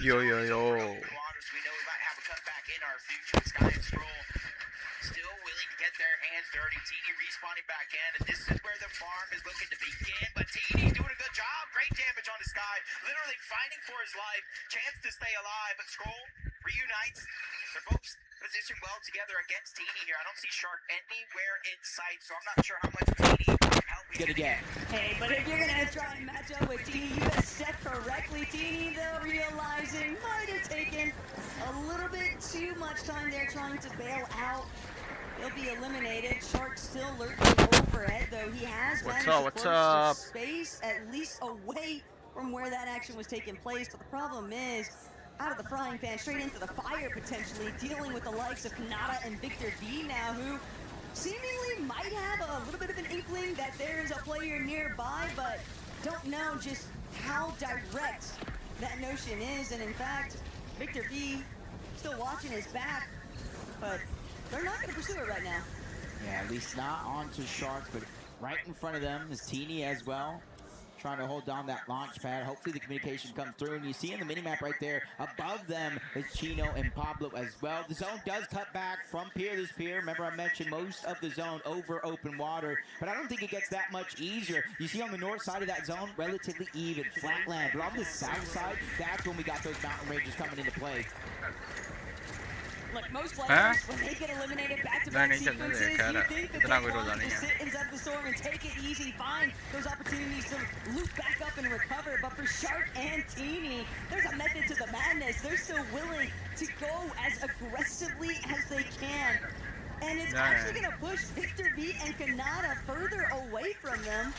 Yo, yo, yo. Still willing to get their hands dirty. TD respawning back in, and this is where the farm is looking to begin. But TD's doing a good job. Great damage on the sky. Literally fighting for his life. Chance to stay alive, but Scroll reunites. They're both positioned well together against TD here. I don't see Shark anywhere in sight, so I'm not sure how much TD help he's gonna get. Hey, but if you're gonna try and match up with TD, you gotta step correctly. TD, though, realizing might have taken a little bit too much time there trying to bail out. He'll be eliminated. Shark still lurking overhead, though he has managed to close to space, at least away from where that action was taking place. But the problem is, out of the frying pan, straight into the fire potentially, dealing with the likes of Kanata and Victor V now, who seemingly might have a little bit of an inkling that there is a player nearby, but don't know just how direct that notion is. And in fact, Victor V still watching his back, but they're not going to pursue it right now. Yeah, at least not onto Shark, but right in front of them is Teeny as well, trying to hold down that launch pad. Hopefully the communication comes through, and you see in the minimap right there, above them is Chino and Pablo as well. The zone does cut back from pier to pier. Remember, I mentioned most of the zone over open water, but I don't think it gets that much easier. You see on the north side of that zone, relatively even, flat land, but on the south side, that's when we got those mountain ranges coming into play. Look, most players, when they get eliminated back-to-back sequences, you think that they want to sit inside the storm and take it easy, find those opportunities to loop back up and recover. But for Shark and Teeny, there's a method to the madness. They're still willing to go as aggressively as they can. And it's actually going to push Victor V and Kanata further away from them.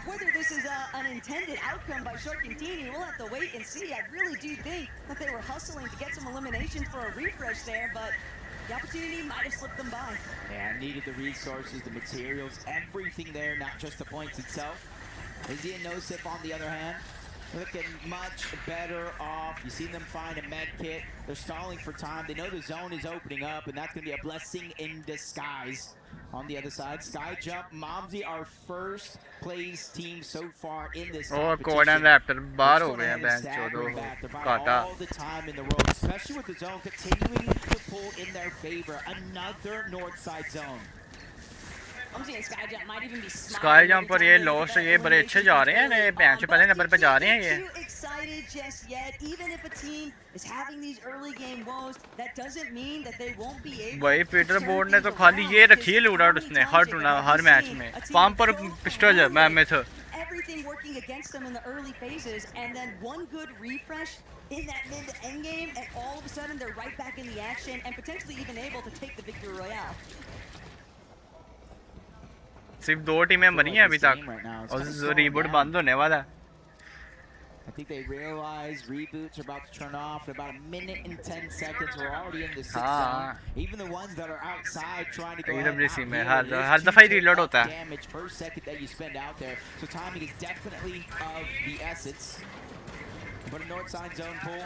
Whether this is an intended outcome by Shark and Teeny, we'll have to wait and see. I really do think that they were hustling to get some elimination for a refresh there, but the opportunity might have slipped them by. Yeah, needed the resources, the materials, everything there, not just the points itself. Izzy and Nosip, on the other hand, looking much better off. You see them find a med kit. They're stalling for time. They know the zone is opening up, and that's going to be a blessing in disguise. On the other side, Sky Jump, Momsy, our first place team so far in this competition. बाहर हो गए हैं bench चोदो काटा all the time in the world, especially with the zone continuing to pull in their favor. Another north side zone. Sky jump पर ये loss ये बड़े अच्छे जा रहे हैं ये बेंच पहले नंबर पे जा रहे हैं ये भाई पीटरबोर्ड ने तो खाली ये रखी है लूटआउट उसने हर मैच में फार्म पर पिस्टल है मैं था everything working against them in the early phases, and then one good refresh in that mid to end game, and all of a sudden they're right back in the action and potentially even able to take the victory royale. सिर्फ 2 टीमें मरी हैं अभी तक और reboot बंद होने वाला है. I think they realize reboots are about to turn off in about a minute and 10 seconds. We're already in the 6th zone. Even the ones that are outside trying to go AWC में हर दफा ही reload होता है. Damage per second that you spend out there. So timing is definitely of the essence. But a north side zone pull,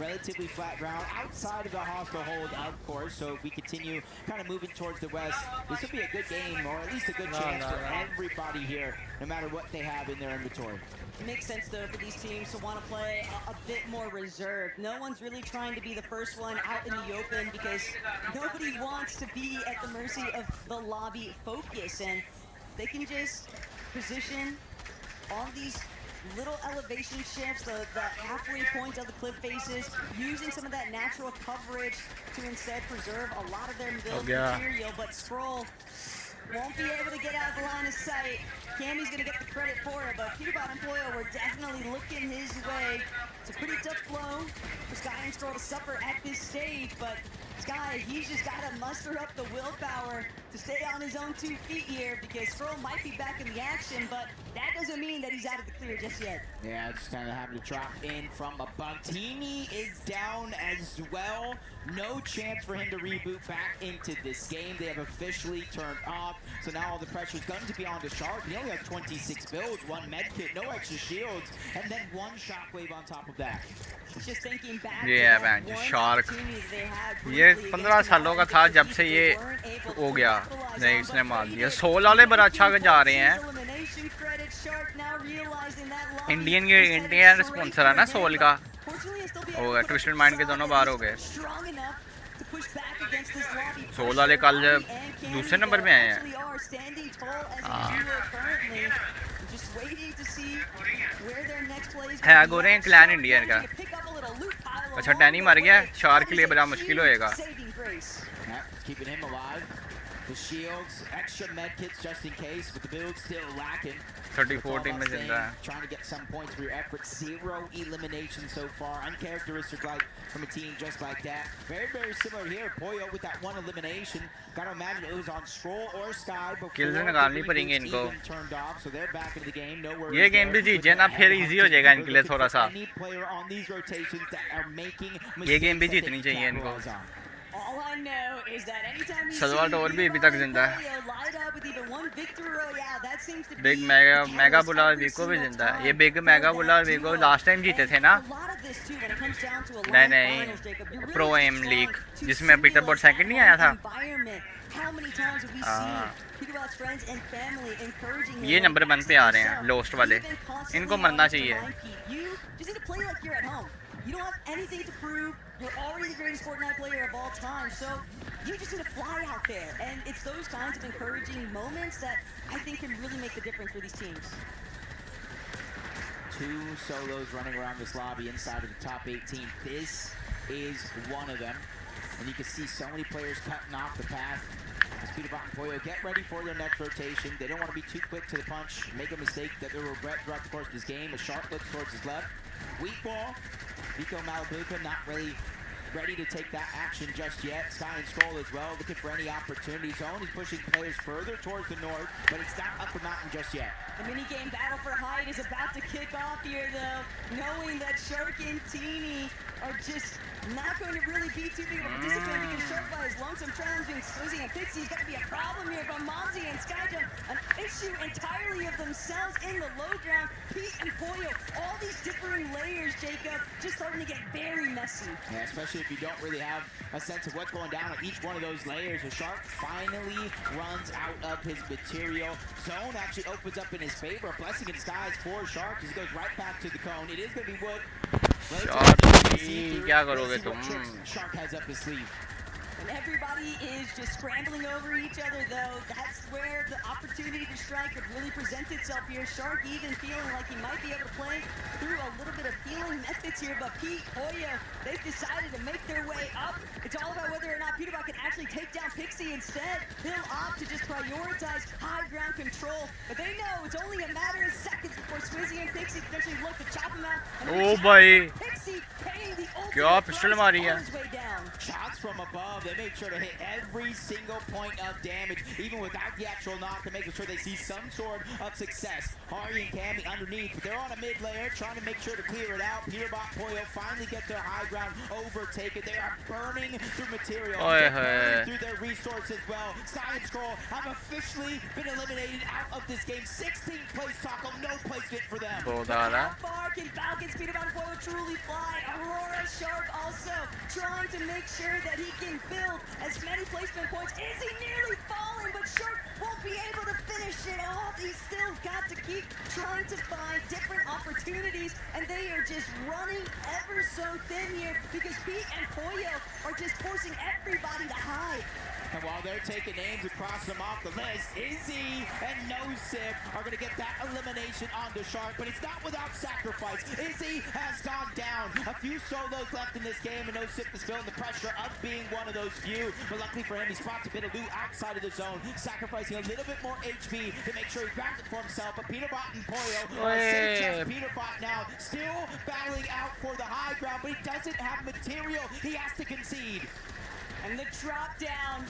relatively flat ground outside of the hostile hold, of course. So if we continue kind of moving towards the west, this will be a good game, or at least a good chance for everybody here, no matter what they have in their inventory. It makes sense, though, for these teams to want to play a bit more reserved. No one's really trying to be the first one out in the open because nobody wants to be at the mercy of the lobby focus, and they can just position on these little elevation shifts, the halfway points of the cliff faces, using some of that natural coverage to instead preserve a lot of their build material, but Scroll won't be able to get out of the line of sight. Cammy's going to get the credit for it, but Peterbot and Poyo were definitely looking his way. It's a pretty tough blow for Sky and Scroll to suffer at this stage, but Sky, he's just got to muster up the willpower to stay on his own 2 feet here because Scroll might be back in the action, but that doesn't mean that he's out of the clear just yet. Yeah, just kind of having to drop in from a bunk. Teeny is down as well. No chance for him to reboot back into this game. They have officially turned off. So now all the pressure is going to be on to Shark. He only has 26 builds, 1 medkit, no extra shields, and then 1 shockwave on top of that. Just thinking back yeah, man, Shark. ये 15 सालों का था जब से ये हो गया. नहीं इसने मार दिया. 16 वाले बड़ा अच्छा जा रहे हैं. इंडियन स्पॉन्सर है ना सोल का. Fortunately, he'll still be हो able गया to put up twisted a mind के facade दोनों that बाहर is हो गए strong enough to push back against this lobby. सोल वाले कल Lobby and Candy, दूसरे नंबर though, पे आए हैं actually are standing tall as a duo currently. Just waiting to see where their next play is है gonna be Gore at. Clan Shark Indian का managing to pick up a little loot pile अच्छा along Taini the मर गया way. Shark के That लिए is a बड़ा मुश्किल होएगा saving grace. Yeah, it's keeping him alive. The shields, extra med kits just in case, but the build still lacking. 34 team में जिंदा है Trying to get some points for your effort. 0 elimination so far. Uncharacteristic like from a team just like that. Very, very similar here. Poyo with that one elimination. Gotta imagine it was on Stroll or Sky before Kills the निकालनी reboots पड़ेंगे इनको even turned off, so they're back into the game. No worries ये game भी there. जीत जाए ना फिर easy हो जाएगा इनके लिए थोड़ा सा Any player on these rotations that are making ये गेम भी mistakes that जीतनी they चाहिए इनको capitalize on. All I know is that anytime you salwar see टोर भी अभी Peterbot तक जिंदा है and Polio light up with even one victory royale, that seems to big be mega the mega catalyst बुला every वीको भी single जिंदा है time ये बिग for मेगा that बुला वीको duo. लास्ट टाइम जीते थे ना And a lot of this too, when it comes down to a नहीं live नहीं finals, Jacob, you're really pro just am trying league to जिसमें पीटरबॉट simulate second नहीं आया था that environment. How many times have we seen Peterbot's friends and family encouraging him ये number 1 पे आ रहे हैं himself, लोस्ट वाले even constantly इनको मरना wanting to चाहिए remind Pete, you just need to play like you're at home. You don't have anything to prove. You're already the greatest Fortnite player of all time. So you just need to fly out there. And it's those kinds of encouraging moments that I think can really make the difference for these teams. 2 solos running around this lobby inside of the top 18. This is one of them. And you can see so many players cutting off the path. Peterbot and Poyo get ready for their next rotation. They don't want to be too quick to the punch, make a mistake that they will regret throughout the course of this game. A shark looks towards his left. Weak ball. Vico Malabuka not really ready to take that action just yet. Sky and Scroll as well, looking for any opportunity. Zone is pushing players further towards the north, but it's not up the mountain just yet. The minigame battle for height is about to kick off here, though, knowing that Shark and Teeny are just not going to really be too big of a participant because Shark by his lonesome challenging Swizzy and Pixie is going to be a problem here, but Monzy and Skyjump, an issue entirely of themselves in the low ground. Pete and Poyo, all these differing layers, Jacob, just starting to get very messy. Yeah, especially if you don't really have a sense of what's going down on each one of those layers. The Shark finally runs out of his material. Zone actually opens up in his favor. A blessing in disguise for Shark as he goes right back to the cone. It is going to be wood. क्या करोगे तुम Shark has up his sleeve. And everybody is just scrambling over each other, though. That's where the opportunity to strike could really present itself here. Shark even feeling like he might be able to play through a little bit of healing methods here, but Pete, Poyo, they've decided to make their way up. It's all about whether or not Peterbot can actually take down Pixie instead. They'll opt to just prioritize high ground control, but they know it's only a matter of seconds before Swizzy and Pixie potentially look to chop him out. Oh boy. Pixie paying the क्या ultimate pistol price मारी है on his way down. Shots from above, they make sure to hit every single point of damage, even without the actual knock, to make sure they see some sort of success. Hari and Cammy underneath, but they're on a mid layer, trying to make sure to clear it out. Peterbot, Poyo finally get their high ground overtaken. They are burning through material, they're burning through their resources as well. Sky and Scroll have officially been eliminated out of this game. 16th place taco, no placement for them. How far can Falcons, Peterbot, and Poyo truly fly? Aurora Shark also trying to make sure that he can build as many placement points. Is he nearly falling? But Shark won't be able to finish it off. He's still got to keep trying to find different opportunities, and they are just running ever so thin here because Pete and Poyo are just forcing everybody to hide. And while they're taking names and crossing them off the list, Izzy and No-Sip are going to get that elimination onto Shark, but it's not without sacrifice. Izzy has gone down. A few solos left in this game, and No-Sip is feeling the pressure of being one of those few. But luckily for him, he spots a bit of loot outside of the zone, sacrificing a little bit more HP to make sure he grabs it for himself. But Peterbot and Poyo are safe just Peterbot now, still battling out for the high ground, but he doesn't have material. He has to concede. And the drop down,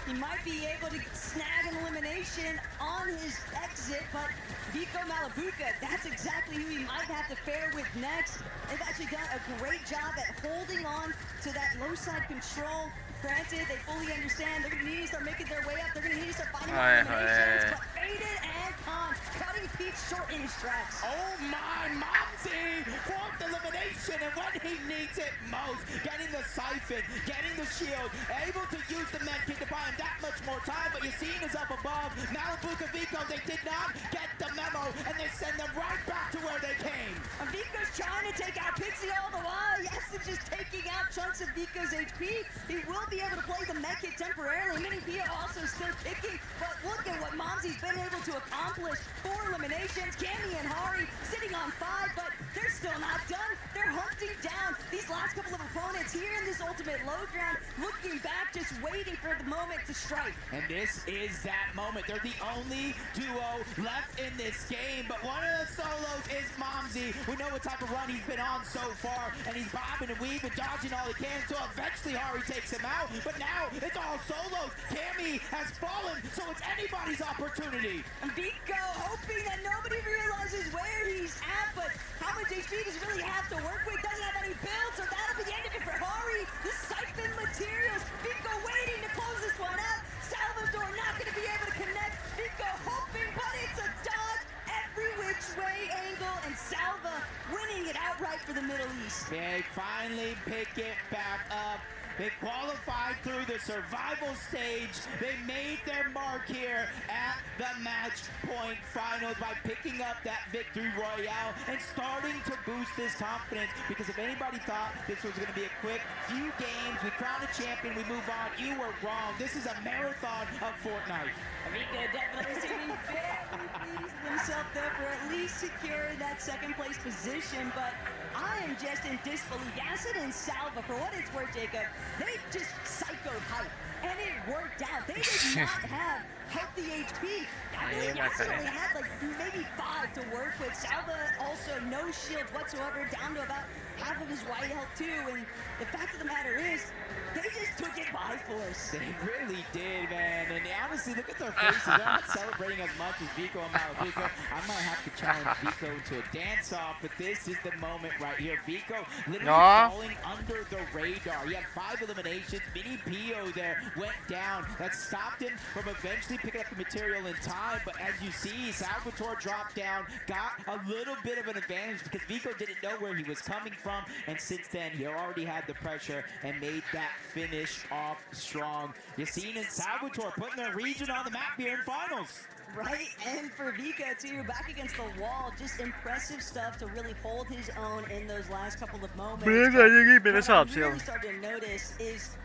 he might be able to snag an elimination on his exit, but Vico Malabuka, that's exactly who he might have to fare with next. They've actually done a great job at holding on to that low side control. Granted, they fully understand they're going to need to start making their way up. They're going to need to start finding more eliminations, but Faded and Khan cutting Pete short in his tracks. Oh my, Monty! Fourth elimination, and when he needs it most, getting the siphon, getting the shield, able to use the medkit to buy him that much more time, but Yassine is up above. Malabuka, Vico, they did not get the memo, and they send them right back to where they came. Vico's trying to take out Pixie. Momsy all the while. Yes, and just taking out chunks of Vico's HP. He will be able to play the mech hit temporarily. Mini Pio also still kicking, but look at what Momsy's been able to accomplish. 4 eliminations, Cammy and Hari sitting on 5, but they're still not done. They're hunting down these last couple of opponents here in this ultimate low ground, looking back, just waiting for the moment to strike. And this is that moment. They're the only duo left in this game, but one of the solos is Momsy. We know what type of run he's been on so far, and he's bobbing and weaving, dodging all he can until eventually Hari takes him out. But now it's all solos. Cammy has fallen, so it's anybody's opportunity. And Vico hoping that nobody realizes where he's at, but how much HP does he really have to work with? Doesn't have any build, so that'll be the end of it for Hari. The siphon materials. Vico waiting to close this one out. Salvador not going to be able to connect. Vico hoping, but it's a dodge every which way angle, and Salva winning it outright for the Middle East. They finally pick it back up. They qualified through the survival stage. They made their mark here at the match point finals by picking up that victory royale and starting to boost this confidence, because if anybody thought this was going to be a quick few games, we crown a champion, we move on, you were wrong. This is a marathon of Fortnite. Vico definitely seeming very pleased with himself there for at least securing that second place position, but I am just in disbelief. Acid and Salva, for what it's worth, Jacob, they just psychoed hype, and it worked out. They did not have healthy HP. I believe Acid only had like maybe 5 to work with. Salva also no shield whatsoever, down to about half of his white health too, and the fact of the matter is, they just took it by force. They really did, man. And honestly, look at their faces. They're not celebrating as much as Vico and Malavico. I might have to challenge Vico to a dance-off, but this is the moment right here. Vico literally falling under the radar. He had 5 eliminations. Mini Pio there went down. That stopped him from eventually picking up the material in time. But as you see, Salvatore dropped down, got a little bit of an advantage because Vico didn't know where he was coming from. And since then, he already had the pressure and made that finish off strong. Yassine and Salvatore putting their region on the map here in finals. Right, and for Vika too, back against the wall, just impressive stuff to really hold his own in those last couple of moments. What I'm really starting to notice is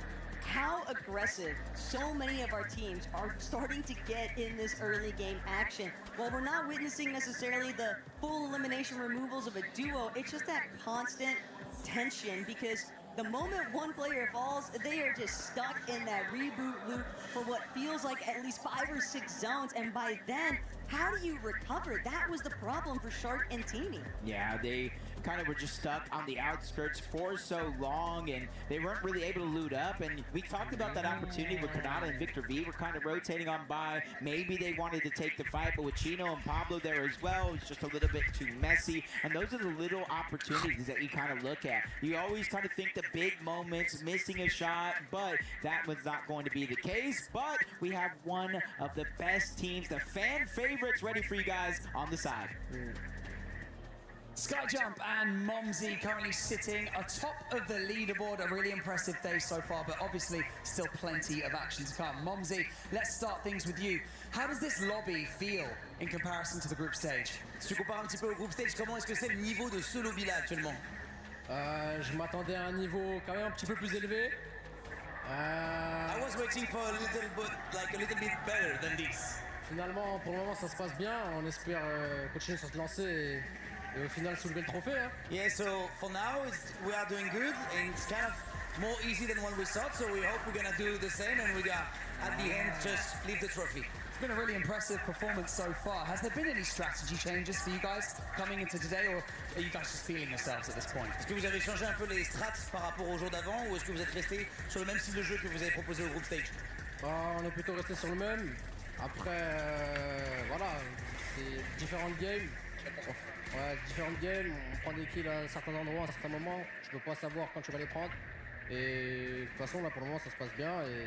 how aggressive so many of our teams are starting to get in this early game action. While we're not witnessing necessarily the full elimination removals of a duo, it's just that constant tension, because the moment one player falls, they are just stuck in that reboot loop for what feels like at least 5 or 6 zones, and by then, how do you recover? That was the problem for Shark and Teeny. Yeah, they kind of were just stuck on the outskirts for so long, and they weren't really able to loot up. And we talked about that opportunity with Kanata and Victor V were kind of rotating on by. Maybe they wanted to take the fight, but with Chino and Pablo there as well, it's just a little bit too messy. And those are the little opportunities that you kind of look at. You always kind of think the big moments, missing a shot, but that was not going to be the case. But we have one of the best teams, the fan favorites, ready for you guys on the side. Skyjump and Momsy currently sitting atop of the leaderboard. A really impressive day so far, but obviously still plenty of action to come. Momsy, let's start things with you. How does this lobby feel in comparison to the group stage? Si tu compares un petit peu au group stage, comment est-ce que c'est le niveau de ce lobby là actuellement? Je m'attendais à un niveau quand même un petit peu plus élevé. I was waiting for a little bit better than this. Finalement, pour le moment, ça se passe bien. On espère continuer sur cette lancée et au final soulever le trophée. Hein. Yeah, so for now we are doing good, and it's kind of more easy than what we thought. So we hope we're gonna do the same, and we got at the end just leave the trophy. It's been a really impressive performance so far. Has there been any strategy changes for you guys coming into today, or are you guys just feeling yourselves at this point? Est-ce que vous avez changé un peu les strats par rapport au jour d'avant, ou est-ce que vous êtes resté sur le même style de jeu que vous avez proposé au group stage? On est plutôt resté sur le même. Après, voilà, c'est différentes games. Ouais, différentes games. On prend des kills à certains endroits, à certains moments. Je peux pas savoir quand tu vas les prendre. Et de toute façon, là pour le moment, ça se passe bien et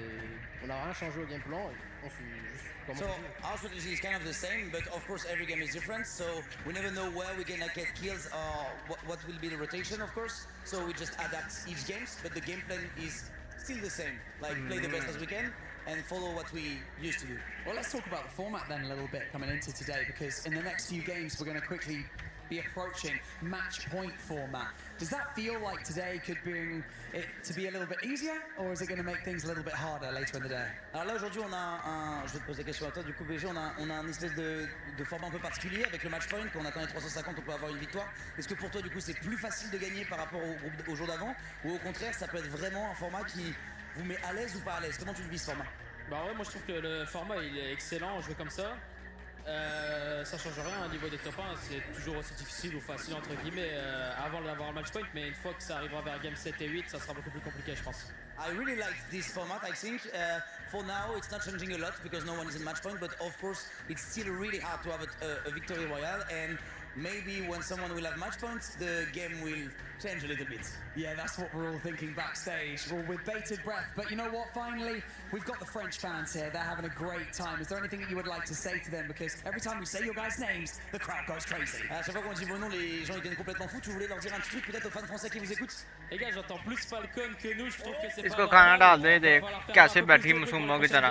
on n'a rien changé au game plan. On suit juste comment So our strategy is kind of the same, but of course every game is different. So we never know where we're gonna get kills or what will be the rotation, of course. So we just adapt each games, but the game plan is still the same. Like play the best as we can and follow what we used to do. Well, let's talk about the format then a little bit coming into today, because in the next few games we're going to quickly be approaching match point format. Does that feel like today could bring it to be a little bit easier, or is it going to make things a little bit harder later in the day? Alors là aujourd'hui on a je vais te poser la question à toi du coup BG, on a un espèce de format un peu particulier avec le match point, quand on a quand même 350 on peut avoir une victoire. Est-ce que pour toi du coup c'est plus facile de gagner par rapport au jour d'avant, ou au contraire ça peut être vraiment un format qui vous met à l'aise ou pas à l'aise? Comment tu le vis ce format? Bah ouais, moi je trouve que le format il est excellent, jouer comme ça. Ça change rien au niveau des top 1, c'est toujours aussi difficile ou facile entre guillemets avant d'avoir le match point, mais une fois que ça arrivera vers game 7 et 8, ça sera beaucoup plus compliqué je pense. I really like this format. I think for now it's not changing a lot because no one is in match point, but of course it's still really hard to have a victory royale, and maybe when someone will have match points, the game will change a little bit. Yeah, that's what we're all thinking backstage. Well, with bated breath. But you know what? Finally, we've got the French fans here. They're having a great time. Is there anything that you would like to say to them? Because every time we say your guys' names, the crowd goes crazy. À chaque fois qu'on dit vos noms, les gens ils deviennent complètement fous. Tu voulais leur dire un petit truc peut-être aux fans français qui vous écoutent? Les gars, j'entends plus Falcon que nous, je trouve que c'est इसको खाना डाल दे देख कैसे बैठी मसूमों की तरह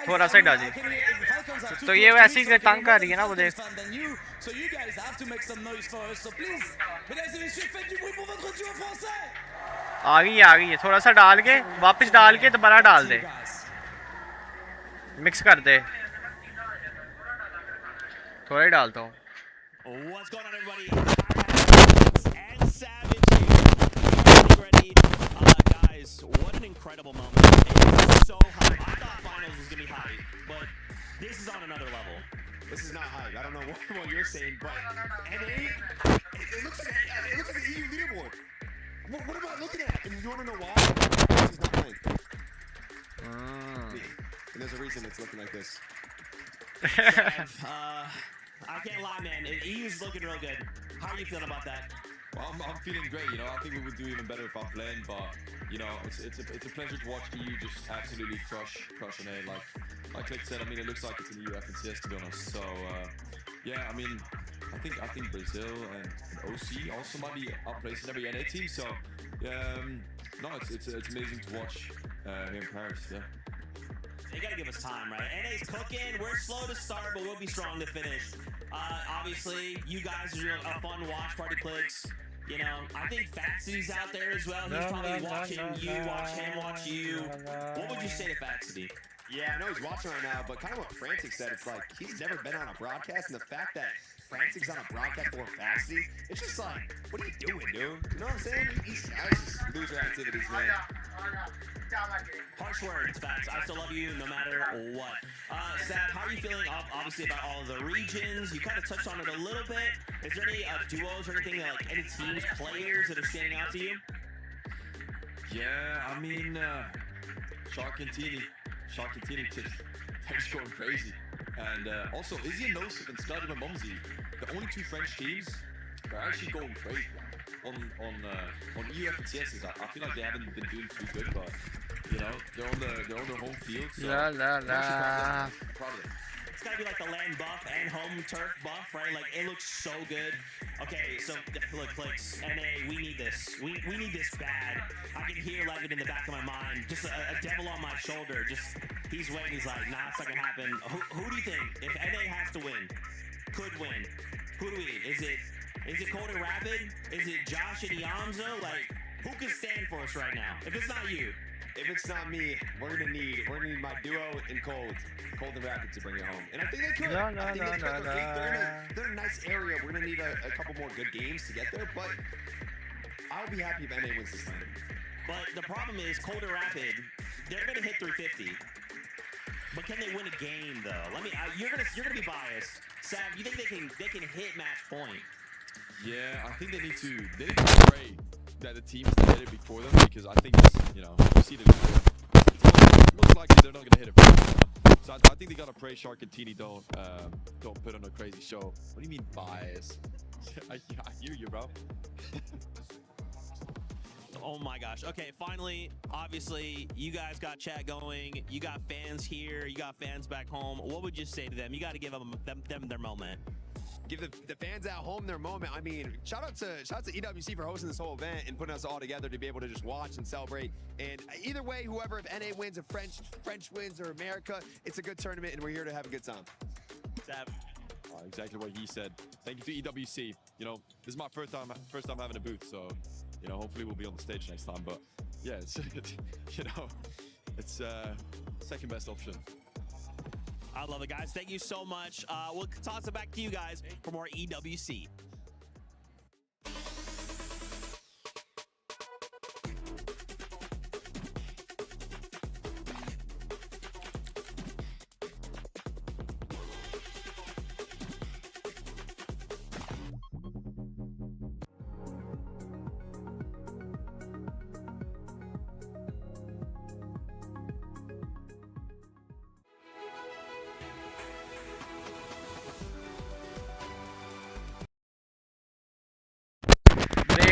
थोड़ा सा डाल दे तो ये वैसे ही तंग कर रही है ना वो देख So you guys have to make some noise for us. So please, mesdames et messieurs, faites du bruit pour votre duo français. आ गई है थोड़ा सा डाल के वापस डाल के दोबारा डाल दे मिक्स कर दे थोड़ा ही डालता हूँ What's going on, everybody? And Savage here. Ready. Guys, what an incredible moment. It's so hype. I thought finals was going to be hype, but this is on another level. This is not hype. I don't know what you're saying, but NA, it looks like an EU leaderboard. What am I looking at? And you want to know why? This is not playing. And there's a reason it's looking like this. I can't lie, man. EU's looking real good. How are you feeling about that? Well, I'm feeling great. You know, I think we would do even better if I'm playing, but you know, it's a pleasure to watch EU just absolutely crush NA. Like Click said, I mean, it looks like it's an EU FNCS to be honest. So yeah, I mean, I think Brazil and OC also might be outplacing every NA team. So no, it's amazing to watch here in Paris. Yeah. They gotta give us time, right? NA's cooking. We're slow to start, but we'll be strong to finish. Obviously, you guys are doing a fun watch party clicks. You know, I think Faxity's out there as well. He's probably watching you, watch him, watch you. What would you say to Faxity? Yeah, I know he's watching right now, but kind of what Frantic said, it's like he's never been on a broadcast, and the fact that Frantic's on a broadcast for Faxity, it's just like, what are you doing, dude? You know what I'm saying? He's just loser activities, man. Harsh words, Fax. I still love you no matter what. Sad, how are you feeling, obviously, about all of the regions? You kind of touched on it a little bit. Is there any duos or anything, like any teams, players that are standing out to you? Yeah, I mean, Shark and Teeny they're just going crazy. And also, Izzy and Nosif and Scuddy and Mumsy, the only two French teams, are actually going crazy on EU FNCSs. I feel like they haven't been doing too good, but you know, they're on their home field. So la la la. Proud of them. It's gotta be like the land buff and home turf buff, right? Like, it looks so good. Okay, so look, Clicks, NA, we need this. We need this bad. I can hear Levin in the back of my mind. Just a devil on my shoulder. He's waiting. He's like, nah, it's not gonna happen. Who do you think, if NA has to win, could win? Who do we need? Is it Cold and Rapid? Is it Josh and Yamza? Like, who can stand for us right now? If it's not you. If it's not me, we're gonna need my duo and Cold and Rapid to bring it home. And I think they could. I think they could. They're in a nice area. We're gonna need a couple more good games to get there, but I'll be happy if NA wins this time. But the problem is, Cold and Rapid, they're gonna hit 350. But can they win a game though? You're gonna be biased. Sav, you think they can hit match point? Yeah, I think they need to pray that the teams that hit it before them, because I think it's, you know, you see it looks like they're not gonna hit it first. So I think they gotta pray Shark and Teeny don't put on a crazy show. What do you mean bias? I hear you, bro. Oh my gosh. Okay, finally, obviously, you guys got chat going. You got fans here. You got fans back home. What would you say to them? You got to give them their moment. Give the fans at home their moment. I mean, shout out to EWC for hosting this whole event and putting us all together to be able to just watch and celebrate. And either way, whoever, if NA wins, if French wins, or America, it's a good tournament, and we're here to have a good time. Sav. exactly what he said. Thank you to EWC. You know, this is my first time having a booth, so you know, hopefully we'll be on the stage next time. But yeah, it's you know, it's second best option. I love it, guys. Thank you so much. We'll toss it back to you guys for more EWC.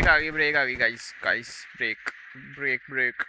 Break आ गई guys break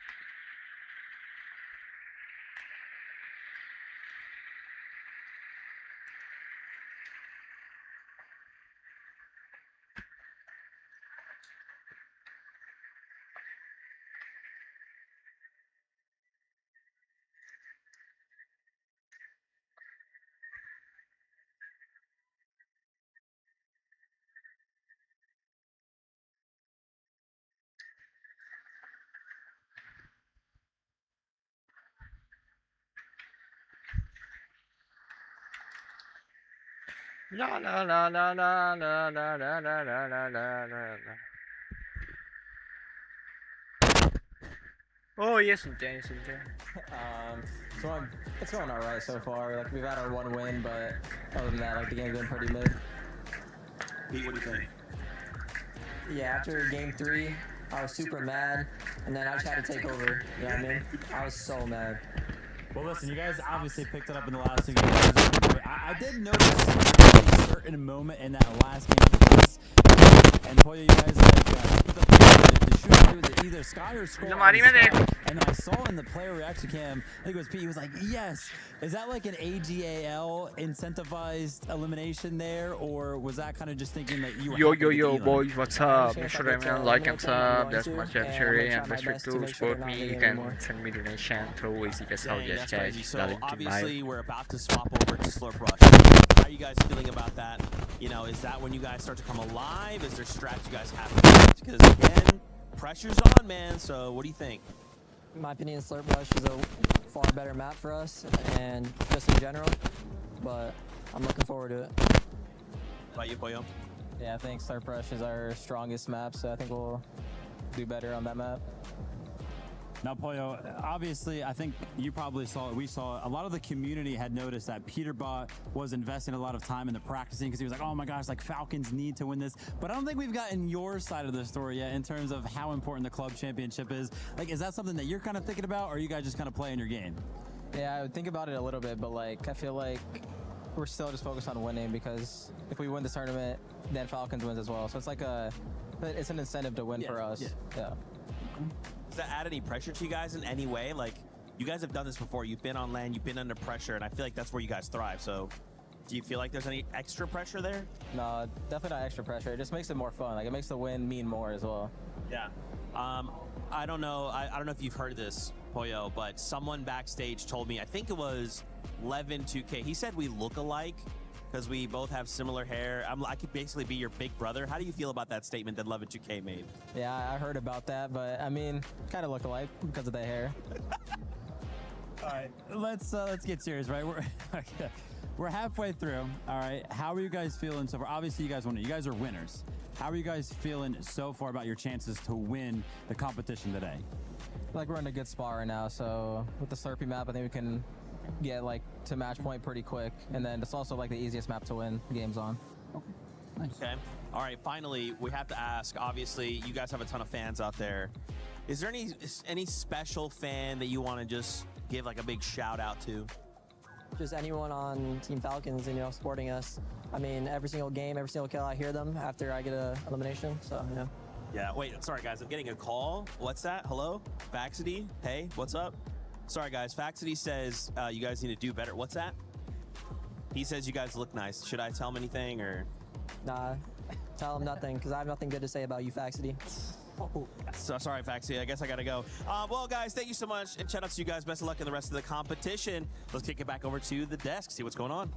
La la la la la la la la la la la la la. Oh, ये सुनते हैं It's going all right so far. Like we've had our one win, but other than that, like the game's been pretty mid. Pete, what do you think? Yeah, after game 3, I was super mad, and then I just had to take over. You know what I mean? I was so mad. Well, listen, you guys obviously picked it up in the last 2 games. I did notice a certain moment in that last game, and Poyo, you guys the shooter was either Sky or Skull. And then I saw in the player reaction cam, I think it was Pete, he was like, yes. Is that like an AGAL incentivized elimination there, or was that kind of just thinking that you were Yo boys, what's up? Make sure everyone like and sub. That's my Cherry and best to support me. You can send me donation through easy So obviously we're about to swap over to Slurp Rush. How are you guys feeling about that? You know, is that when you guys start to come alive? Is there strats you guys have to use? Because again, pressure's on, man. So what do you think? In my opinion, Slurp Rush is a far better map for us, and just in general, but I'm looking forward to it. How about you, Poyo? Yeah, I think Slurp Rush is our strongest map, so I think we'll do better on that map. Now, Poyo, obviously, I think you probably saw it. We saw it. A lot of the community had noticed that Peterbot was investing a lot of time in the practicing because he was like, oh my gosh, like Falcons need to win this. But I don't think we've gotten your side of the story yet in terms of how important the club championship is. Like, is that something that you're kind of thinking about, or are you guys just kind of playing your game? Yeah, I would think about it a little bit, but like, I feel like we're still just focused on winning, because if we win this tournament, then Falcons wins as well. So it's like it's an incentive to win for us. Yeah. Does that add any pressure to you guys in any way? Like, you guys have done this before. You've been on land, you've been under pressure, and I feel like that's where you guys thrive. So do you feel like there's any extra pressure there? No, definitely not extra pressure. It just makes it more fun. Like, it makes the win mean more as well. Yeah. I don't know. I don't know if you've heard this, Poyo, but someone backstage told me, I think it was Levin2K. He said we look alike because we both have similar hair. I could basically be your big brother. How do you feel about that statement that Levin2K made? Yeah, I heard about that, but I mean, kind of look alike because of the hair. All right, let's get serious, right? We're halfway through. All right, how are you guys feeling so far? Obviously, you guys won it. You guys are winners. How are you guys feeling so far about your chances to win the competition today? Like, we're in a good spot right now, so with the Slurpee map, I think we can get like to match point pretty quick, and then it's also like the easiest map to win games on. Okay, nice. Okay. All right, finally, we have to ask, obviously, you guys have a ton of fans out there. Is there any special fan that you want to just give like a big shout out to? Just anyone on Team Falcons, you know, supporting us. I mean, every single game, every single kill, I hear them after I get an elimination, so, you know. Yeah, wait, sorry guys, I'm getting a call. What's that? Hello? Faxity? Hey, what's up? Sorry guys, Faxity says you guys need to do better. What's that? He says you guys look nice. Should I tell him anything, or? Nah, tell him nothing, because I have nothing good to say about you, Faxity. Oh, so sorry, Faxity. I guess I gotta go. Well, guys, thank you so much, and shout out to you guys. Best of luck in the rest of the competition. Let's kick it back over to the desk, see what's going on.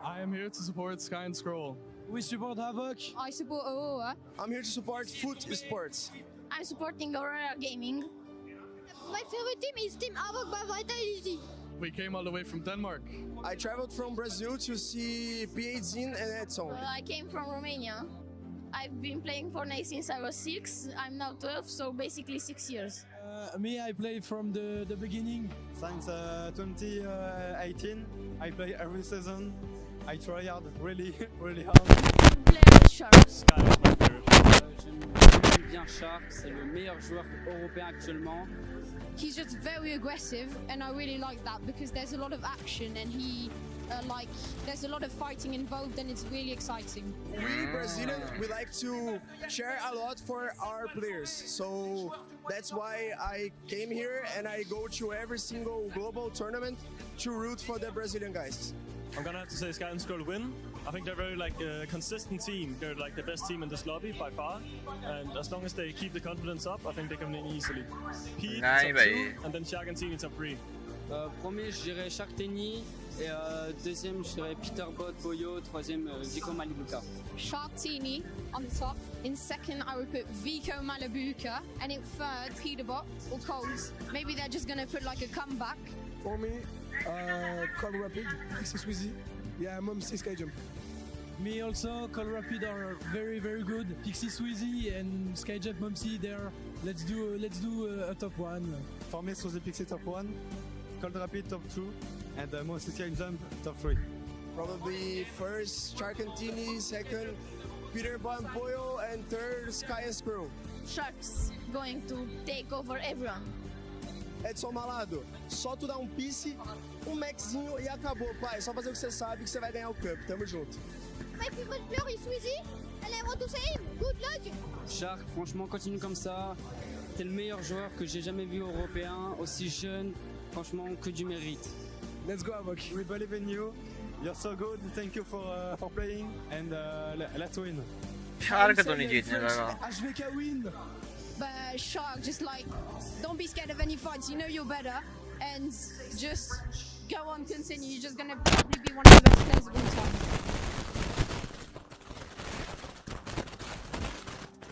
I am here to support Sky and Scroll. We support Havoc. I support Aurora. I'm here to support Foot Esports. I'm supporting Aurora Gaming. My favorite team is Team Havoc by Vitality. We came all the way from Denmark. I traveled from Brazil to see P8 Zin and Edson. I came from Romania. I've been playing Fortnite since I was 6. I'm now 12, so basically 6 years. Me, I play from the beginning. Since 2018, I play every season. I try hard, really hard. Play with Sharks. Sky is my favorite. J'aime bien Shark, c'est le meilleur joueur européen actuellement. He's just very aggressive, and I really like that because there's a lot of action and there's a lot of fighting involved, and it's really exciting. We Brazilians, we like to share a lot for our players, so that's why I came here and I go to every single global tournament to root for the Brazilian guys. I'm gonna have to say Sky and Scroll win. I think they're very consistent team. They're like the best team in this lobby by far. And as long as they keep the confidence up, I think they can win easily. Pete top 2, and then Argentini top 3. Premier, je dirais SHXRK. Et deuxième, je dirais Peterbot, Boyo. Troisième, Vico Malibuka. SHXRK on the top. In second, I would put Vico Malibuka. And in third, Peterbot or Coles. Maybe they're just gonna put like a comeback. For me, Call Rapid, Pixie Sweezy. Yeah, Mumsy Sky Jump. Me also, Call Rapid are very good. Pixie Sweezy and Skyjump Mumsy there. Let's do a top 1. For me, Sweezy Pixie top 1, Cold Rapid top 2, and Mumsy Skyjump top 3. Probably first Argentini, second Peterbot and Boyo, and third Sky and Scroll. Sharks going to take over everyone. Edson Malado, só tu dar um piece, maxinho e acabou, pai. Só fazer o que você sabe que você vai ganhar o cup. Tamo junto. My favorite player is Sweezy, and I want to say good luck. Shark, franchement, continue comme ça. T'es le meilleur joueur que j'ai jamais vu européen, aussi jeune. Franchement, que du mérite. Let's go, Havoc. We believe in you. You're so good. Thank you for playing, and let's win. Shark तो नहीं जीतने लगा. HVK win. But Shark, just like, don't be scared of any fights. You know you're better, and just go on, continue. You're just gonna probably be one of the best players of all time.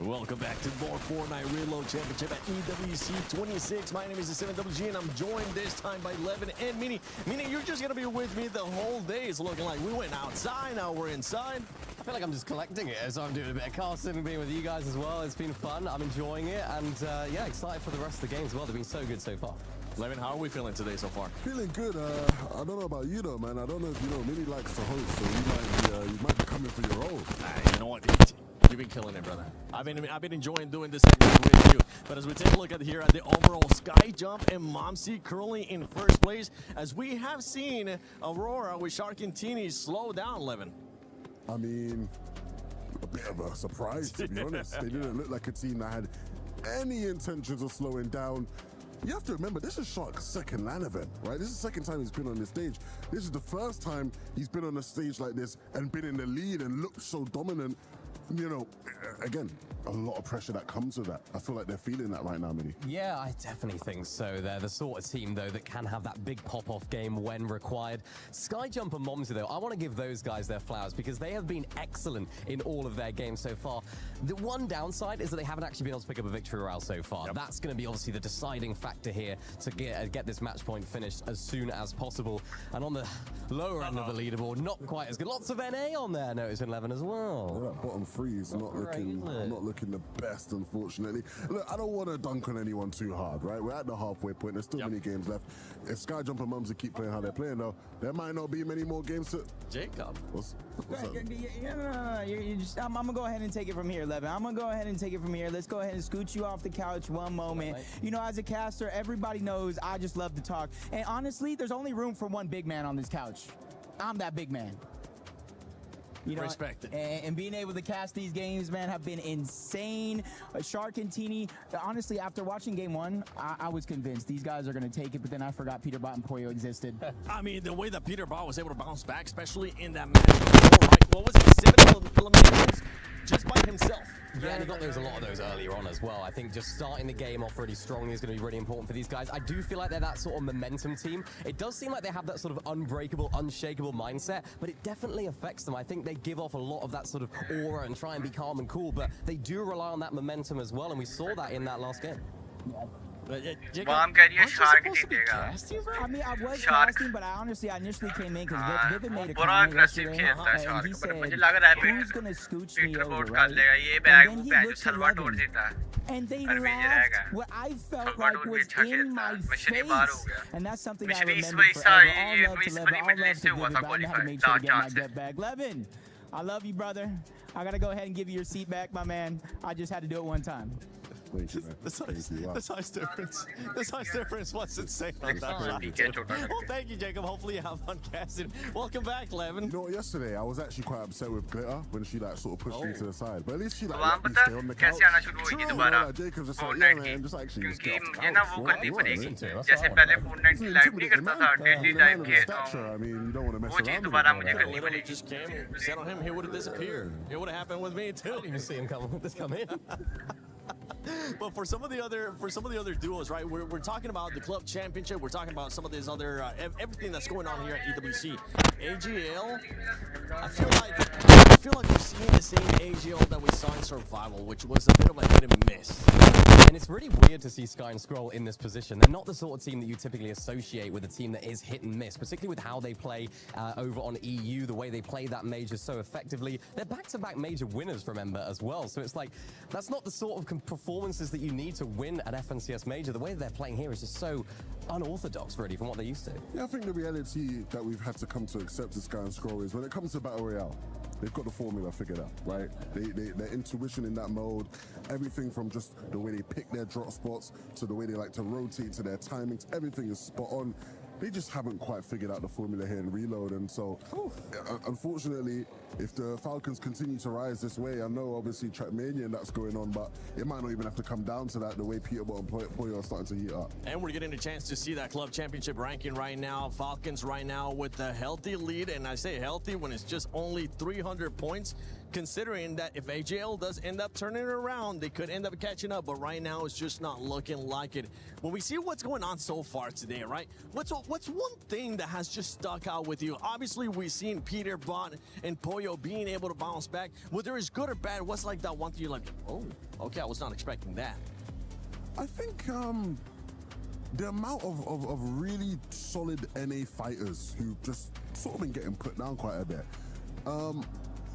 Welcome back to more Fortnite Reload Championship at EWC 26. My name is the 7WG, and I'm joined this time by Levin and Mini. Mini, you're just gonna be with me the whole day. It's looking like we went outside, now we're inside. I feel like I'm just collecting it as I'm doing a bit of casting and being with you guys as well. It's been fun. I'm enjoying it, and yeah, excited for the rest of the game as well. They've been so good so far. Levin, how are we feeling today so far? Feeling good. I don't know about you though, man. I don't know if you know, Mini likes to host, so you might be coming for your own. You know what? You've been killing it, brother. I've been enjoying doing this segment with you. But as we take a look at here at the overall Sky Jump and Momsy currently in first place, as we have seen Aurora with Argentini slow down, Levin. I mean, a bit of a surprise, to be honest. They didn't look like a team that had any intentions of slowing down. You have to remember, this is Shark's second LAN event, right? This is the second time he's been on this stage. This is the first time he's been on a stage like this and been in the lead and looked so dominant. You know, again, a lot of pressure that comes with that. I feel like they're feeling that right now, Mini. Yeah, I definitely think so. They're the sort of team, though, that can have that big pop-off game when required. Skyjump and Momsy, though, I want to give those guys their flowers because they have been excellent in all of their games so far. The one downside is that they haven't actually been able to pick up a victory royale so far. Yep. That's going to be obviously the deciding factor here to get this match point finished as soon as possible. And on the lower end of the leaderboard, not quite as good. Lots of NA on there, notice 11 as well. Yeah, that bottom three is not looking the best, unfortunately. Look, I don't want to dunk on anyone too hard, right? We're at the halfway point. There's still many games left. If Skyjump and Mumsy keep playing how they're playing, though, there might not be many more games to... Jacob. What's up? I'm going to go ahead and take it from here, Levin. I'm going to go ahead and take it from here. Let's go ahead and scoot you off the couch one moment. You know, as a caster, everybody knows I just love to talk. And honestly, there's only room for one big man on this couch. I'm that big man. You know, Respect it. And being able to cast these games, man, have been insane. Shark and Teeny, honestly, after watching game one, I was convinced these guys are going to take it, but then I forgot Peterbot and Poyo existed. I mean, the way that Peterbot was able to bounce back, especially in that match before, right? What was it, 7 eliminations just by himself? Yeah, and he got a lot of those earlier on as well. I think just starting the game off really strongly is going to be really important for these guys. I do feel like they're that sort of momentum team. It does seem like they have that sort of unbreakable, unshakable mindset, but it definitely affects them. I think they give off a lot of that sort of aura and try and be calm and cool, but they do rely on that momentum as well, and we saw that in that last game. Mom कह रही है shark जीतेगा. I mean, I was casting, but I initially came in because Vivid made a comment yesterday, and he said, who's going to scooch me over, right? And then he looked to Levin, and they laughed what I felt like was in my face. And that's something I remember forever. All love to Levin, all love to Vivid, but I know how to make sure to get my get back. Levin, I love you, brother. I got to go ahead and give you your seat back, my man. I just had to do it one time. The size difference. The size difference was insane on that shot. Well, thank you, Jacob. Hopefully you have fun casting. Welcome back, Levin. You know what, yesterday I was actually quite upset with Glitter when she like sort of pushed me to the side. But at least she like let me stay on the couch. True, like, Jacob's just like, yeah man, just actually just get off the couch. जैसे पहले Fortnite की live नहीं करता था, daily live खेलता. I mean, you don't want to mess around with him. Literally just came, set on him, he would have disappeared. It would have happened with me too. I didn't even see him come in. But for some of the other duos, right? We're talking about the club championship. We're talking about some of these other everything that's going on here at EWC. AGL, I feel like we're seeing the same AGL that we saw in Survival, which was a bit of a hit and miss. And it's really weird to see Sky and Scroll in this position. They're not the sort of team that you typically associate with a team that is hit and miss, particularly with how they play over on EU, the way they play that major so effectively. They're back-to-back major winners, remember, as well. So it's like, that's not the sort of performances that you need to win at FNCS Major. The way they're playing here is just so unorthodox, really, from what they're used to. Yeah, I think the reality that we've had to come to accept as Sky and Scroll is when it comes to Battle Royale, they've got the formula figured out, right? Their intuition in that mode, everything from just the way they pick their drop spots to the way they like to rotate to their timings, everything is spot on. They just haven't quite figured out the formula here in Reload, and so unfortunately, if the Falcons continue to rise this way, I know obviously Trackmania and that's going on, but it might not even have to come down to that, the way Peterbot and Poyo are starting to heat up. And we're getting a chance to see that club championship ranking right now. Falcons right now with a healthy lead, and I say healthy when it's just only 300 points, considering that if AJL does end up turning it around, they could end up catching up, but right now it's just not looking like it. When we see what's going on so far today, right? What's one thing that has just stuck out with you? Obviously, we've seen Peterbot and Poyo being able to bounce back. Whether it's good or bad, what's like that one thing you're like, oh, okay, I was not expecting that. I think the amount of really solid NA fighters who just sort of been getting put down quite a bit.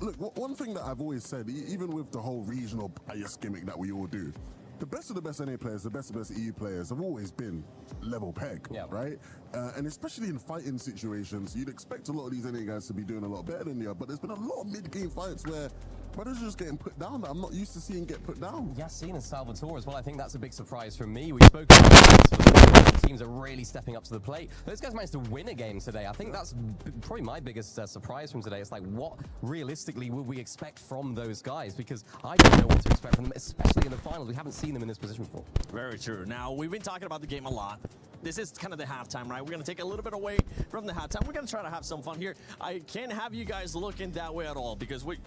Look, one thing that I've always said, even with the whole regional bias gimmick that we all do, the best of the best NA players, the best of the best EU players have always been level peg, right? And especially in fighting situations, you'd expect a lot of these NA guys to be doing a lot better than you, but there's been a lot of mid-game fights where brothers are just getting put down that I'm not used to seeing get put down. Yassine and Salvatore as well. I think that's a big surprise for me. We spoke about teams are really stepping up to the plate. Those guys managed to win a game today. I think that's probably my biggest surprise from today. It's like, what realistically would we expect from those guys? Because I don't know what to expect from them, especially in the finals. We haven't seen them in this position before. Very true. Now, we've been talking about the game a lot. This is kind of the halftime, right? We're going to take a little bit away from the halftime. We're going to try to have some fun here. I can't have you guys looking that way at all because we...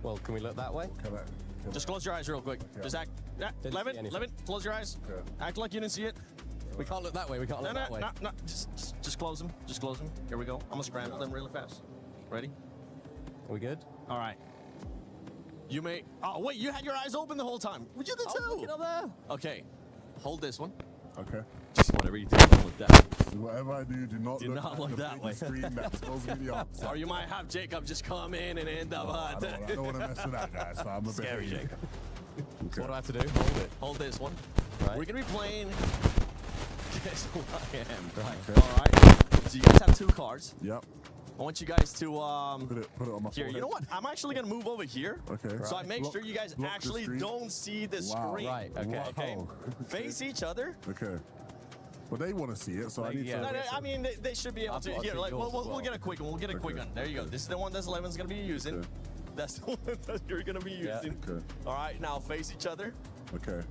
Well, can we look that way? Just close your eyes real quick. Just act. Levin, close your eyes. Act like you didn't see it. We can't look that way. We can't look that way. No. Just close them. Just close them. Here we go. I'm going to scramble them really fast. Ready? Are we good? All right. You may... Oh, wait. You had your eyes open the whole time. Would you do too? Looking up there. Okay. Hold this one. Okay. Just whatever you do, don't look that way. Whatever I do not look that way. Screen that tells me the opposite. Or you might have Jacob just come in and end up... I don't want to mess with that, guys. So I'm a Scary, bit... Jacob. So what do I have to do? Hold it. Hold this one. Right. We're going to be playing... Guess who I am. Right. Okay. All right. So you guys have 2 cards. Yep. I want you guys to put it on my here. forehead. You know what? I'm actually gonna move over here. Okay. So I make sure you guys actually don't see the screen. Right. Okay. Okay. Face each other. Okay. But they want to see it, so I need to. No, I mean, they should be able to. Here, like, we'll get a quick one. We'll get a quick one. There you go. This is the one that Eleven's going to be using. Okay. That's the one that you're going to be using. Okay. All right, now face each other. Okay.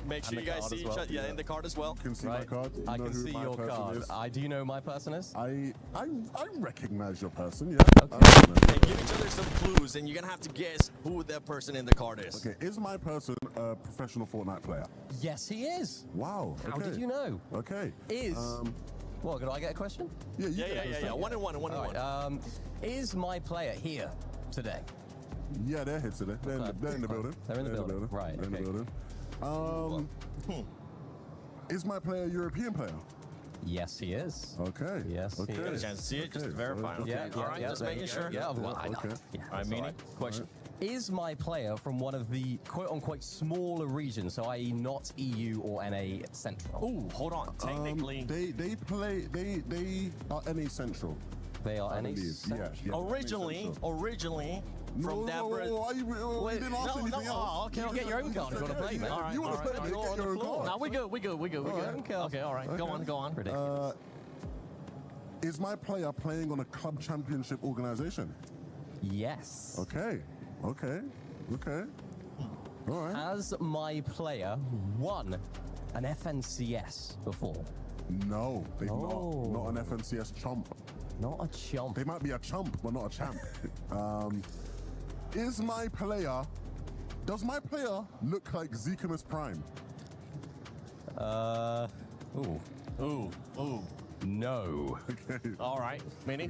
Make sure you guys see each other. Yeah, in the card as well. You can see my card. You I know can who see my your person card. is. Do you know my person is? I recognize your person. Yeah. And give each other some clues, and you're going to have to guess who that person in the card is. Okay, is my person a professional Fortnite player? Yes, he is. Wow. How okay. did you know? Okay. Is. Well, can I get a question? Yeah, you Yeah. One and one. Is my player here today? Yeah, they're here today. They're in the building. They're in the building. Right. They're in the Okay. building. Is my player a European player? Yes, he is. Okay. Yes, okay. he You got a is. chance to see it, just to verify. Okay. Okay. All right, just making sure. Yeah, well, I know. Okay. Yeah, All right, meaning? Question. Is my player from one of the quote-unquote smaller regions, so i.e. not EU or NA Central? Ooh, hold on. Technically, They are NA Central. They are NA believe. Central. Yeah, originally from that. we didn't ask anything else. Okay, You get your own card if you want to play, man. All right, You want to play, Go get on your the own floor. card. Now we good. Okay. Okay, all right. Go on. Ridiculous. Is my player playing on a club championship organization? Yes. Okay. All right. Has my player won an FNCS before? No, they've not an FNCS chump. Not a chump. They might be a chump, but not a champ. Does my player look like Zekimus Prime? Ooh. No. Okay. All right, meaning?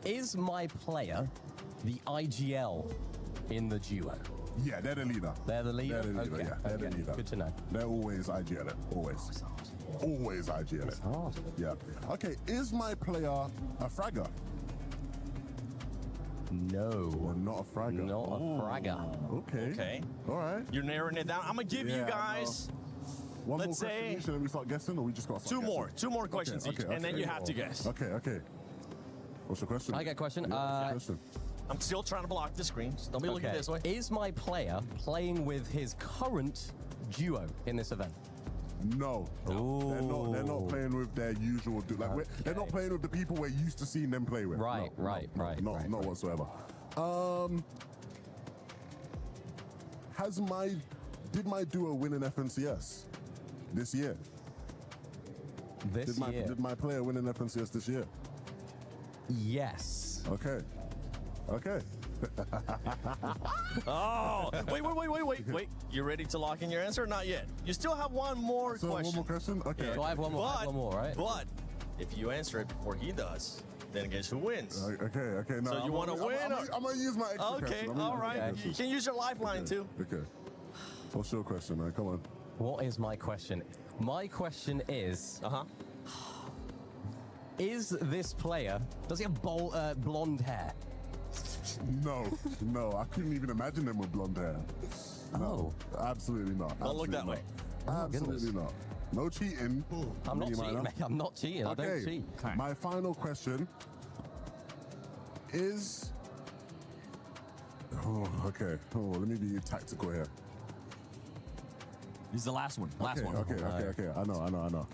Is my player the IGL in the duo? Yeah, they're the leader. They're the leader? They're the leader, Okay. yeah. They're the Okay. leader. Good to know. They're always IGL it. Always. Always IGL it. hard. Yeah. Okay, is my player a fragger? No. Or not a fragger? Not a fragger. Okay. All right. You're narrowing it down. I'm gonna give you Yeah, I guys. One Let's more question say each, and then we start guessing, or we just got two more questions each, and then you have to guess. Okay. What's your question? I get a question. Yeah, what's your question? I'm still trying to block the screen. So don't be looking this way. Is my player playing with his current duo in this event? No. They're not playing with their usual. They're not playing with the people we're used to seeing them play with. Right. Not whatsoever. Did my duo win an FNCS this year? Did my player win an FNCS this year? Yes. Okay. Oh, wait. You ready to lock in your answer or not yet? You still have one more So question. one more question? Okay. So I have one more, right? But if you answer it before he does, then guess who wins? Okay. No, So you want to win? I'm gonna use my extra Okay, question. all right. You can use your lifeline too. Okay. What's your question, man? Come on. What is my question? My question is... Is this player... Does he have blonde hair? No. I couldn't even imagine them with blonde hair. No, absolutely not. Don't look that way. Absolutely not. No cheating. I'm not cheating, mate. I'm not cheating. I don't cheat. My final question is... okay. Let me be tactical here. He's the last one. Okay. I know.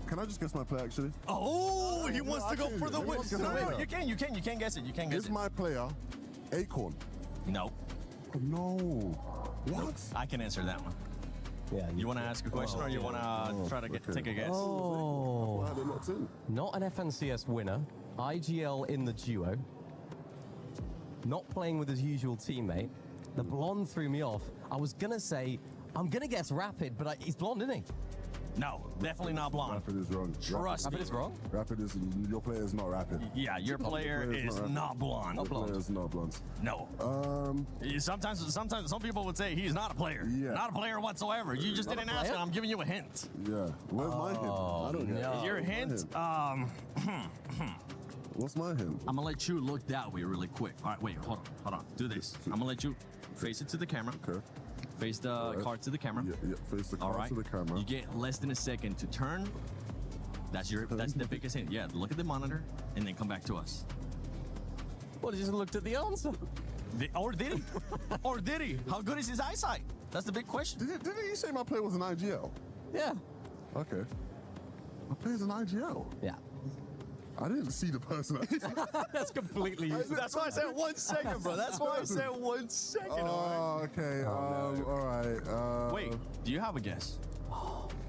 Can I just guess my play, actually? Oh, he wants to go for the win. No, you can guess it. Is my player Acorn? No. No. What? I can answer that one. Yeah. You want to ask a question or you want to try to take a guess? Oh. Not an FNCS winner. IGL in the duo. Not playing with his usual teammate. The blonde threw me off. I was going to say, I'm going to guess Rapid, but he's blonde, isn't he? No, definitely not blonde. Rapid is wrong. Trust me. Rapid is wrong? Rapid is... Your player is not Rapid. Yeah, your player is not blonde. Your player is not blonde. No. Sometimes some people would say he's not a player. Yeah. Not a player whatsoever. You just didn't ask it. I'm giving you a hint. Yeah. Where's my hint? I don't get it. Your hint, What's my hint? I'm gonna let you look that way really quick. All right, wait, hold on. Do this. I'm gonna let you face it to the camera. Okay. Face the card to the camera. Yeah, face the card to the camera. You get less than a second to turn. That's the biggest hint. Yeah, look at the monitor and then come back to us. Well, he just looked at the answer. Or did he? Or did he? How good is his eyesight? That's the big question. Didn't you say my player was an IGL? Yeah. Okay. My player's an IGL? Yeah. I didn't see the person. That's completely useless. That's why I said 1 second, bro. That's why I said 1 second. Okay. All right. Wait, do you have a guess?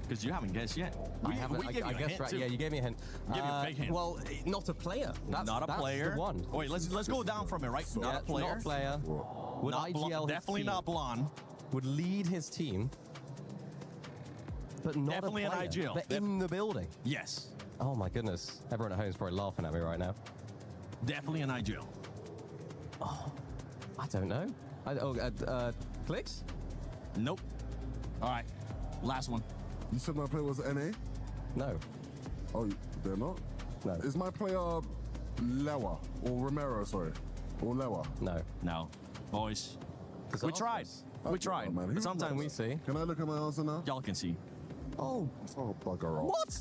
Because you haven't guessed yet. I haven't. I guess right. Too. Yeah, you gave me a hint. Give you a big hint. Well, not a player. Not a player. That's the one. Wait, let's go down from it, right? Not a player. Not a player. Would not IGL definitely not blonde. Would lead his team, but not Definitely a player. an IGL. But in the building. Yes. Oh my goodness! Everyone at home is probably laughing at me right now. Definitely an IGL. Oh, I don't know. Clicks? Nope. All right, last one. You said my player was NA? No. Oh, they're not? No. Is my player Lewa or Romero? Sorry, or Lewa? No. No. Boys, we tried. We tried. Man. But sometimes we see. Can I look at my answer now? Y'all can see. Oh, bugger off. What?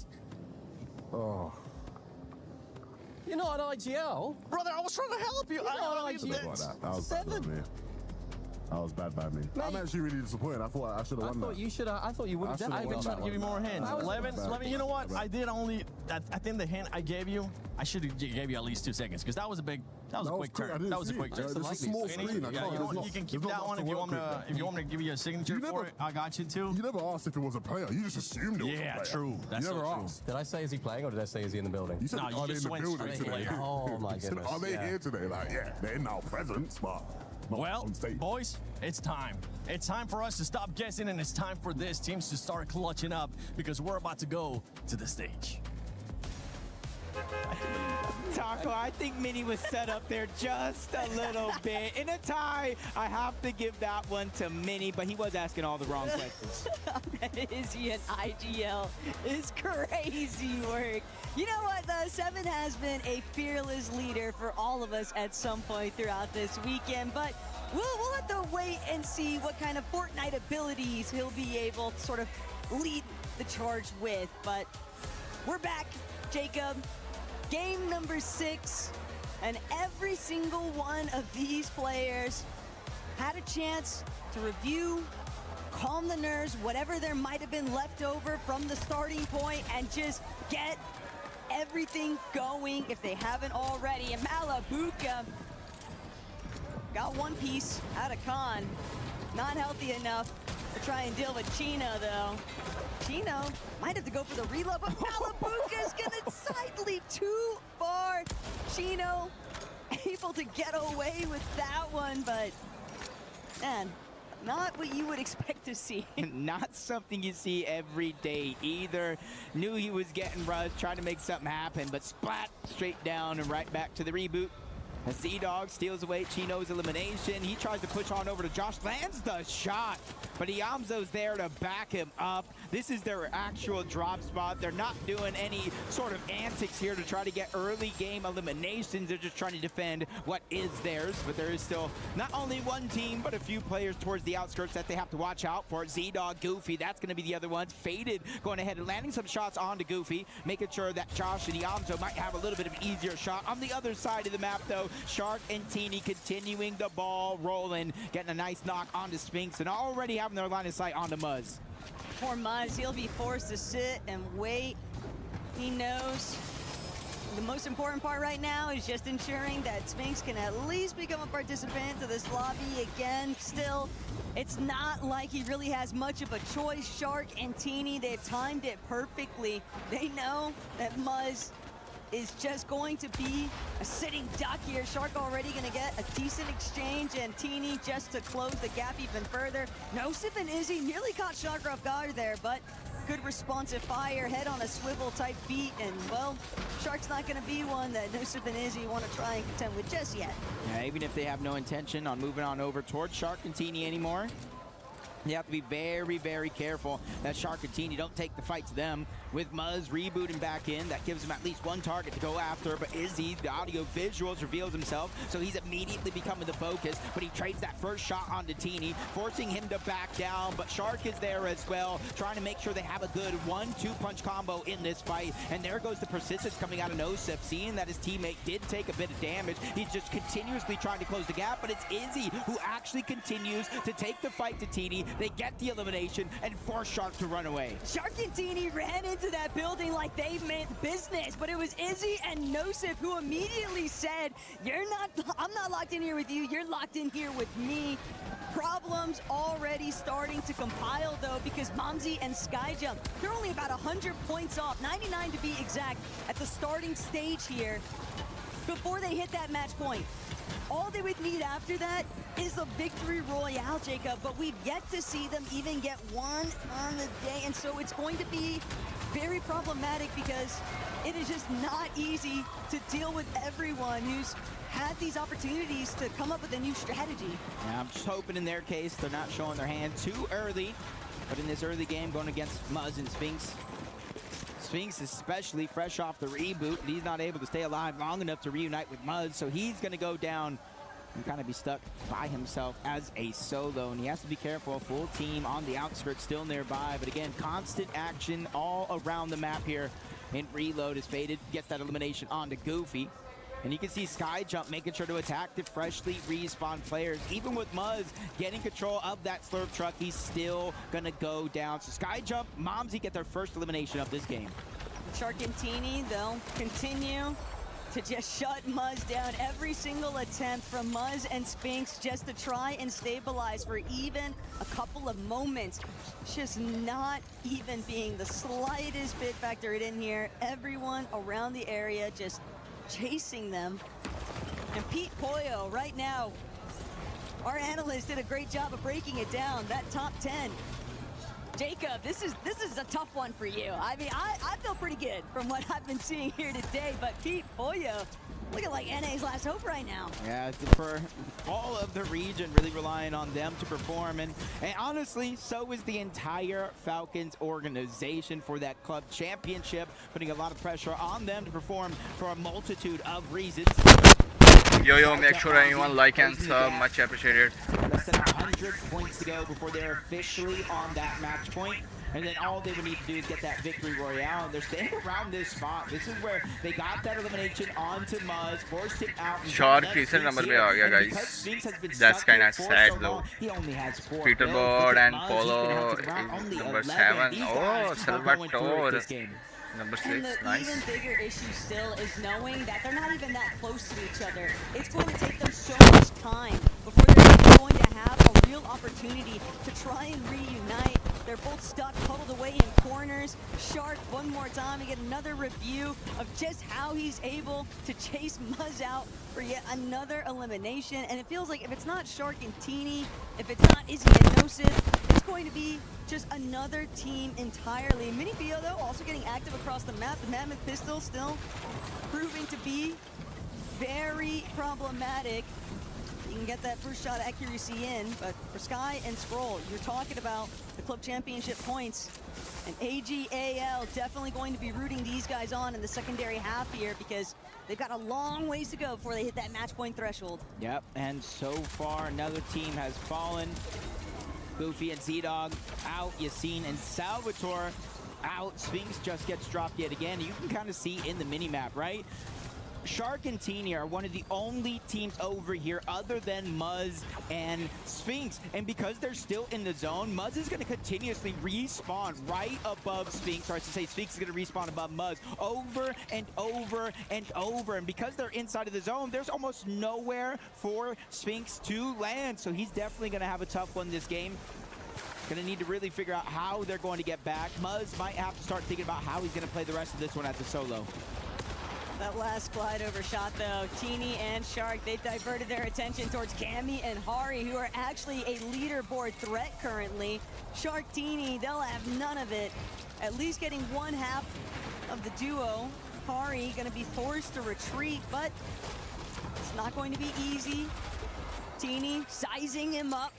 Oh. You're not an IGL? Brother, I was trying to help you. That was bad by me. That was bad by me. Mate. I'm actually really disappointed. I thought I should have won that. I thought you would have done I've been trying to give you more hints. 11, you know what? I did only, I think the hint I gave you, I should have gave you at least 2 seconds, because that was a quick turn. That was a quick turn. It's a small screen. You can keep that one if you want me to give you a signature for it. I got you too. You never asked if it was a player. You just assumed it was a player. Yeah, true. That's you never so true. asked. Did I say is he playing or did I say is he in the building? You said, No, you are they in just the went building straight today? player. Oh my You said, goodness. are they here today? Like, yeah, they're in our presence, but not Well, on stage. boys, it's time. It's time for us to stop guessing, and it's time for this teams to start clutching up, because we're about to go to the stage. Taco, I think Mini was set up there just a little bit. In a tie, I have to give that one to Mini, but he was asking all the wrong questions. Izzy and IGL is crazy work. You know what, though? Seven has been a fearless leader for all of us at some point throughout this weekend, but we'll have to wait and see what kind of Fortnite abilities he'll be able to sort of lead the charge with. But we're back, Jacob. Game number 6, and every single one of these players had a chance to review, calm the nerves, whatever there might have been left over from the starting point, and just get everything going if they haven't already. And Malabuka got one piece out of Khan. Not healthy enough to try and deal with Chino, though. Chino might have to go for the reload, but Malabuka's gonna side leap too far. Chino able to get away with that one, but man, not what you would expect to see. Not something you see every day either. Knew he was getting rushed, trying to make something happen, but splat, straight down and right back to the reboot. As Z-Dog steals away Chino's elimination. He tries to push on over to Josh, lands the shot, but Iamzo's there to back him up. This is their actual drop spot. They're not doing any sort of antics here to try to get early game eliminations. They're just trying to defend what is theirs, but there is still not only one team, but a few players towards the outskirts that they have to watch out for. Z-Dog, Goofy, that's gonna be the other ones. Faded going ahead and landing some shots onto Goofy, making sure that Josh and Iamzo might have a little bit of an easier shot. On the other side of the map though, Shark and Teeny continuing the ball rolling, getting a nice knock onto Sphinx, and already having their line of sight onto Muzz. Poor Muzz, he'll be forced to sit and wait. He knows the most important part right now is just ensuring that Sphinx can at least become a participant to this lobby again. Still, it's not like he really has much of a choice. Shark and Teeny, they've timed it perfectly. They know that Muzz is just going to be a sitting duck here. Shark already gonna get a decent exchange, and Teeny just to close the gap even further. Nosif and Izzy nearly caught Shark off guard there, but good responsive fire, head on a swivel type beat, and well, Shark's not gonna be one that Nosif and Izzy want to try and contend with just yet. Yeah, even if they have no intention on moving on over towards Shark and Teeny anymore, you have to be very, very careful that Shark and Teeny don't take the fight to them. With Muzz rebooting back in, that gives him at least one target to go after, but Izzy, the audio visuals reveals himself, so he's immediately becoming the focus, but he trades that first shot onto Teeny, forcing him to back down, but Shark is there as well, trying to make sure they have a good 1-2 punch combo in this fight, and there goes the persistence coming out of Nosif, seeing that his teammate did take a bit of damage. He's just continuously trying to close the gap, but it's Izzy who actually continues to take the fight to Teeny, They get the elimination and force Shark to run away. Shark and Teeny ran into that building like they meant business, but it was Izzy and Nosif who immediately said, I'm not locked in here with you, you're locked in here with me. Problems already starting to compile though, because Momsy and Skyjump, they're only about 100 points off, 99 to be exact, at the starting stage here before they hit that match point. All they would need after that is a victory royale, Jacob, but we've yet to see them even get one on the day, and so it's going to be very problematic because it is just not easy to deal with everyone who's had these opportunities to come up with a new strategy. Yeah, I'm just hoping in their case they're not showing their hand too early, but in this early game going against Muzz and Sphinx, Sphinx especially fresh off the reboot, and he's not able to stay alive long enough to reunite with Muzz, so he's going to go down and kind of be stuck by himself as a solo, and he has to be careful. A full team on the outskirts still nearby, but again, constant action all around the map here. And Reload is faded, gets that elimination onto Goofy. And you can see Skyjump making sure to attack the freshly respawned players. Even with Muzz getting control of that slurp truck, he's still gonna go down. So Skyjump, Momsy get their first elimination of this game. Shark and Teeny, they'll continue to just shut Muzz down. Every single attempt from Muzz and Sphinx just to try and stabilize for even a couple of moments. Just not even being the slightest bit factored in here. Everyone around the area just chasing them. And Pete Pollo right now, our analyst did a great job of breaking it down. That top 10. Jacob, this is a tough one for you. I mean, I feel pretty good from what I've been seeing here today, but Pete Pollo, looking like NA's last hope right now. Yeah, for all of the region really relying on them to perform, and honestly, so is the entire Falcons organization for that club championship, putting a lot of pressure on them to perform for a multitude of reasons. Yo, make sure anyone like and sub, much appreciated. Less than 100 points to go before they're officially on that match point. And then all they would need to do is get that victory royale. And they're staying around this spot. This is where they got that elimination onto Muzz, forced him out. Shark तीसरे number पे आ गया guys. That's kind of sad though. Peterbot and Polo is number 7. Oh, Salvatore. Number 6, and the nice. even bigger issue still is knowing that they're not even that close to each other. It's going to take them so much time before they're even going to have a real opportunity to try and reunite. They're both stuck, huddled away in corners. Shark, one more time, to get another review of just how he's able to chase Muzz out for yet another elimination. And it feels like if it's not Shark and Teeny, if it's not Izzy and Nosif, it's going to be just another team entirely. Mini Bio, though, also getting active across the map. The Mammoth Pistol still proving to be very problematic. You can get that first shot accuracy in, but for Sky and Scroll, you're talking about the club championship points. And AGAL definitely going to be rooting these guys on in the secondary half here because they've got a long ways to go before they hit that match point threshold. Yep, and so far another team has fallen. Goofy and Z-Dog out, Yassine and Salvatore out. Sphinx just gets dropped yet again. You can kind of see in the mini-map, right? Shark and Teeny are one of the only teams over here other than Muzz and Sphinx. And because they're still in the zone, Muzz is going to continuously respawn right above Sphinx. Or I should say Sphinx is going to respawn above Muzz over and over and over. And because they're inside of the zone, there's almost nowhere for Sphinx to land. So he's definitely going to have a tough one this game. Going to need to really figure out how they're going to get back. Muzz might have to start thinking about how he's going to play the rest of this one as a solo. That last glide over shot, though, Teeny and Shark, they've diverted their attention towards Cammy and Hari, who are actually a leaderboard threat currently. Shark, Teeny, they'll have none of it. At least getting one half of the duo. Hari going to be forced to retreat, but it's not going to be easy. Teeny sizing him up,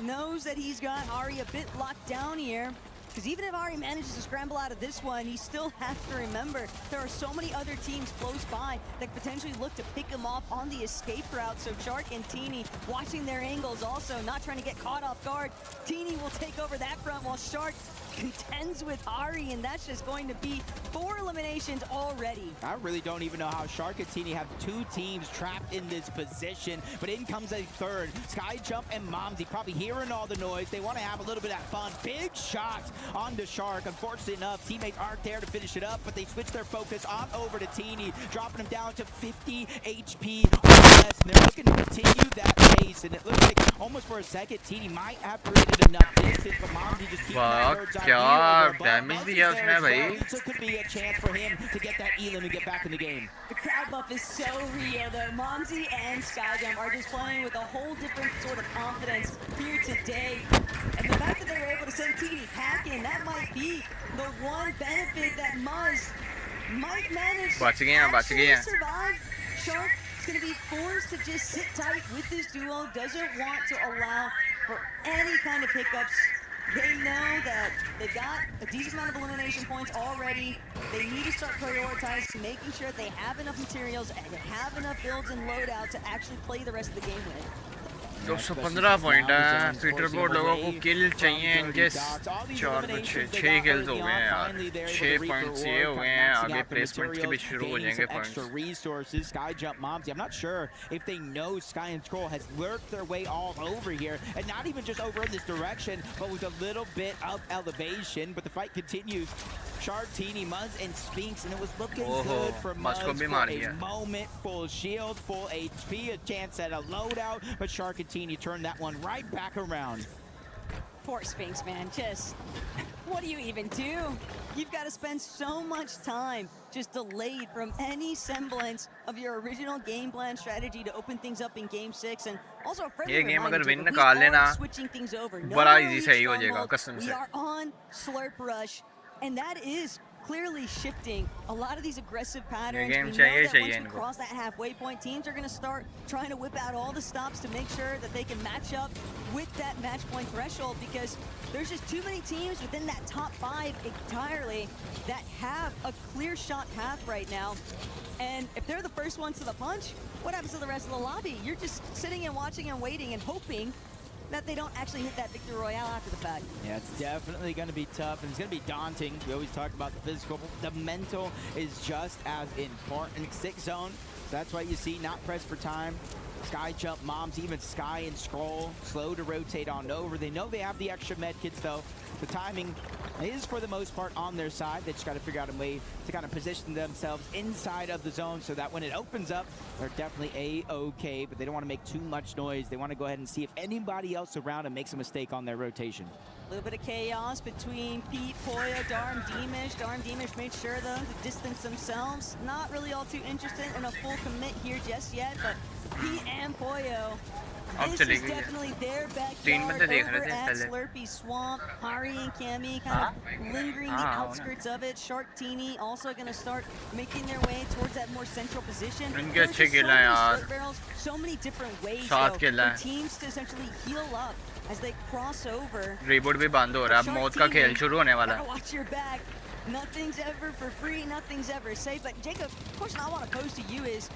knows that he's got Hari a bit locked down here. Because even if Ari manages to scramble out of this one, he still has to remember there are so many other teams close by that could potentially look to pick him off on the escape route. So Shark and Teeny watching their angles also, not trying to get caught off guard. Teeny will take over that front while Shark contends with Ari, and that's just going to be 4 eliminations already. I really don't even know how Shark and Teeny have 2 teams trapped in this position, but in comes a third. Sky Jump and Momsy probably hearing all the noise. They want to have a little bit of fun. Big shots onto Shark. Unfortunately enough, teammates aren't there to finish it up, but they switch their focus on over to Teeny, dropping him down to 50 HP or less, and they're looking to continue that pace, and it looks like almost for a second, Teeny might have created enough distance, but Momsy just keeping that bird's eye view. Damage दिया उसने भाई. So it could be a chance for him to get that elim and get back in the game. The crowd buff is so real though. Momsy and Skyjump are just playing with a whole different sort of confidence here today. And the fact that they were able to send Teeny packing, that might be the one benefit that Muzz might manage to actually survive. Shark is going to be forced to just sit tight with this duo, doesn't want to allow for any kind of hiccups. They know that they've got a decent amount of elimination points already. They need to start prioritizing, making sure they have enough materials and they have enough builds and loadout to actually play the rest of the game with. 215 point है. पीटरबोर्ड लोगों को किल चाहिए. इनके 6 kills हो गए हैं यार. 6 points ये हो गए हैं. आगे प्लेसमेंट के भी शुरू हो जाएंगे points. Extra resources. Sky Jump Momsy, I'm not sure if they know Sky and Scroll has lurked their way all over here, and not even just over in this direction, but with a little bit of elevation. But the fight continues. Shark, Teeny, Muzz, and Sphinx, and it was looking good for Muzz for a moment. Full shield, full HP, a chance at a loadout, but Shark and Teeny turned that one right back around. Poor Sphinx, man. Just, what do you even do? You've got to spend so much time just delayed from any semblance of your original game plan strategy to open things up in Game 6. And also a friendly reminder, we are switching things over. बड़ा easy सही हो जाएगा कसम से. We are on Slurp Rush, and that is clearly shifting a lot of these aggressive patterns. We know that once we cross that halfway point, teams are going to start trying to whip out all the stops to make sure that they can match up with that match point threshold, because there's just too many teams within that top 5 entirely that have a clear shot path right now. And if they're the first ones to the punch, what happens to the rest of the lobby? You're just sitting and watching and waiting and hoping that they don't actually hit that victory royale after the fact. Yeah, it's definitely going to be tough, and it's going to be daunting. We always talk about the physical, the mental is just as important. 6 zone, so that's why you see not pressed for time. Sky Jump, Moms, even Sky and Scroll, slow to rotate on over. They know they have the extra med kits though. The timing is for the most part on their side. They just got to figure out a way to kind of position themselves inside of the zone so that when it opens up, they're definitely A-okay, but they don't want to make too much noise. They want to go ahead and see if anybody else around them makes a mistake on their rotation. A little bit of chaos between Pete, Poyo, Darm, Deemish. Darm, Deemish made sure though to distance themselves. Not really all too interested in a full commit here just yet, but Pete and Poyo, this is definitely their backyard over at Slurpy Swamp. Hari and Cammy kind of lingering the outskirts of it. Shark, Teeny also going to start making their way towards that more central position. There's just so many slurp barrels, so many different ways for teams to essentially heal up as they cross over. Reboot भी बंद हो रहा है. मौत का खेल शुरू होने वाला है. Watch your back. Nothing's ever for free, nothing's ever safe. But Jacob, the question I want to pose to you is,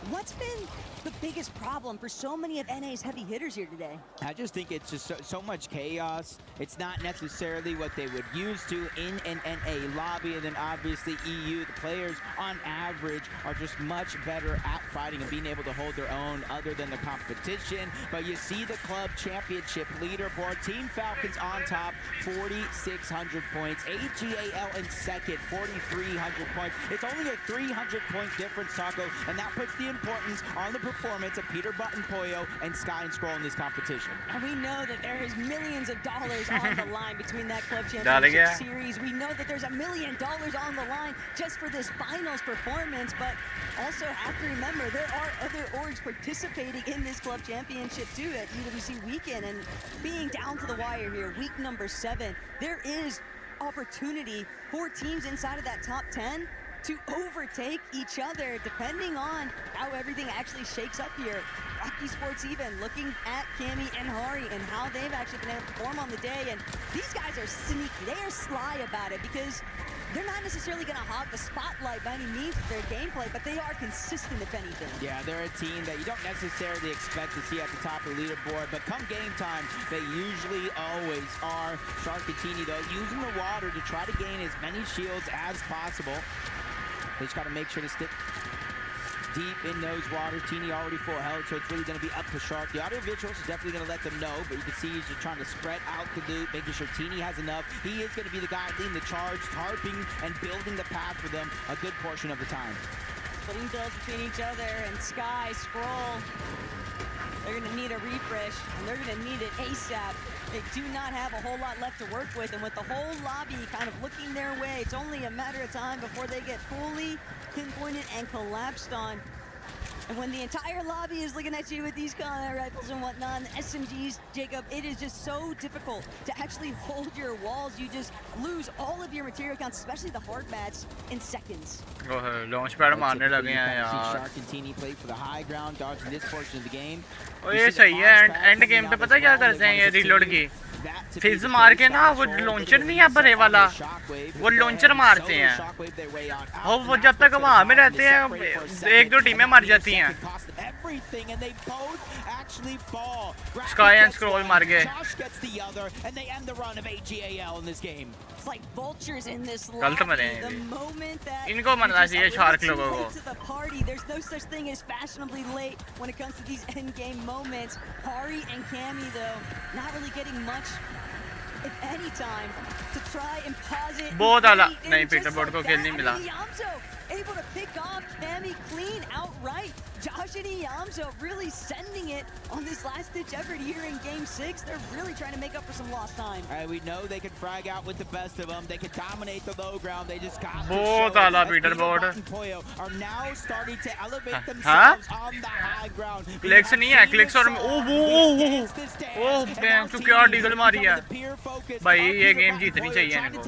what's been the biggest problem for so many of NA's heavy hitters here today? I just think it's just so much chaos. It's not necessarily what they would use to in an NA lobby, and then obviously EU, the players on average are just much better at fighting and being able to hold their own other than the competition. But you see the club championship leaderboard. Team Falcons on top, 4,600 points. AGAL in second, 4,300 points. It's only a 300-point difference, Taco, and that puts the importance on the performance of Peterbot and Poyo and Sky and Scroll in this competition. And we know that there is millions of dollars on the line between that club championship series. We know that there's $1 million on the line just for this finals performance, but also have to remember there are other orgs participating in this club championship too at UWC weekend, and being down to the wire here, week number 7, there is opportunity for teams inside of that top 10 to overtake each other depending on how everything actually shakes up here. like Esports even, looking at Cammy and Hari and how they've actually been able to perform on the day. And these guys are sneaky. They are sly about it because they're not necessarily going to hog the spotlight by any means with their gameplay, but they are consistent, if anything. Yeah, they're a team that you don't necessarily expect to see at the top of the leaderboard, but come game time, they usually always are. Shark and Teeny, though, using the water to try to gain as many shields as possible. They just got to make sure to stick deep in those waters. Teeny already full health, so it's really going to be up to Shark. The audio visuals is definitely going to let them know, but you can see he's just trying to spread out the loot, making sure Teeny has enough. He is going to be the guy leading the charge, tarping and building the path for them a good portion of the time. Putting builds between each other, and Sky, Scroll, they're going to need a refresh, and they're going to need it ASAP. They do not have a whole lot left to work with, and with the whole lobby kind of looking their way, it's only a matter of time before they get fully pinpointed and collapsed on. And when the entire lobby is looking at you with these combat rifles and whatnot, and SMGs, Jacob, it is just so difficult to actually hold your walls. You just lose all of your material counts, especially the hard mats, in seconds. Launch pad मारने लगे हैं यार. Shark and Teeny play for the high ground, dodging this portion of the game. और ये सही है. End game पे पता क्या करते हैं ये रीलोड की? फिज मार के ना वो लॉन्चर नहीं है बड़े वाला, वो लॉन्चर मारते हैं और वो जब तक वहाँ में रहते हैं एक दो टीमें मर जाती हैं. Sky and Scroll मार गए. गलत मरे हैं ये. इनको मरना चाहिए शार्क लोगों को. There's no such thing as fashionably late when it comes to these end game moments. Hari and Cammy, though, not really getting much, if any time, to try and pause it. बहुत आला नहीं, पीटरबॉट को किल नहीं मिला. Able to pick off Cammy clean outright. Josh and Yamzo really sending it on this last ditch effort here in game 6. They're really trying to make up for some lost time. All right, we know they can frag out with the best of them. They can dominate the low ground. They just got बहुत आला पीटरबॉट. are now starting to elevate themselves on the high ground. Clicks नहीं है, clicks और ओह बैम तो क्या Diggle मारी है भाई. ये गेम जीतनी चाहिए इनको.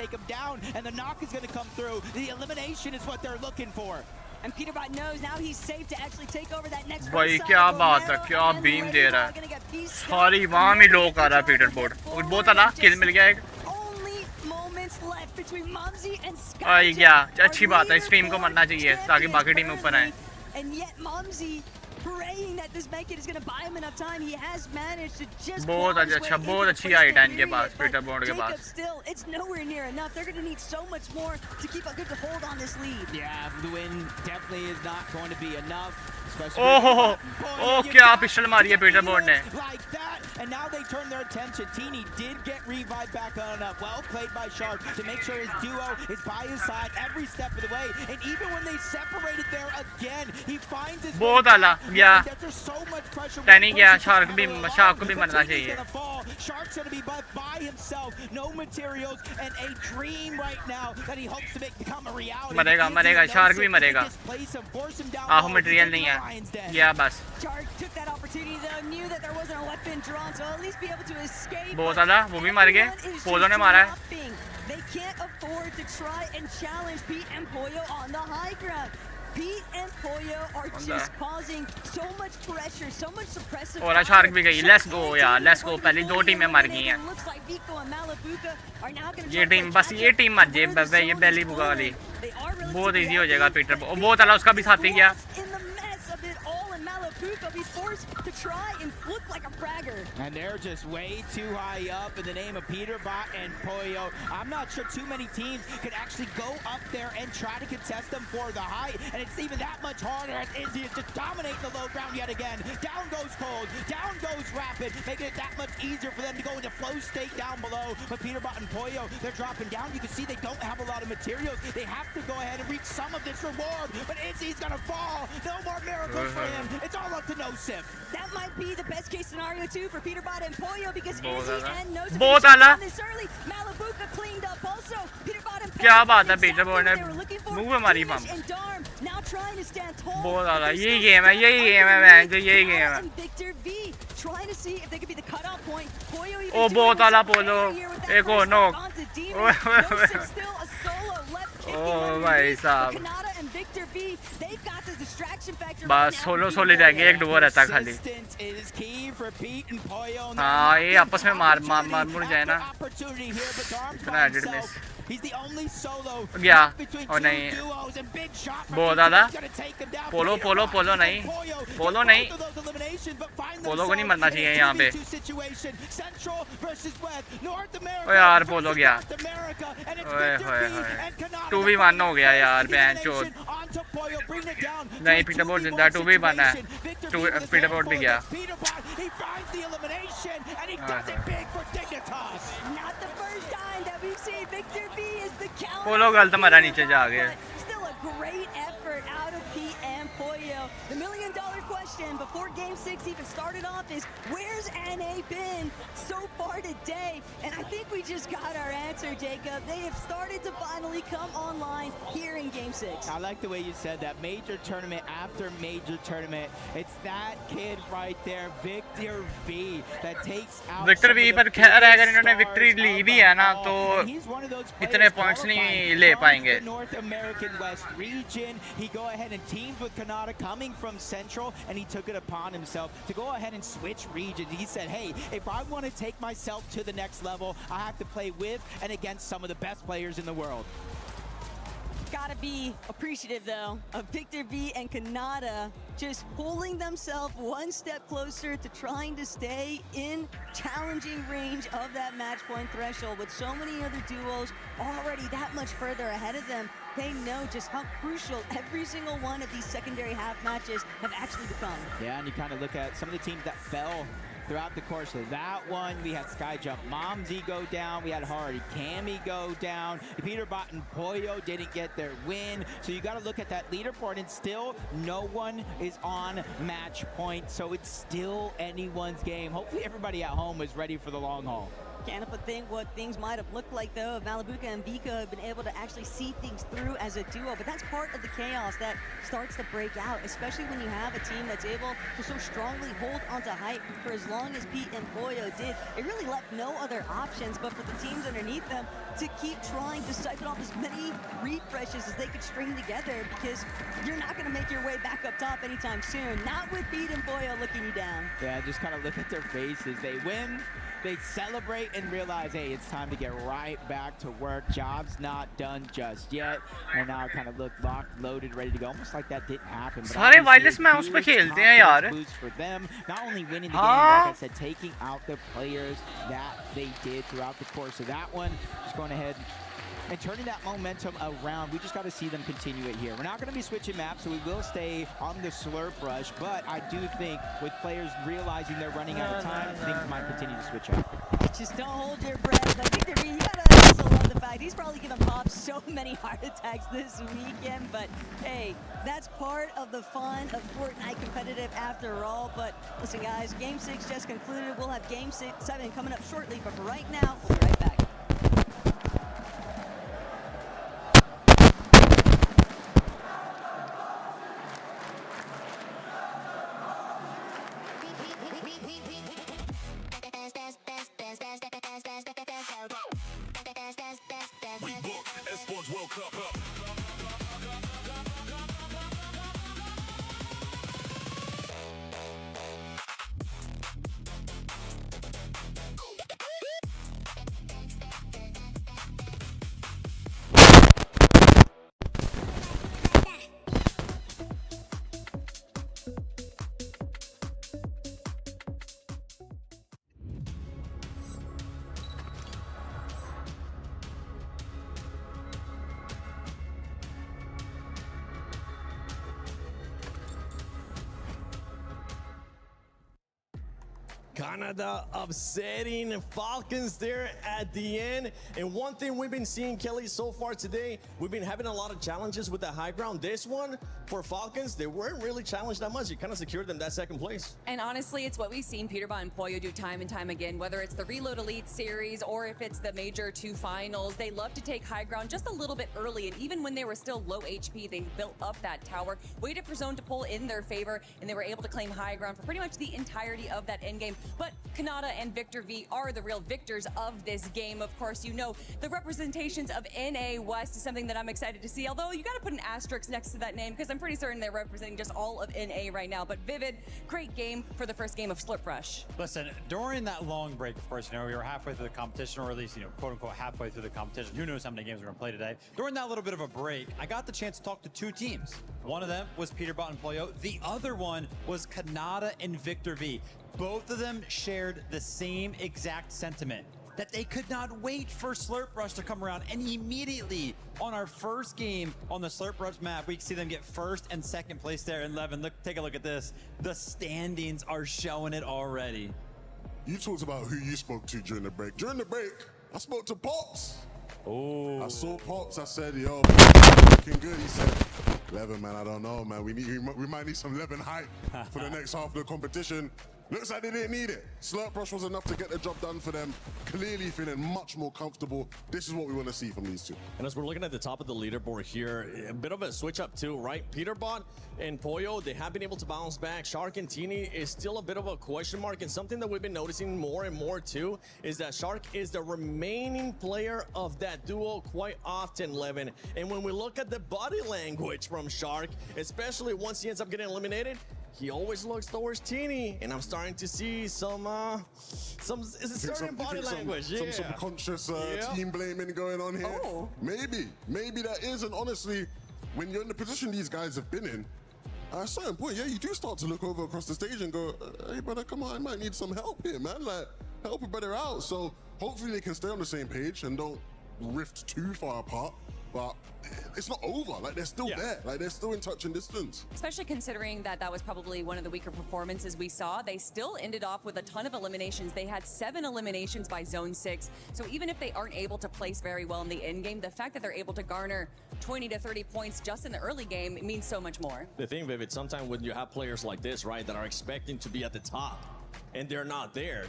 And the knock is going to come through. The elimination is what they're looking for. And Peterbot knows now he's safe to actually take over that next. भाई क्या बात है, क्या बीम दे रहा है. सारी वहाँ में लो कर रहा है पीटरबॉट. और बहुत आला किल मिल गया एक. आई क्या अच्छी बात है. इस टीम को मरना चाहिए ताकि बाकी टीम ऊपर आए. Praying that this Beckett is going to buy him enough time. He has managed to just बहुत अच्छा, बहुत अच्छी हाइट है इनके पास, पीटरबॉट के पास. Still, it's nowhere near enough. They're going to need so much more to keep a good hold on this lead. Yeah, the win definitely is not going to be enough. Oh, क्या pistol मारी है पीटरबॉट ने. And now they turn their attention. Teeny did get revived back on up. Well played by Shark to make sure his duo is by his side every step of the way. And even when they separated there again, he finds his way back. Yeah. There's so much pressure. Tenny गया. Shark को भी मरना चाहिए. Shark's going to be by himself. No materials and a dream right now that he hopes to become a reality. मरेगा. Shark भी मरेगा. आहो material नहीं है. Yeah, बस. Shark took that opportunity though, knew that there wasn't a weapon drawn, so at least be able to escape. बहुत आला, वो भी मर गए. पोलो ने मारा है. They can't afford to try and challenge Pete and Pollo on the high ground. Pete and Pollo are just causing so much pressure, so much suppressive. और शार्क भी गई. Let's go यार, let's go. पहले दो टीमें मर गई हैं. ये टीम बस ये टीम मर जाए. ये बेली बुगा वाली बहुत इजी हो जाएगा पीटर. बहुत आला उसका भी साथी गया. Malabuka be forced to try and look like a fragger. And they're just way too high up in the name of Peterbot and Pollo. I'm not sure too many teams could actually go up there and try to contest them for the high. And it's even that much harder as Izzy is just dominating the low ground yet again. Down goes Cold, down goes Rapid, making it that much easier for them to go into flow state down below. But Peterbot and Pollo, they're dropping down. You can see they don't have a lot of materials. They have to go ahead and reach some of this reward. But Izzy's gonna fall. No more miracles for him. It's all up to Nosif. That might be the best case scenario too for Peterbot and Pollo because Izzy and Nosif बहुत आला. this early. Malabuka cleaned up also. Peterbot and क्या बात है पीटरबॉट ने मुंह में मारी बम. Now trying to stand tall. बहुत आला. यही गेम है मैं जो यही गेम है. Victor V trying to see if they could be the cutoff point. Pollo even ओ बहुत आला पोलो. एक और knock. Nosif still a solo left kicking. Oh भाई साहब. Kanata and Victor V, they've got to बस सोलो रह गया, एक डुओ रहता खाली। हाँ ये आपस में मार मुड़ जाए ना, इतना एडिट मिस गया। और नहीं बहुत ज़्यादा पोलो नहीं, पोलो को नहीं मरना चाहिए यहाँ पे। ओ यार पोलो गया, 2v1 हो गया यार, बहन चोद। नहीं पीटरबोट जिंदा, 2v1 है, पीटरबोट भी गया। पोलो गलत मरा, नीचे जा गया। The $1 million question before Game 6 even started off is, where's NA been so far today? And I think we just got our answer, Jacob. They have started to finally come online here in Game 6. I like the way you said that. Major tournament after major tournament. It's that kid right there, Victor V, that takes out Victor V पर खैर अगर इन्होंने victory ली भी है ना तो इतने points नहीं ले पाएंगे। North American West region. He go ahead and teams with Canada coming from Central, and he took it upon himself to go ahead and switch regions. He said, hey, if I want to take myself to the next level, I have to play with and against some of the best players in the world. Gotta be appreciative though of Victor V and Canada just pulling themselves one step closer to trying to stay in challenging range of that match point threshold. With so many other duos already that much further ahead of them, they know just how crucial every single one of these secondary half matches have actually become. Yeah, and you kind of look at some of the teams that fell throughout the course of that one. We had Skyjump Momsy go down. We had Hardy Cammy go down. Peterbot and Poyo didn't get their win. So you got to look at that leaderboard, and still no one is on match point. So it's still anyone's game. Hopefully everybody at home is ready for the long haul. Can't help but think what things might have looked like though if Malibuca and Bika have been able to actually see things through as a duo. But that's part of the chaos that starts to break out, especially when you have a team that's able to so strongly hold onto hype for as long as Pete and Poyo did. It really left no other options but for the teams underneath them to keep trying to siphon off as many refreshes as they could string together, because you're not going to make your way back up top anytime soon. Not with Pete and Poyo looking you down. Yeah, just kind of look at their faces. They win, they celebrate and realize, hey, it's time to get right back to work. Job's not done just yet. And now kind of look locked, loaded, ready to go. Almost like that didn't happen. सारे wireless mouse पे खेलते हैं यार. For them, not only winning the game, like I said, taking out the players that they did throughout the course of that one. Just going ahead and turning that momentum around. We just got to see them continue it here. We're not going to be switching maps, so we will stay on the slurp rush, but I do think with players realizing they're running out of time, things might continue to switch up. Just don't hold your breath. I think you gotta also love the fact he's probably given Pop so many heart attacks this weekend, but hey, that's part of the fun of Fortnite competitive after all. But listen guys, Game 6 just concluded. We'll have Game 7 coming up shortly, but for right now, we'll be right back. We book Esports World Cup up. Canada upsetting Falcons there at the end. And one thing we've been seeing, Kelly, so far today, we've been having a lot of challenges with the high ground. This one, for Falcons, they weren't really challenged that much. You kind of secured them that second place. And honestly, it's what we've seen Peterbot and Poyo do time and time again, whether it's the Reload Elite Series or if it's the Major 2 Finals. They love to take high ground just a little bit early. And even when they were still low HP, they built up that tower, waited for zone to pull in their favor, and they were able to claim high ground for pretty much the entirety of that endgame. But Kanata and Victor V are the real victors of this game. Of course, you know, the representations of NA West is something that I'm excited to see, although you got to put an asterisk next to that name because I'm pretty certain they're representing just all of NA right now. But Vivid, great game for the first game of Slurp Rush. Listen, during that long break, of course, you know, we were halfway through the competition, or at least, you know, quote unquote, halfway through the competition. Who knows how many games we're gonna play today. During that little bit of a break, I got the chance to talk to two teams. One of them was Peterbot and Polyo. The other one was Kanata and Victor V. Both of them shared the same exact sentiment, that they could not wait for Slurp Rush to come around. And immediately on our first game on the Slurp Rush map, we can see them get first and second place there. And Levin, look, take a look at this. The standings are showing it already. You talked about who you spoke to during the break. During the break, I spoke to Pops. Oh. I saw Pops. I said, yo, looking good. He said, Levin, man, I don't know, man. We might need some Levin hype for the next half of the competition. Looks like they didn't need it. Slurp Rush was enough to get the job done for them. Clearly feeling much more comfortable. This is what we want to see from these two. And as we're looking at the top of the leaderboard here, a bit of a switch up too, right? Peterbot and Polyo, they have been able to bounce back. Shark and Teeny is still a bit of a question mark, and something that we've been noticing more and more too is that Shark is the remaining player of that duo quite often, Levin. And when we look at the body language from Shark, especially once he ends up getting eliminated, he always looks towards Teeny, and I'm starting to see some certain body language. Some subconscious team blaming going on here. Oh. Maybe that is, and honestly, when you're in the position these guys have been in, at a certain point, yeah, you do start to look over across the stage and go, hey, brother, come on, I might need some help here, man. Like, help a brother out. So hopefully they can stay on the same page and don't rift too far apart. But it's not over. Like, they're still there. Like, they're still in touching distance. Especially considering that that was probably one of the weaker performances we saw. They still ended off with a ton of eliminations. They had 7 eliminations by Zone 6. So even if they aren't able to place very well in the end game, the fact that they're able to garner 20 to 30 points just in the early game, it means so much more. The thing, Vivid, sometimes when you have players like this, right, that are expecting to be at the top and they're not there,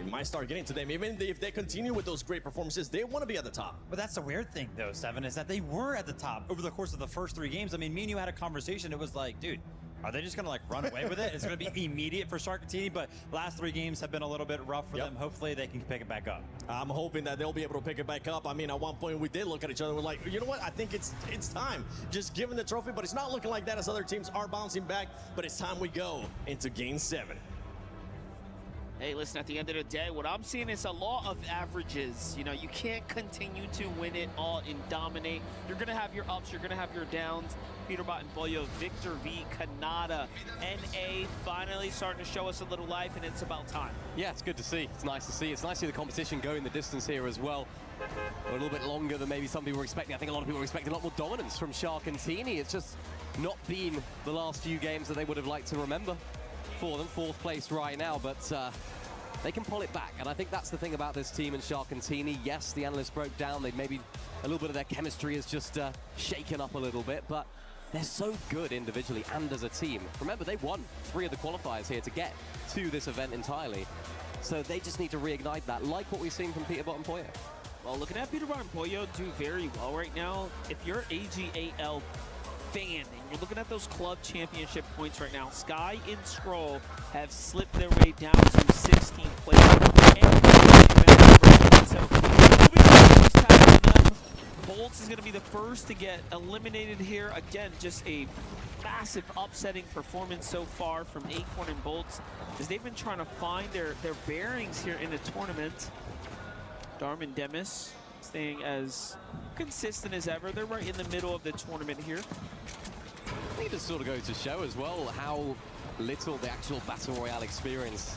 it might start getting to them. Even if they continue with those great performances, they want to be at the top. But that's the weird thing, though, Seven, is that they were at the top over the course of the first 3 games. I mean, me and you had a conversation. It was like, dude, are they just going to like run away with it? It's going to be immediate for Shark and Teeny, but last 3 games have been a little bit rough for them. Hopefully they can pick it back up. I'm hoping that they'll be able to pick it back up. I mean, at one point we did look at each other. We're like, you know what? I think it's time. Just give them the trophy, but it's not looking like that as other teams are bouncing back. But it's time we go into Game 7. Hey, listen, at the end of the day, what I'm seeing is a law of averages. You know, you can't continue to win it all and dominate. You're going to have your ups, you're going to have your downs. Peterbot and Polyo, Victor V, Kanata, NA finally starting to show us a little life, and it's about time. Yeah, it's good to see. It's nice to see. It's nice to see the competition go in the distance here as well. A little bit longer than maybe some people were expecting. I think a lot of people were expecting a lot more dominance from Shark and Teeny. It's just not been the last few games that they would have liked to remember for them. 4th place right now, but they can pull it back, and I think that's the thing about this team and Shark and Teeny. Yes, the analysts broke down. They maybe a little bit of their chemistry is just shaken up a little bit, but they're so good individually and as a team. Remember, they won 3 of the qualifiers here to get to this event entirely, so they just need to reignite that, like what we've seen from Peterbot and Polyo. Well, looking at Peterbot and Polyo do very well right now. If you're AGAL fan and you're looking at those club championship points right now, Sky and Scroll have slipped their way down to 16th place. So Bolts is going to be the first to get eliminated here. Again, just a massive upsetting performance so far from Acorn and Bolts, as they've been trying to find their bearings here in the tournament. Darm and Demis staying as consistent as ever. They're right in the middle of the tournament here. I think this sort of goes to show as well how little the actual Battle Royale experience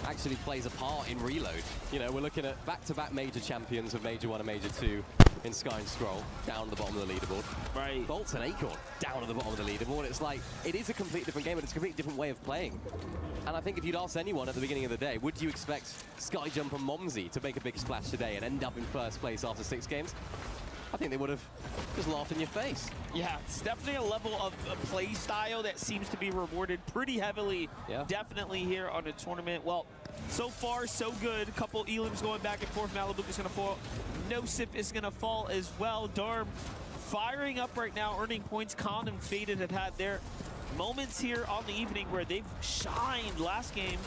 actually plays a part in Reload. You know, we're looking at back-to-back major champions of Major 1 and Major 2 in Sky and Scroll, down at the bottom of the leaderboard. Right. Bolts and Acorn, down at the bottom of the leaderboard. It's like, it is a completely different game, and it's a completely different way of playing. And I think if you'd asked anyone at the beginning of the day, would you expect Skyjump and Momsy to make a big splash today and end up in 1st place after 6 games? I think they would have just laughed in your face. Yeah, it's definitely a level of play style that seems to be rewarded pretty heavily, definitely here on the tournament. Well, so far, so good. A couple Elims going back and forth. Malibu is going to fall. Nosip is going to fall as well. Darm firing up right now, earning points. Con and Faded have had their moments here on the evening where they've shined last game.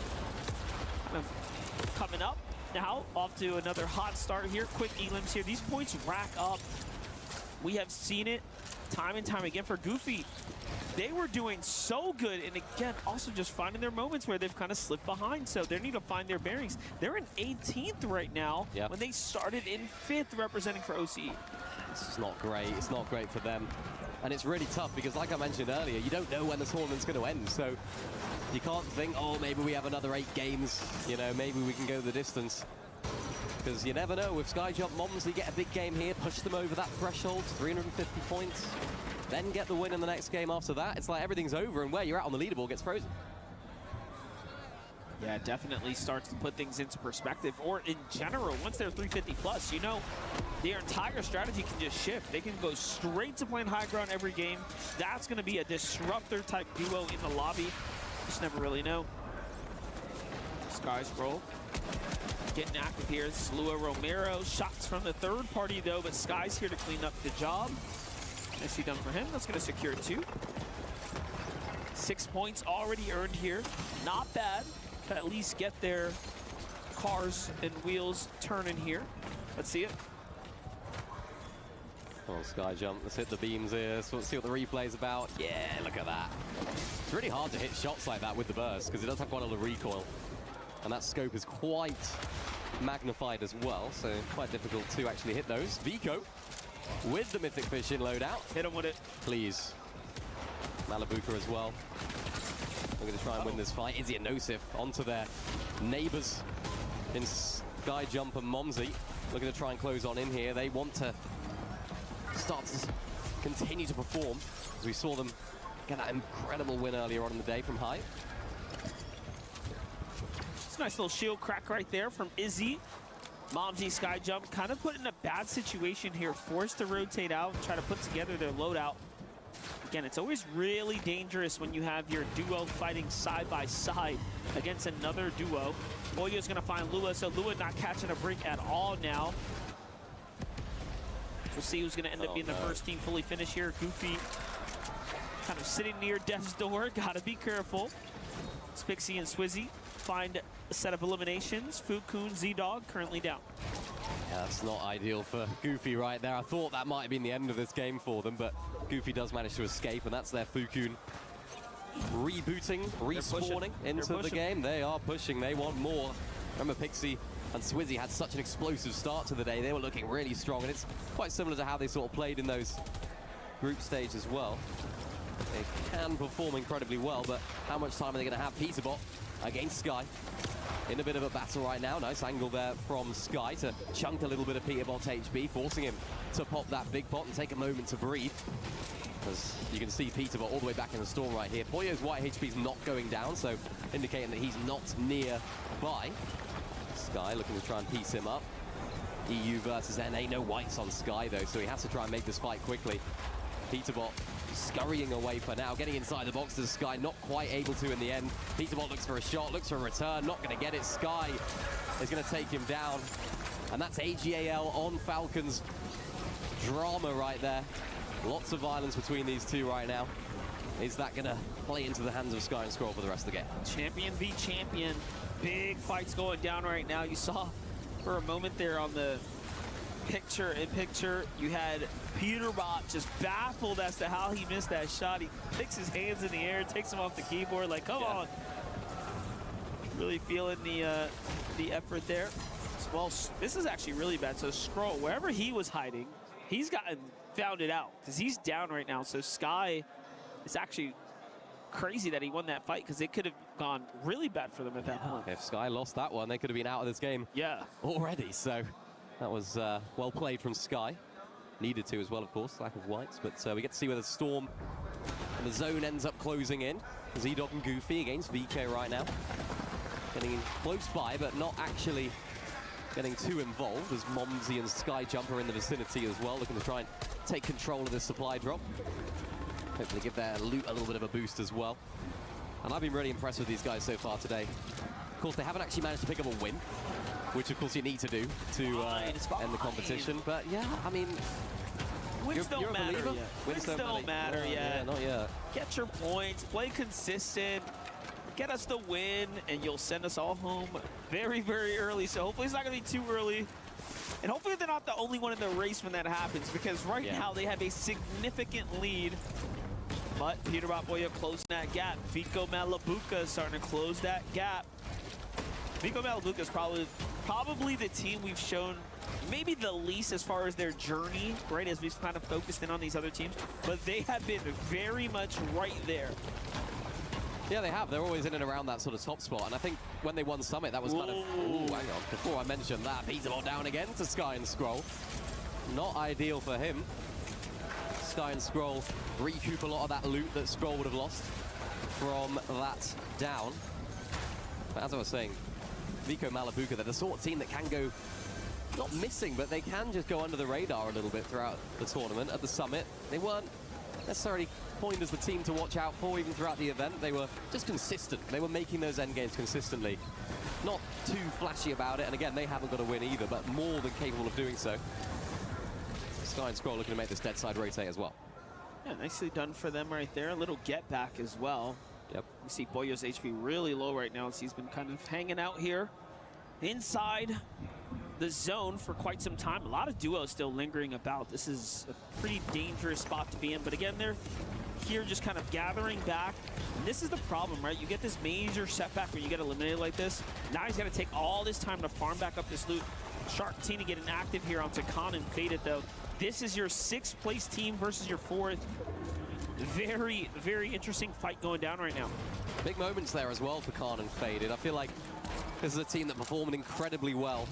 Kind of coming up now, off to another hot start here. Quick elims here. These points rack up. We have seen it time and time again for Goofy. They were doing so good, and again, also just finding their moments where they've kind of slipped behind, so they need to find their bearings. They're in 18th right now when they started in 5th representing for OCE. This is not great. It's not great for them. And it's really tough because, like I mentioned earlier, you don't know when the tournament's going to end, so you can't think, oh, maybe we have another 8 games, you know, maybe we can go the distance. Because you never know, with Skyjump, Momsley get a big game here, push them over that threshold, 350 points. Then get the win in the next game after that. It's like everything's over, and where you're at on the leaderboard gets frozen. Yeah, definitely starts to put things into perspective. Or in general, once they're 350 plus, you know, their entire strategy can just shift. They can go straight to playing high ground every game. That's going to be a disruptor type duo in the lobby. Just never really know. Sky's roll. Getting active here. Slua Romero. Shots from the third party though, but Sky's here to clean up the job. Nicely done for him. That's going to secure 2. 6 points already earned here. Not bad. To at least get their cars and wheels turning here. Let's see it. Oh, Skyjump. Let's hit the beams here. So let's see what the replay's about. Yeah, look at that. It's really hard to hit shots like that with the burst because it does have quite a lot of recoil. And that scope is quite magnified as well, so quite difficult to actually hit those. Vico with the Mythic Fishing loadout. Hit him with it. Please. Malabuka as well. We're going to try and win this fight. Izzy and Nosif onto their neighbors in Skyjump and Momsy. Looking to try and close on in here. They want to start to continue to perform, as we saw them get that incredible win earlier on in the day from High. It's a nice little shield crack right there from Izzy. Momsy Skyjump kind of put in a bad situation here, forced to rotate out and try to put together their loadout. Again, it's always really dangerous when you have your duo fighting side by side against another duo. Boyo's gonna find Lua, so Lua not catching a break at all now. We'll see who's gonna end up being the first team fully finished here. Goofy kind of sitting near death's door, gotta be careful. Spixie and Swizzy find a set of eliminations. Fukun, Z-Dog currently down. Yeah, that's not ideal for Goofy right there. I thought that might have been the end of this game for them, but Goofy does manage to escape, and that's their Fukun rebooting, respawning into the game. They are pushing, they want more. Remember, Pixie and Swizzy had such an explosive start to the day. They were looking really strong, and it's quite similar to how they sort of played in those group stage as well. They can perform incredibly well, but how much time are they going to have? Peterbot against Sky in a bit of a battle right now. Nice angle there from Sky to chunk a little bit of Peterbot's HP, forcing him to pop that big pot and take a moment to breathe. As you can see, Peterbot all the way back in the storm right here. Poyo's white HP is not going down, so indicating that he's not nearby. Sky looking to try and piece him up. EU versus NA, no whites on Sky though, so he has to try and make this fight quickly. Peterbot scurrying away for now, getting inside the box to Sky, not quite able to in the end. Peterbot looks for a shot, looks for a return, not going to get it. Sky is going to take him down, and that's AGAL on Falcons. Drama right there. Lots of violence between these two right now. Is that going to play into the hands of Sky and Scroll for the rest of the game? Champion v champion. Big fights going down right now. You saw for a moment there on the picture-in-picture, you had Peterbot just baffled as to how he missed that shot. He picks his hands in the air, takes him off the keyboard, like, come on. Really feeling the effort there. Well, this is actually really bad. So Scroll, wherever he was hiding, he's found it out because he's down right now. So Sky, it's actually crazy that he won that fight because it could have gone really bad for them at that point. If Sky lost that one, they could have been out of this game already. So that was well played from Sky. Needed to as well, of course, lack of whites. But we get to see where the Storm and the zone ends up closing in. Z-Dog and Goofy against VK right now. Getting in close by, but not actually getting too involved as Momsy and Skyjump are in the vicinity as well, looking to try and take control of this supply drop. Hopefully give their loot a little bit of a boost as well. And I've been really impressed with these guys so far today. Of course, they haven't actually managed to pick up a win, which of course you need to do to end the competition. But yeah, I mean, Wins don't matter yet. Wins don't matter yet. Yeah, not yet. Get your points, play consistent, get us the win, and you'll send us all home very, very early. So hopefully it's not going to be too early. And hopefully they're not the only one in the race when that happens, because right now they have a significant lead. But Peterbot Boya closing that gap. Vico Malabuka is starting to close that gap. Vico Malabuka is probably the team we've shown maybe the least as far as their journey, right, as we've kind of focused in on these other teams. But they have been very much right there. Yeah, they have. They're always in and around that sort of top spot. And I think when they won Summit, that was kind of... Ooh, hang on. Before I mentioned that, Peterbot down again to Sky and Scroll. Not ideal for him. Sky and Scroll recoup a lot of that loot that Scroll would have lost from that down. But as I was saying, Vico Malabuka, they're the sort of team that can go, not missing, but they can just go under the radar a little bit throughout the tournament. At the Summit, they weren't necessarily coined as the team to watch out for even throughout the event. They were just consistent. They were making those end games consistently. Not too flashy about it, and again, they haven't got a win either, but more than capable of doing so. Sky and Scroll looking to make this dead side rotate as well. Yeah, nicely done for them right there. A little get back as well. Yep. We see Boyo's HP really low right now as he's been kind of hanging out here inside the zone for quite some time. A lot of duos still lingering about. This is a pretty dangerous spot to be in, but again, they're here just kind of gathering back. And this is the problem, right? You get this major setback when you get eliminated like this. Now he's got to take all this time to farm back up this loot. Shark Tina getting active here onto Khan and Faded, though. This is your 6th place team versus your 4th. Very, very interesting fight going down right now. Big moments there as well for Khan and Faded. I feel like this is a team that performed incredibly well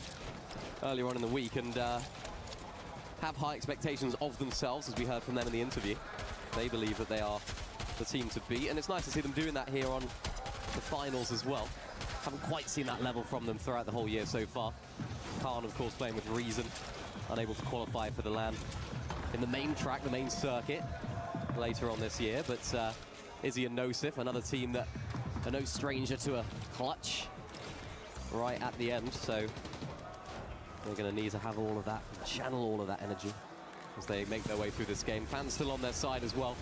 earlier on in the week and have high expectations of themselves, as we heard from them in the interview. They believe that they are the team to beat, and it's nice to see them doing that here on the finals as well. Haven't quite seen that level from them throughout the whole year so far. Khan, of course, playing with Reason, unable to qualify for the LAN in the main track, the main circuit, later on this year. But Izzy and Nosif, another team that are no stranger to a clutch right at the end. So they're going to need to have all of that, channel all of that energy as they make their way through this game. Fans still on their side as well.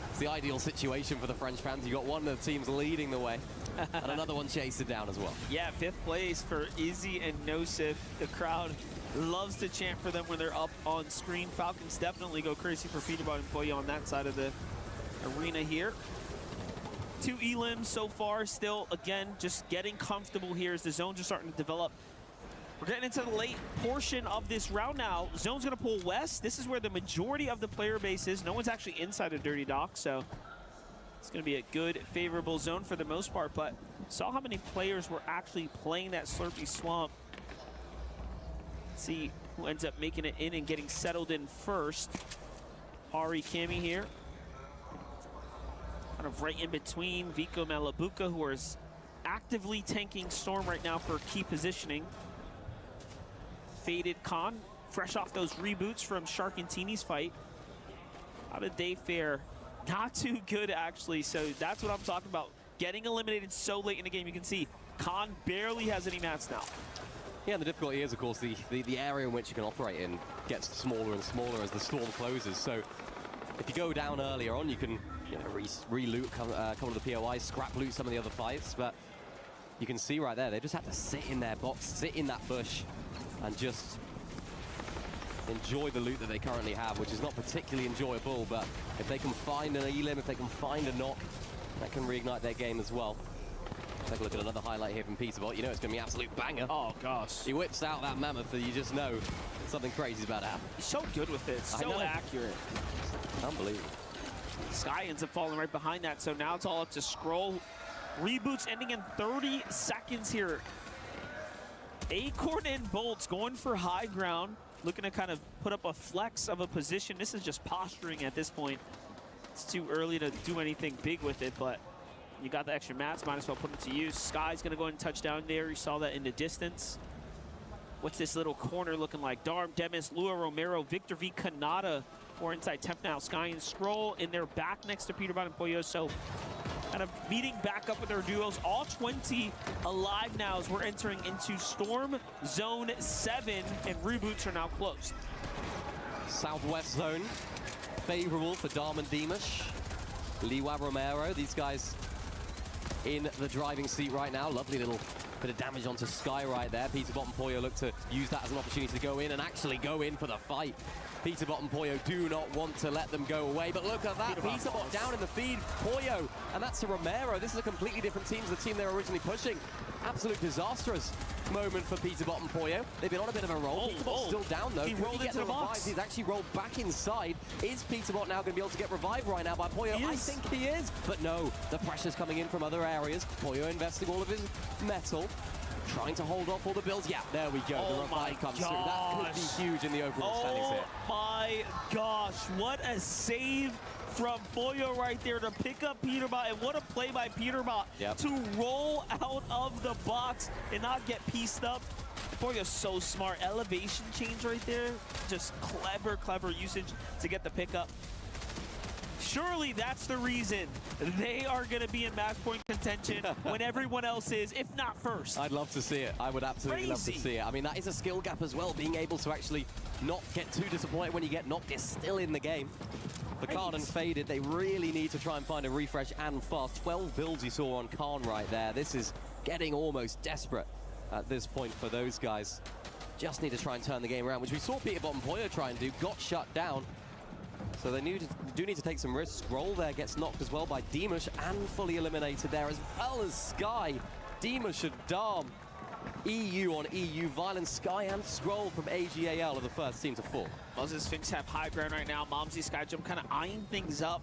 It's the ideal situation for the French fans. You got one of the teams leading the way and another one chasing down as well. Yeah, 5th place for Izzy and Nosif. The crowd loves to chant for them when they're up on screen. Falcons definitely go crazy for Peterbot and Boya on that side of the arena here. 2 elims so far, still, again, just getting comfortable here as the zones are starting to develop. We're getting into the late portion of this round now. Zone's going to pull west. This is where the majority of the player base is. No one's actually inside of Dirty Dock, so it's going to be a good, favorable zone for the most part. But saw how many players were actually playing that Slurpy Swamp. Let's see who ends up making it in and getting settled in first. Ari Kami here. Kind of right in between Vico Malabuka, who is actively tanking Storm right now for key positioning. Faded Khan, fresh off those reboots from Shark and Teeny's fight. How did they fare? Not too good, actually, so that's what I'm talking about. Getting eliminated so late in the game, you can see Khan barely has any mats now. Yeah, and the difficulty is, of course, the area in which you can operate in gets smaller and smaller as the storm closes. So if you go down earlier on, you can re-loot a couple of the POIs, scrap loot some of the other fights, but you can see right there, they just have to sit in their box, sit in that bush, and just enjoy the loot that they currently have, which is not particularly enjoyable, but if they can find an elim, if they can find a knock, that can reignite their game as well. Take a look at another highlight here from Peterbot. You know it's going to be an absolute banger. Oh, gosh. He whips out that mammoth and you just know something crazy's about to happen. He's so good with it, so accurate. Unbelievable. Sky ends up falling right behind that, so now it's all up to Scroll. Reboots ending in 30 seconds here. Acorn and Bolts going for high ground, looking to kind of put up a flex of a position. This is just posturing at this point. It's too early to do anything big with it, but you got the extra mats, might as well put it to use. Sky's gonna go ahead and touch down there. You saw that in the distance. What's this little corner looking like? Darm, Demis, Lua Romero, Victor V, Kanata, or inside temp now. Sky and Scroll in their back next to Peterbot and Boyo. So kind of meeting back up with their duos. All 20 alive now as we're entering into Storm Zone 7, and reboots are now closed. Southwest zone, favorable for Dom and Dimash. Liwa Romero, these guys in the driving seat right now. Lovely little bit of damage onto Sky right there. Peterbot and Poyo look to use that as an opportunity to go in and actually go in for the fight. Peterbot and Poyo do not want to let them go away, but look at that. Peterbot down in the feed. Poyo, and that's to Romero. This is a completely different team to the team they were originally pushing. Absolute disastrous moment for Peterbot and Poyo. They've been on a bit of a roll. Peterbot's still down though. He rolled into the box. He's actually rolled back inside. Is Peterbot now going to be able to get revived right now by Poyo? I think he is. But no, the pressure's coming in from other areas. Poyo investing all of his metal. Trying to hold off all the builds. Yeah, there we go. The revive comes through. That could be huge in the overall standings here. Oh my gosh, what a save from Poyo right there to pick up Peterbot, and what a play by Peterbot to roll out of the box and not get pieced up. Poyo's so smart. Elevation change right there. Just clever usage to get the pickup. Surely that's the reason they are going to be in match point contention when everyone else is, if not first. I'd love to see it. I would absolutely love to see it. I mean, that is a skill gap as well. Being able to actually not get too disappointed when you get knocked is still in the game. For Khan and Faded, they really need to try and find a refresh and fast. 12 builds you saw on Khan right there. This is getting almost desperate at this point for those guys. Just need to try and turn the game around, which we saw Peterbot and Poyo try and do. Got shut down. So they do need to take some risks. Scroll there gets knocked as well by Dimash and fully eliminated there, as well as Sky. Dimash and Dom. EU on EU. Violence, Sky and Scroll from AGAL are the first team to fall. Moses Sphinx have high ground right now. Momsy, Skyjump kind of eyeing things up.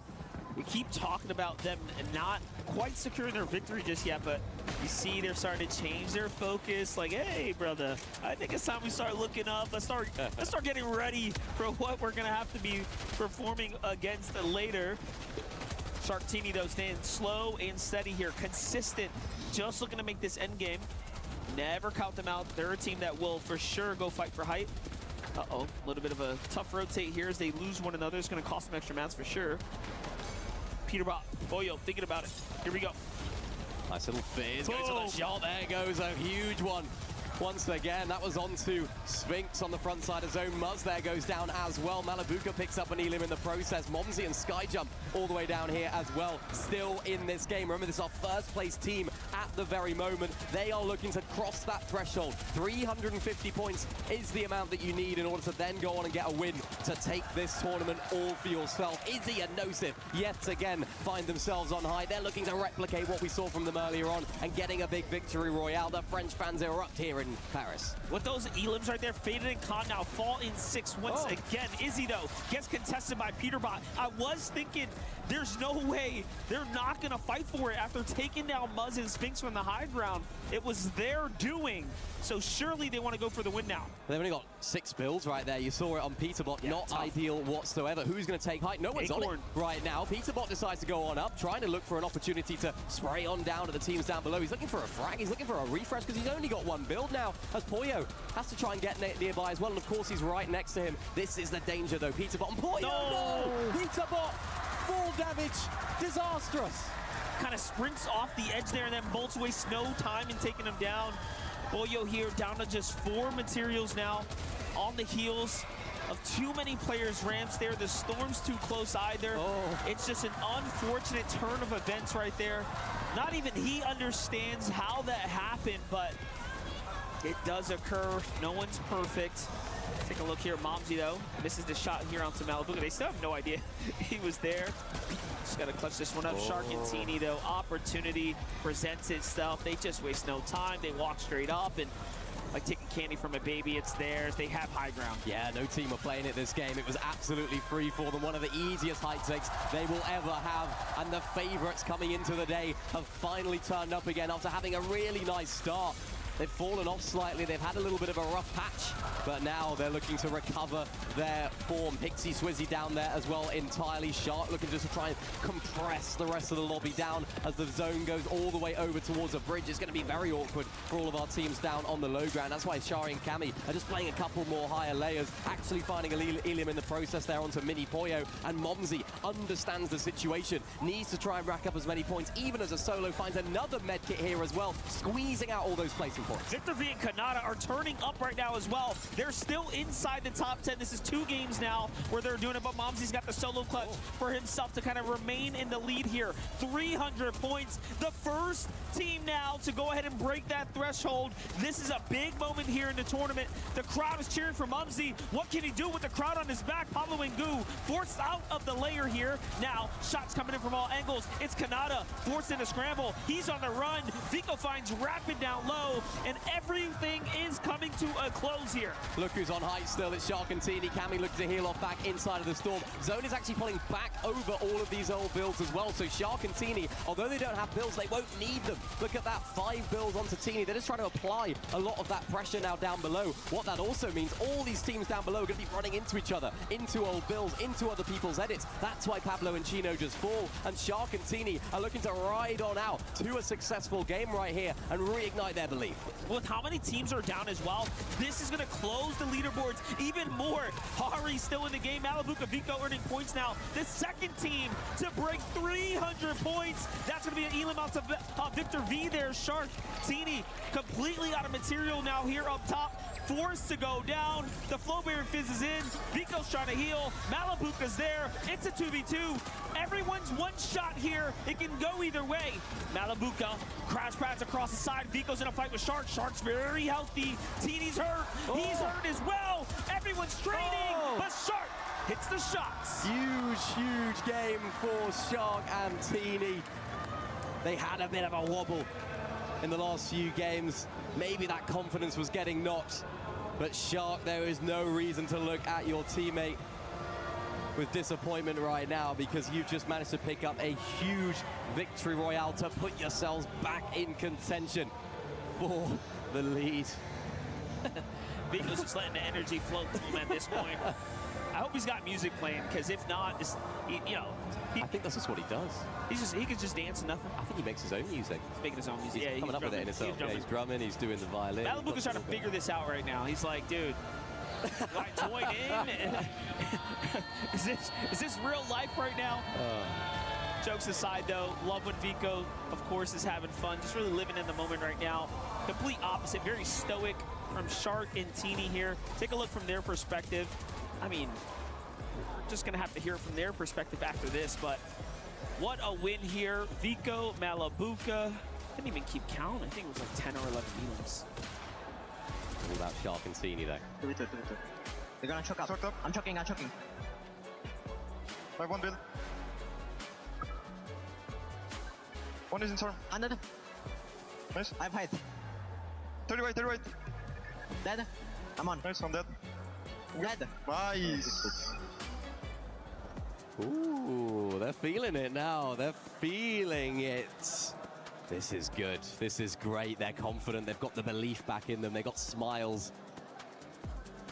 We keep talking about them not quite securing their victory just yet, but you see they're starting to change their focus. Like, hey, brother, I think it's time we start looking up. Let's start getting ready for what we're gonna have to be performing against later. Sharktini, though, staying slow and steady here, consistent, just looking to make this end game. Never count them out. They're a team that will for sure go fight for height. Uh-oh, a little bit of a tough rotate here as they lose one another. It's gonna cost them extra mats for sure. Peterbot, Poyo, thinking about it. Here we go. Nice little fizz, goes for the shot, there goes a huge one. Once again, that was onto Sphinx on the front side of zone. Muzz there goes down as well. Malabuka picks up an Elim in the process. Momsy and Skyjump all the way down here as well. Still in this game. Remember, this is our first place team at the very moment. They are looking to cross that threshold. 350 points is the amount that you need in order to then go on and get a win to take this tournament all for yourself. Izzy and Nosif yet again find themselves on high. They're looking to replicate what we saw from them earlier on and getting a big victory royale. The French fans erupt here in Paris. With those Elims right there, Faded and Khan now fall in 6 once again. Izzy, though, gets contested by Peterbot. I was thinking there's no way they're not going to fight for it after taking down Muzz and Sphinx from the high ground. It was their doing, so surely they want to go for the win now. They've only got 6 builds right there. You saw it on Peterbot. Not tough. Ideal whatsoever. Who's going to take height? No one's on it right now. Peterbot decides to go on up, trying to look for an opportunity to spray on down to the teams down below. He's looking for a frag. He's looking for a refresh because he's only got 1 build now, as Poyo has to try and get nearby as well. And of course, he's right next to him. This is the danger, though. Peterbot and Poyo. No! Peterbot, full damage. Disastrous. Kind of sprints off the edge there and then bolts wastes no time in taking him down. Poyo here down to just 4 materials now on the heels of too many players' ramps there. The storm's too close either. It's just an unfortunate turn of events right there. Not even he understands how that happened, but it does occur. No one's perfect. Take a look here. Momsy, though, misses the shot here onto Malabuka. They still have no idea he was there. Just got to clutch this one up. Shark and Teeny, though, opportunity presents itself. They just waste no time. They walk straight up, and like taking candy from a baby, it's theirs. They have high ground. Yeah, no team were playing it this game. It was absolutely free for them. One of the easiest height takes they will ever have. And the favorites coming into the day have finally turned up again after having a really nice start. They've fallen off slightly. They've had a little bit of a rough patch, but now they're looking to recover their form. Pixie Swizzy down there as well entirely. Shark looking just to try and compress the rest of the lobby down as the zone goes all the way over towards a bridge. It's going to be very awkward for all of our teams down on the low ground. That's why Shari and Cammy are just playing a couple more higher layers, actually finding a Ilium in the process there onto Mini Poyo. And Momsy understands the situation, needs to try and rack up as many points, even as a solo finds another med kit here as well, squeezing out all those placing points. Victor V and Kanata are turning up right now as well. They're still inside the top 10. This is 2 games now where they're doing it, but Momsy's got the solo clutch for himself to kind of remain in the lead here. 300 points. The first team now to go ahead and break that threshold. This is a big moment here in the tournament. The crowd is cheering for Mumsy. What can he do with the crowd on his back? Pablo and Gu forced out of the layer here. Now, shots coming in from all angles. It's Kanata forced in a scramble. He's on the run. Vico finds Rapid down low, and everything is coming to a close here. Look who's on height still. It's Shark and Teeny. Cammy looking to heal off back inside of the Storm. Zone is actually pulling back over all of these old builds as well. So Shark and Teeny, although they don't have builds, they won't need them. Look at that, 5 builds onto Teeny. They're just trying to apply a lot of that pressure now down below. What that also means, all these teams down below are going to be running into each other, into old builds, into other people's edits. That's why Pablo and Chino just fall. And Shark and Teeny are looking to ride on out to a successful game right here and reignite their belief. With how many teams are down as well, this is going to close the leaderboards even more. Hari still in the game. Malibuca Vico earning points now. The second team to break 300 points. That's going to be an elim out to Victor V there. Shark, Teeny completely out of material now here up top. Forced to go down. The Flow Baron fizzes in. Vico's trying to heal. Malibuca's there. It's a 2v2. Everyone's one shot here. It can go either way. Malibuca crash pads across the side. Vico's in a fight with Shark. Shark's very healthy. Teeny's hurt. He's hurt as well. Everyone's training, but Shark hits the shots. Huge game for Shark and Teeny. They had a bit of a wobble in the last few games. Maybe that confidence was getting knocked. But Shark, there is no reason to look at your teammate with disappointment right now, because you've just managed to pick up a huge victory royale to put yourselves back in contention for the lead. Vico's just letting the energy flow through him at this point. I hope he's got music playing, because if not, I think that's just what he does. He could just dance and nothing. I think he makes his own music. He's making his own music. He's Yeah, coming up with it in himself. He's drumming, he's doing the violin. Malibuca's trying to figure this out right now. He's like, dude, do I join in? Is this real life right now? Jokes aside, though, love when Vico, of course, is having fun, just really living in the moment right now. Complete opposite, very stoic from Shark and Teeny here. Take a look from their perspective. I mean, we're just going to have to hear it from their perspective after this, but what a win here. Vico, Malibuca, didn't even keep count. I think it was like 10 or 11 elims. All about Shark and Teeny, though. They're gonna choke up. I'm choking. I have one build. One is in storm. Another. Nice. I have height. 30 right. Dead. I'm on. Nice, I'm dead. Dead. Nice. Ooh, they're feeling it now. They're feeling it. This is good. This is great. They're confident. They've got the belief back in them. They got smiles.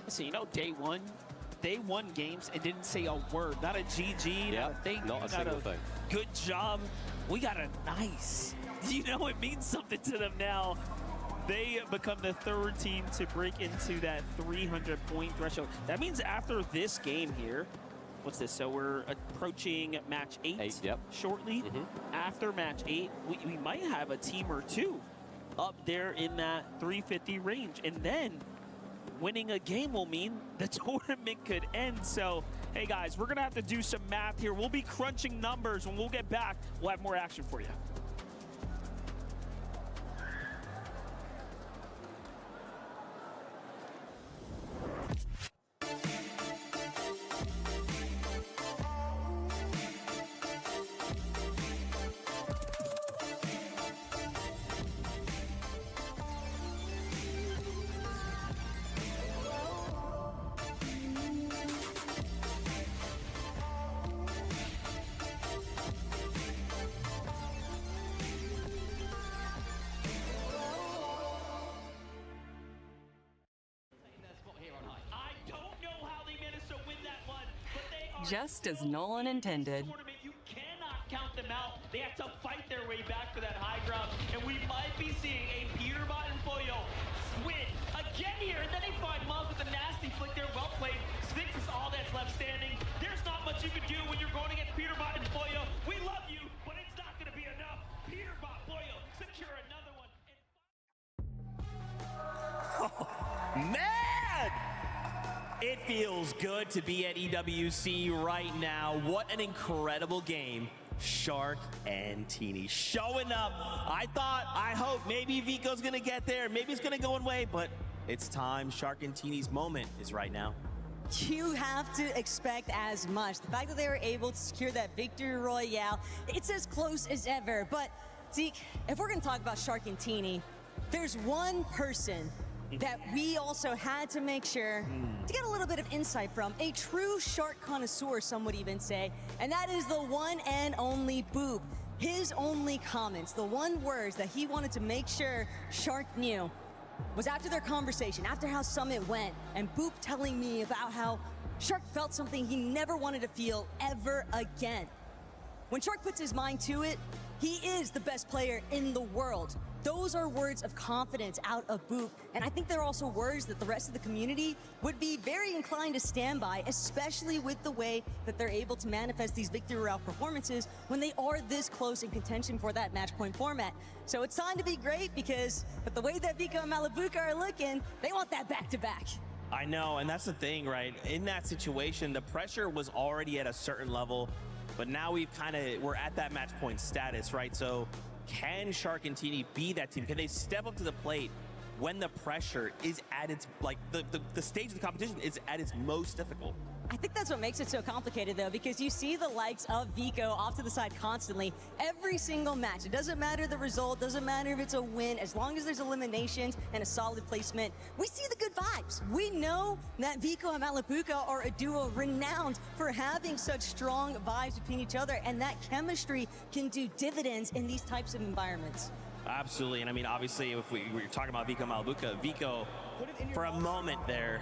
So, you know, day one games and didn't say a word. Not a GG, not a thank you, not a single thing. Good job. We got a nice. You know, it means something to them now. They become the third team to break into that 300-point threshold. That means after this game here, what's this? So we're approaching match 8 shortly. After match 8, we might have a team or two up there in that 350 range. And then winning a game will mean the tournament could end. So, hey guys, we're going to have to do some math here. We'll be crunching numbers. When we'll get back, we'll have more action for you. Just as Nolan intended. You cannot count them out. They have to fight their way back for that high ground. And we might be seeing a Peterbot and Foyo win again here. And then they find Muz with a nasty flick there. Well played. Sphinx is all that's left standing. There's not much you can do when you're going against Peterbot and Foyo. We love you, but it's not going to be enough. Peterbot, Foyo, secure another one. feels good to be at EWC right now. What an incredible game. Shark and Teeny showing up. I hope maybe Vico's gonna get there. Maybe it's gonna go one way, but it's time. Shark and Teeny's moment is right now. You have to expect as much. The fact that they were able to secure that victory royale, it's as close as ever. But Zeke, if we're gonna talk about Shark and Teeny, there's one person that we also had to make sure to get a little bit of insight from, a true shark connoisseur, some would even say, and that is the one and only Boop. His only comments, the one words that he wanted to make sure Shark knew was after their conversation, after how Summit went, and Boop telling me about how Shark felt something he never wanted to feel ever again. When Shark puts his mind to it, he is the best player in the world. Those are words of confidence out of Boop, and I think they're also words that the rest of the community would be very inclined to stand by, especially with the way that they're able to manifest these victory royale performances when they are this close in contention for that match point format. So it's time to be great, because with the way that Vico and Malabuka are looking, they want that back-to-back. I know, and that's the thing, right? In that situation, the pressure was already at a certain level, but now we're at that match point status, right? So can Shark and Teeny be that team? Can they step up to the plate when the pressure is at its, like, the stage of the competition is at its most difficult? I think that's what makes it so complicated, though, because you see the likes of Vico off to the side constantly, every single match. It doesn't matter the result, doesn't matter if it's a win, as long as there's eliminations and a solid placement, we see the good vibes. We know that Vico and Malabuka are a duo renowned for having such strong vibes between each other, and that chemistry can do dividends in these types of environments. Absolutely, and I mean, obviously, if we're talking about Vico and Malabuka, Vico, for a moment there,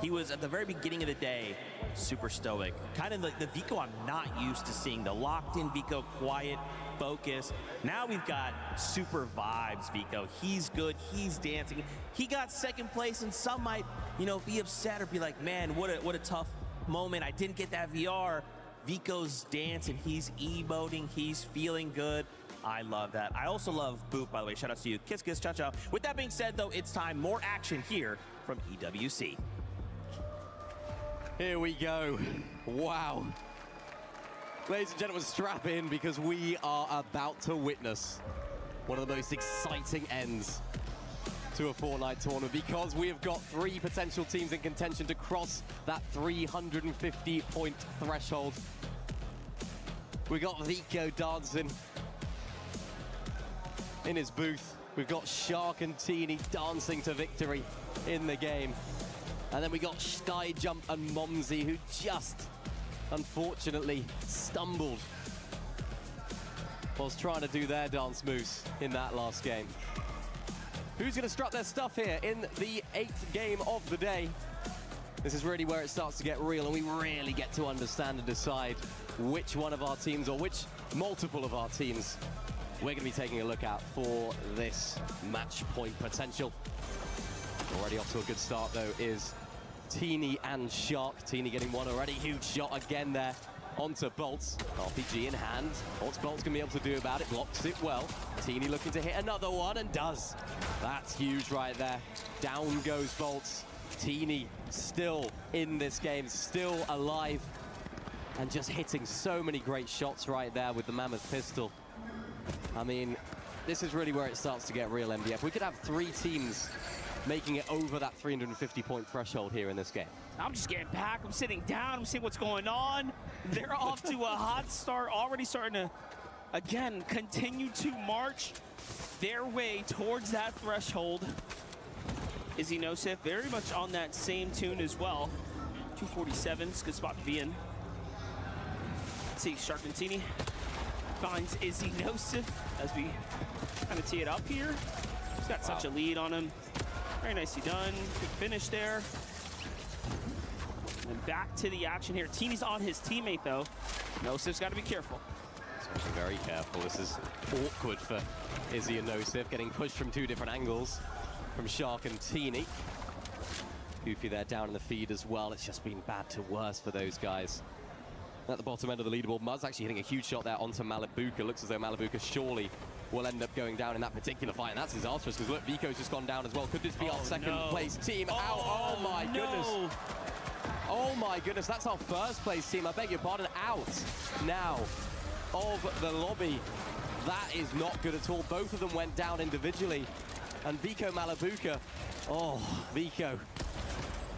he was, at the very beginning of the day, super stoic. Kind of like the Vico I'm not used to seeing. The locked-in Vico, quiet, focus. Now we've got super vibes Vico. He's good, he's dancing. He got second place, and some might, be upset or be like, man, what a tough moment. I didn't get that VR. Vico's dancing, he's emoting, he's feeling good. I love that. I also love Boop, by the way. Shout out to you. Kiss, kiss, cha-cha. With that being said, though, it's time. More action here from EWC. Here we go. Wow. Ladies and gentlemen, strap in, because we are about to witness one of the most exciting ends to a Fortnite tournament, because we have got 3 potential teams in contention to cross that 350-point threshold. We got Vico dancing in his booth. We've got Shark and Teeny dancing to victory in the game. And then we got Skyjump and Momsy, who just, unfortunately, stumbled whilst trying to do their dance moves in that last game. Who's going to strut their stuff here in the 8th game of the day? This is really where it starts to get real, and we really get to understand and decide which one of our teams, or which multiple of our teams, we're going to be taking a look at for this match point potential. Already off to a good start, though, is Teeny and Shark. Teeny getting one already. Huge shot again there onto Bolts. RPG in hand. What's Bolts going to be able to do about it? Blocks it well. Teeny looking to hit another one, and does. That's huge right there. Down goes Bolts. Teeny still in this game, still alive, and just hitting so many great shots right there with the Mammoth pistol. I mean, this is really where it starts to get real, MDF. We could have 3 teams making it over that 350-point threshold here in this game. I'm just getting back. I'm sitting down. I'm seeing what's going on. They're off to a hot start, already starting to, again, continue to march their way towards that threshold. Izzy Nosif very much on that same tune as well. 247, it's a good spot to be in. Let's see, Shark and Teeny finds Izzy Nosif as we kind of tee it up here. He's got such a lead on him. Very nicely done. Good finish there. And back to the action here. Teeny's on his teammate, though. Nosif's got to be careful. Very careful. This is awkward for Izzy and Nosif, getting pushed from 2 different angles from Shark and Teeny. Goofy there down in the feed as well. It's just been bad to worse for those guys. At the bottom end of the leaderboard, Muzz actually hitting a huge shot there onto Malabuka. Looks as though Malabuka surely will end up going down in that particular fight, and that's disastrous, because look, Vico's just gone down as well. Could this be our second place team out? Oh my goodness. Oh my goodness, that's our first place team. I beg your pardon, out now of the lobby. That is not good at all. Both of them went down individually. And Vico Malabuka, oh, Vico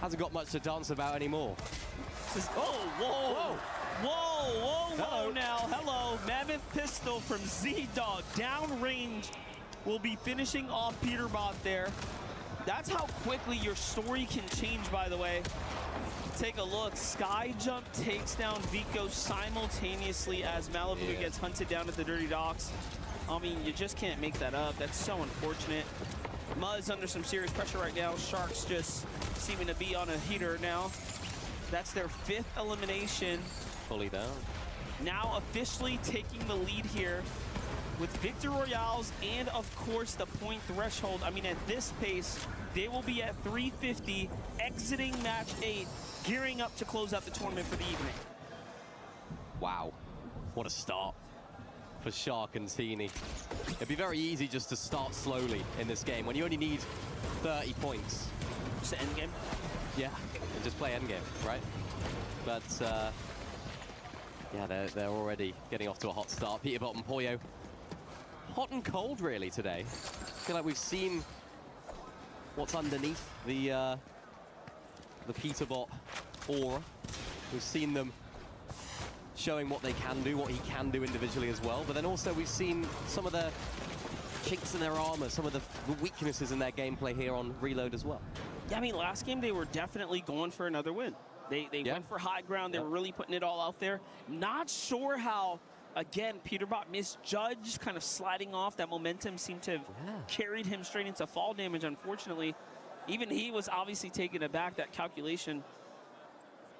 hasn't got much to dance about anymore. Oh, whoa, whoa, whoa now. Hello, Mammoth Pistol from Z-Dog. Downrange will be finishing off Peterbot there. That's how quickly your story can change, by the way. Take a look. Sky Jump takes down Vico simultaneously as Malibu gets hunted down at the Dirty Docks. I mean, you just can't make that up. That's so unfortunate. Muzz under some serious pressure right now. Sharks just seeming to be on a heater now. That's their 5th elimination. Fully down. Now officially taking the lead here with Victor Royales and, of course, the point threshold. I mean, at this pace, they will be at 350, exiting match 8, gearing up to close out the tournament for the evening. Wow, what a start for Shark and Teeny. It'd be very easy just to start slowly in this game when you only need 30 points. Just an end game? Yeah, and just play end game, right? But yeah, they're already getting off to a hot start. Peterbot and Poyo, hot and cold really today. I feel like we've seen what's underneath the Peterbot aura. We've seen them showing what they can do, what he can do individually as well. But then also we've seen some of the chinks in their armor, some of the weaknesses in their gameplay here on Reload as well. Yeah, I mean, last game they were definitely going for another win. They went for high ground. They were really putting it all out there. Not sure how, again, Peterbot misjudged, kind of sliding off. That momentum seemed to have carried him straight into fall damage, unfortunately. Even he was obviously taken aback. That calculation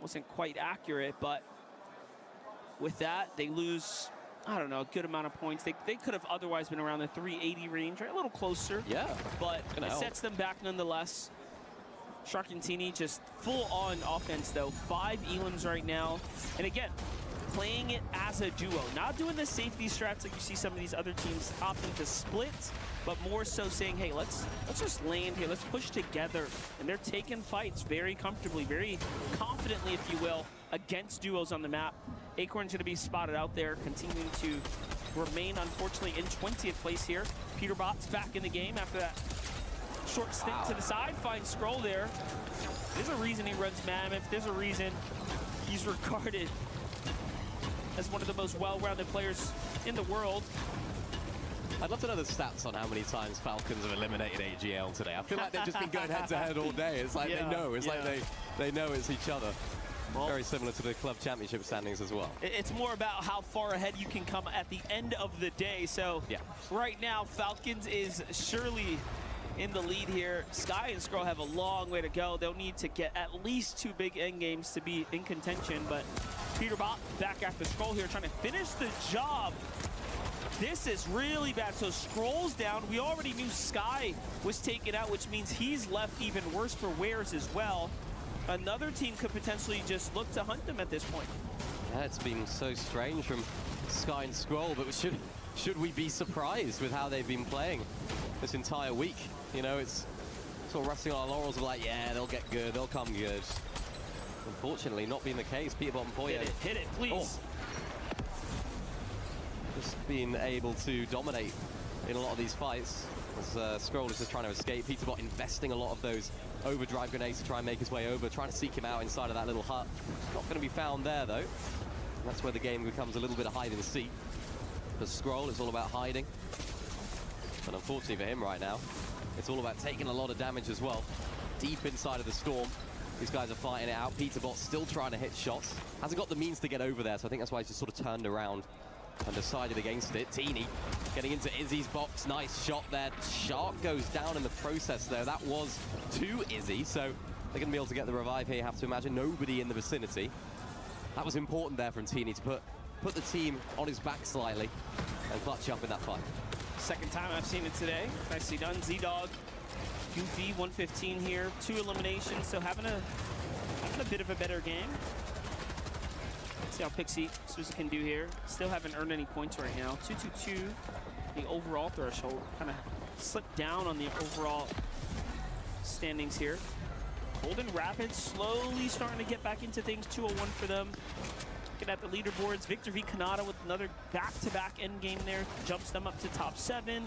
wasn't quite accurate, but with that, they lose, I don't know, a good amount of points. They could have otherwise been around the 380 range, right? A little closer. Yeah. But it sets them back nonetheless. Shark and Teeny just full on offense though. 5 elims right now. And again, playing it as a duo. Not doing the safety strats like you see some of these other teams opting to split, but more so saying, hey, let's just land here. Let's push together. And they're taking fights very comfortably, very confidently, if you will, against duos on the map. Acorn's going to be spotted out there, continuing to remain, unfortunately, in 20th place here. Peterbot's back in the game after that short stint to the side. Finds Scroll there. There's a reason he runs Mammoth. There's a reason he's regarded as one of the most well-rounded players in the world. I'd love to know the stats on how many times Falcons have eliminated AGL today. I feel like they've just been going head-to-head all day. It's like they know. It's like they know it's each other. Well, very similar to the club championship standings as well. It's more about how far ahead you can come at the end of the day. So right now, Falcons is surely in the lead here. Sky and Scroll have a long way to go. They'll need to get at least 2 big end games to be in contention. But Peterbot back after Scroll here, trying to finish the job. This is really bad. So Scroll's down. We already knew Sky was taken out, which means he's left even worse for Wares as well. Another team could potentially just look to hunt them at this point. Yeah, it's been so strange from Sky and Scroll, but should we be surprised with how they've been playing this entire week? You know, it's sort of resting on our laurels of like, yeah, they'll get good, they'll come good. Unfortunately, not being the case. Peterbot and Poyo. Hit it, please. Just being able to dominate in a lot of these fights. As Scroll is just trying to escape. Peterbot investing a lot of those overdrive grenades to try and make his way over, trying to seek him out inside of that little hut. Not going to be found there, though. And that's where the game becomes a little bit of hide and seek. For Scroll, it's all about hiding. But unfortunately for him right now, it's all about taking a lot of damage as well. Deep inside of the storm, these guys are fighting it out. Peterbot still trying to hit shots. Hasn't got the means to get over there, so I think that's why he's just sort of turned around and decided against it. Teeny getting into Izzy's box. Nice shot there. Shark goes down in the process, though. That was to Izzy, so they're going to be able to get the revive here, have to imagine. Nobody in the vicinity. That was important there from Teeny to put the team on his back slightly and clutch up in that fight. Second time I've seen it today. Nicely done. Z-Dog, Goofy, 115 here. 2 eliminations, so having a bit of a better game. See how Pixie Suzy can do here. Still haven't earned any points right now. 222, the overall threshold. Kind of slipped down on the overall standings here. Golden Rapids slowly starting to get back into things. 201 for them. Looking at the leaderboards, Victor V. Canada with another back-to-back endgame there. Jumps them up to top 7.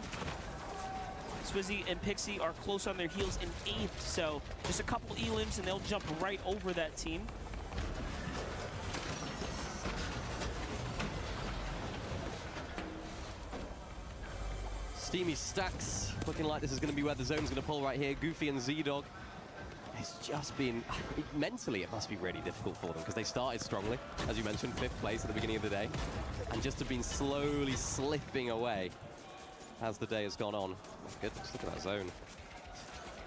Swizzy and Pixie are close on their heels in 8th, so just a couple elims and they'll jump right over that team. Steamy Stacks, looking like this is going to be where the zone's going to pull right here. Goofy and Z-Dog. It's just been, mentally it must be really difficult for them because they started strongly, as you mentioned, 5th place at the beginning of the day, and just have been slowly slipping away as the day has gone on. Oh my goodness, look at that zone.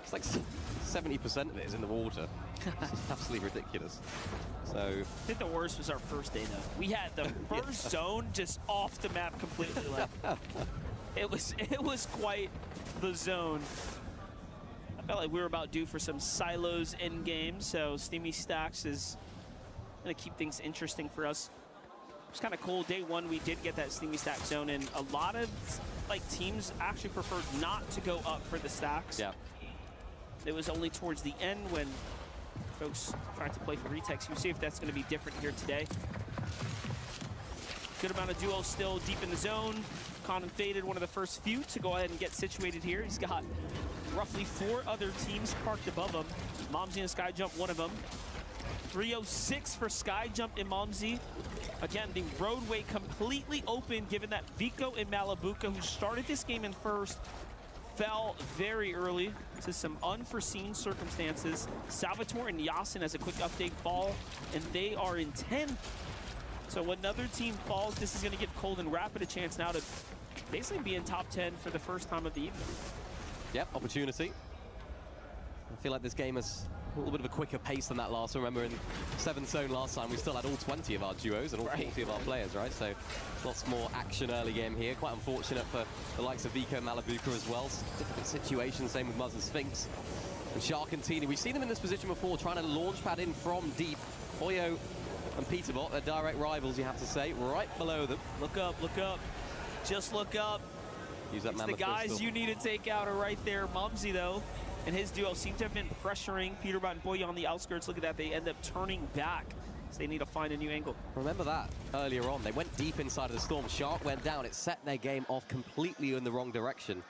It's like 70% of it is in the water. It's absolutely ridiculous. So I think the worst was our first day though. We had the first zone just off the map completely. Like, it was quite the zone. I felt like we were about due for some silos in game, so Steamy Stacks is gonna keep things interesting for us. It's kind of cool. Day 1 we did get that Steamy Stack zone, and a lot of like teams actually preferred not to go up for the stacks. Yeah. It was only towards the end when folks tried to play for retakes. We'll see if that's going to be different here today. Good amount of duos still deep in the zone. Conan Faded, one of the first few to go ahead and get situated here. He's got roughly 4 other teams parked above him. Momsy and Skyjump, one of them. 306 for Skyjump and Momsy. Again, the roadway completely open, given that Vico and Malabuka, who started this game in first, fell very early to some unforeseen circumstances. Salvatore and Yasin, as a quick update, fall, and they are in 10th. So when another team falls, this is going to give Cold and Rapid a chance now to basically be in top 10 for the first time of the evening. Yep, opportunity. I feel like this game is a little bit of a quicker pace than that last one. Remember in 7th zone last time, we still had all 20 of our duos and all 40 of our players, right? So lots more action early game here. Quite unfortunate for the likes of Vico and Malabuka as well. Difficult situation, same with Muzz and Sphinx. And Shark and Teeny, we've seen them in this position before, trying to launch pad in from deep. Oyo and Peterbot, they're direct rivals, you have to say, right below them. Look up, just look up. Use that the guys pistol. you need to take out are right there. Momsy, though, and his duo seem to have been pressuring Peterbot and Boya on the outskirts. Look at that, they end up turning back. So they need to find a new angle. Remember that earlier on, they went deep inside of the storm. Shark went down, it set their game off completely in the wrong direction.